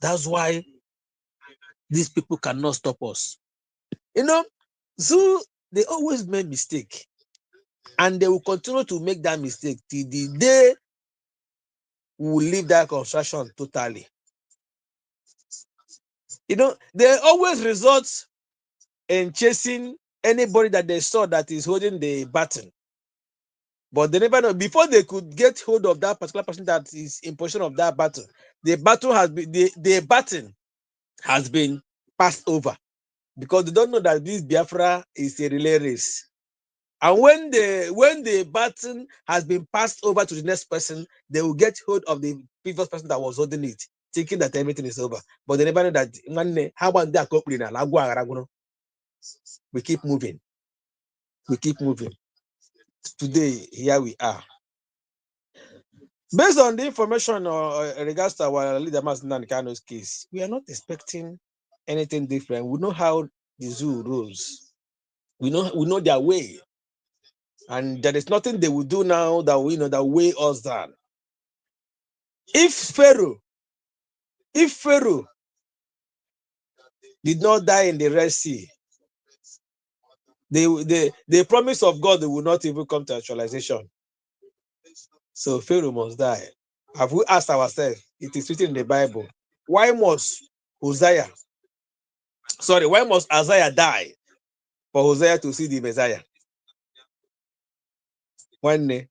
That's why these people cannot stop us. You know, so they always make mistake, and they will continue to make that mistake till the day we will leave that construction totally. You know, they always resort in chasing anybody that they saw that is holding the baton. But they never know. Before they could get hold of that particular person that is in possession of that baton, the baton has been passed over, because they don't know that this Biafra is a relay race. And when the baton has been passed over to the next person, they will get hold of the previous person that was holding it, thinking that everything is over. But they never know that how about that? We keep moving. We keep moving. Today, here we are. Based on the information in regards to our leader Nnamdi Kanu's case, we are not expecting anything different. We know how the zoo rules. We know their way. And there is nothing they will do now that we know that weigh us down. If Pharaoh did not die in the Red Sea, the promise of God will not even come to actualization. So Pharaoh must die. Have we asked ourselves? It is written in the Bible. Why must Isaiah die for Hosea to see the Messiah? One day,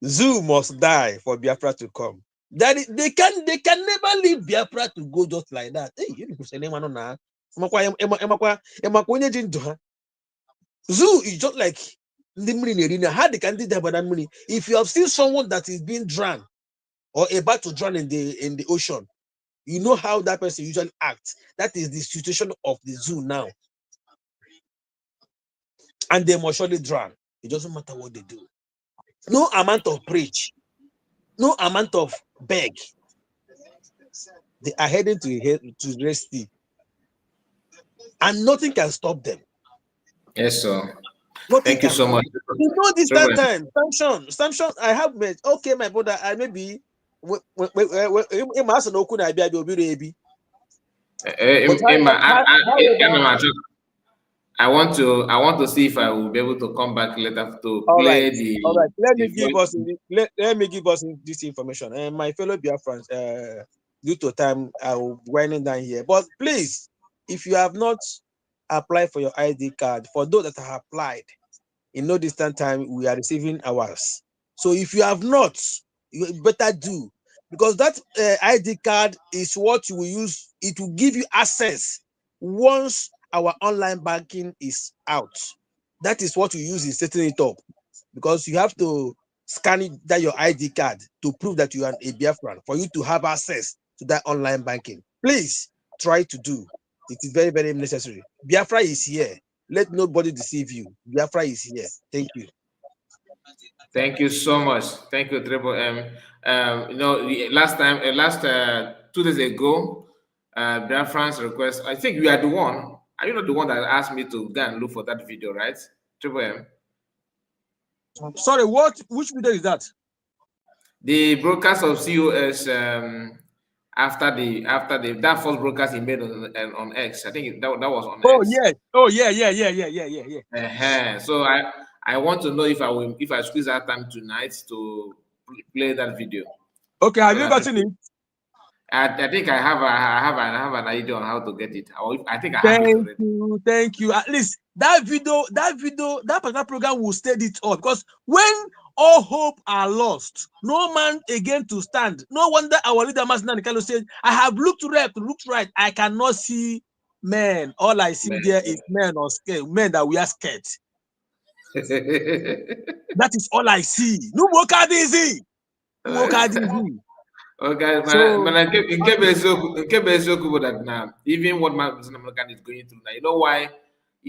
Zoo must die for Biafra to come. That they can never leave Biafra to go just like that. Hey, you say Zoo is just like the how they can do that, but if you have seen someone that is being drowned or about to drown in the ocean, you know how that person usually acts. That is the situation of the zoo now. And they must surely drown. It doesn't matter what they do. No amount of preach, no amount of beg. They are heading to rest, and nothing can stop them. Yes, sir. Nothing Thank you so much. You know, this time, sanction. I have met. Okay, my brother. I maybe. I want to see if I will be able to come back later to play the. All right. Let me give us this information. And my fellow Biafrans, due to time, I will be winding down here. But please, if you have not applied for your ID card, for those that have applied, in no distant time, we are receiving ours. So if you have not, you better do, because that ID card is what you will use. It will give you access once our online banking is out. That is what you use in setting it up, because you have to scan your ID card to prove that you are a Biafran for you to have access to that online banking. Please try to do. It is very, very necessary. Biafra is here. Let nobody deceive you. Biafra is here. Thank you. Thank you so much. Thank you, Triple M. You know, last 2 days ago, Biafran's request. I think you are the one. Are you not the one that asked me to go and look for that video, right, Triple M? Sorry, which video is that? The broadcast of COS after that first broadcast he made on X. I think that was on X. Yes. Oh yeah. So I want to know if I squeeze that time tonight to play that video. Okay, have you gotten it? I think I have an idea on how to get it. I think I have it already. Thank you. At least that particular program will steady it up, because when all hope are lost, no man again to stand. No wonder our leader Nnamdi Kanu said, "I have looked right. I cannot see men. All I see there is men that we are scared." That is all I see. No more card easy. Okay, So, that now, even what Nnamdi is going through now, you know why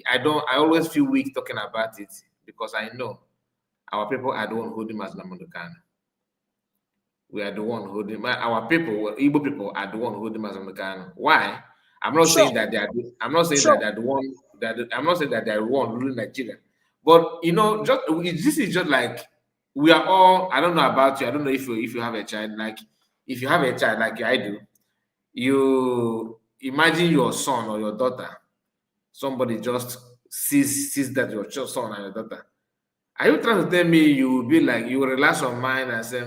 I always feel weak talking about it, because I know our people are the one holding us Nnamdi. We are the one holding our people, Igbo people are the one holding us Nnamdi. Why? I'm not saying that they are. I'm not saying that they're the one. I'm not saying that they're the one ruling Nigeria. But you know, this is just like we are all. I don't know about you. I don't know if you have a child. Like if you have a child like I do, you imagine your son or your daughter. Somebody just sees that your son and your daughter. Are you trying to tell me you will be like, you will relax your mind and say,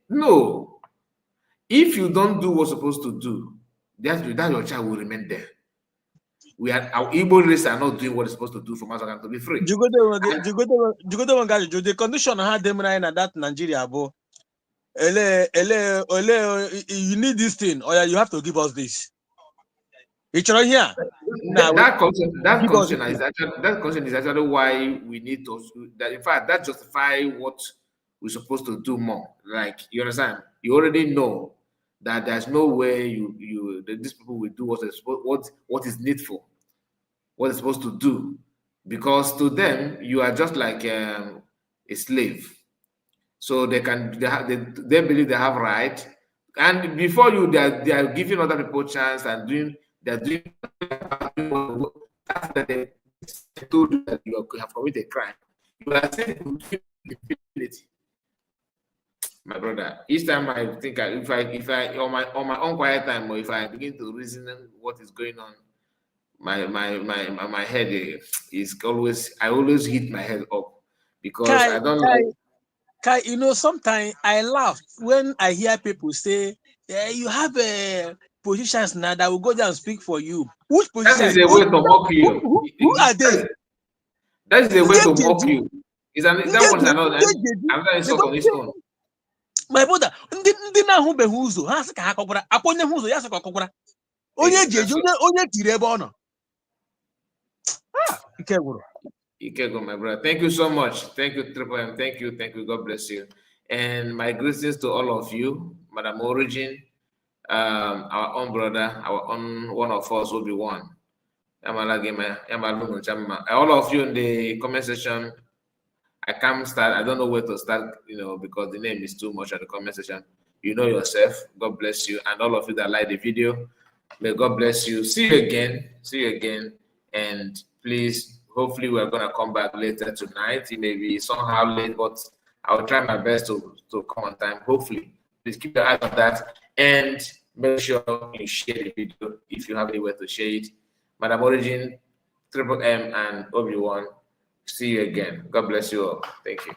no. If you don't do what's supposed to do, that your child will remain there. Our Igbo race are not doing what it's supposed to do for Mazagan to be free. The condition I had them right now that Nigeria, you need this thing, or you have to give us this. It's right here. That concern is actually why we need to. That in fact, that justify what we're supposed to do more. Like, you understand? You already know that there's no way these people will do what is needful, what is supposed to do, because to them you are just like a slave. So they believe they have right, and before you they are giving other people chance and they're doing after they told you that you have committed a crime. You are saying impunity. My brother, each time I think if I on my own quiet time, or if I begin to reason what is going on, my head is I always hit my head up, because I don't like. You know, sometimes I laugh when I hear people say, you have positions now that will go down and speak for you. Which position? That is a way to mock you. Who are they? That is a way to mock you. That one's another insult on its own. My brother, ndị na-ahụbeghị ụzọ ha sị ka ha kọkwara, akwa onye hụ ụzọ ya sị ka ọkọkwara. Onye ji eji onye tiri ebe ọ nọ. Ike gwụrụ. Ike go, my brother. Thank you so much. Thank you, Triple M. Thank you. God bless you. And my greetings to all of you, Madam Origin, our own brother, our own one of us will be one. All of you in the comment section. I can't start. I don't know where to start, because the name is too much at the comment section. You know yourself. God bless you. And all of you that like the video, may God bless you. See you again. And please, hopefully we're going to come back later tonight. It may be somehow late, but I'll try my best to come on time. Hopefully. Please keep your eye on that. And make sure you share the video if you have anywhere to share it. Madam Origin, Triple M, and Obi-Wan. See you again. God bless you all. Thank you.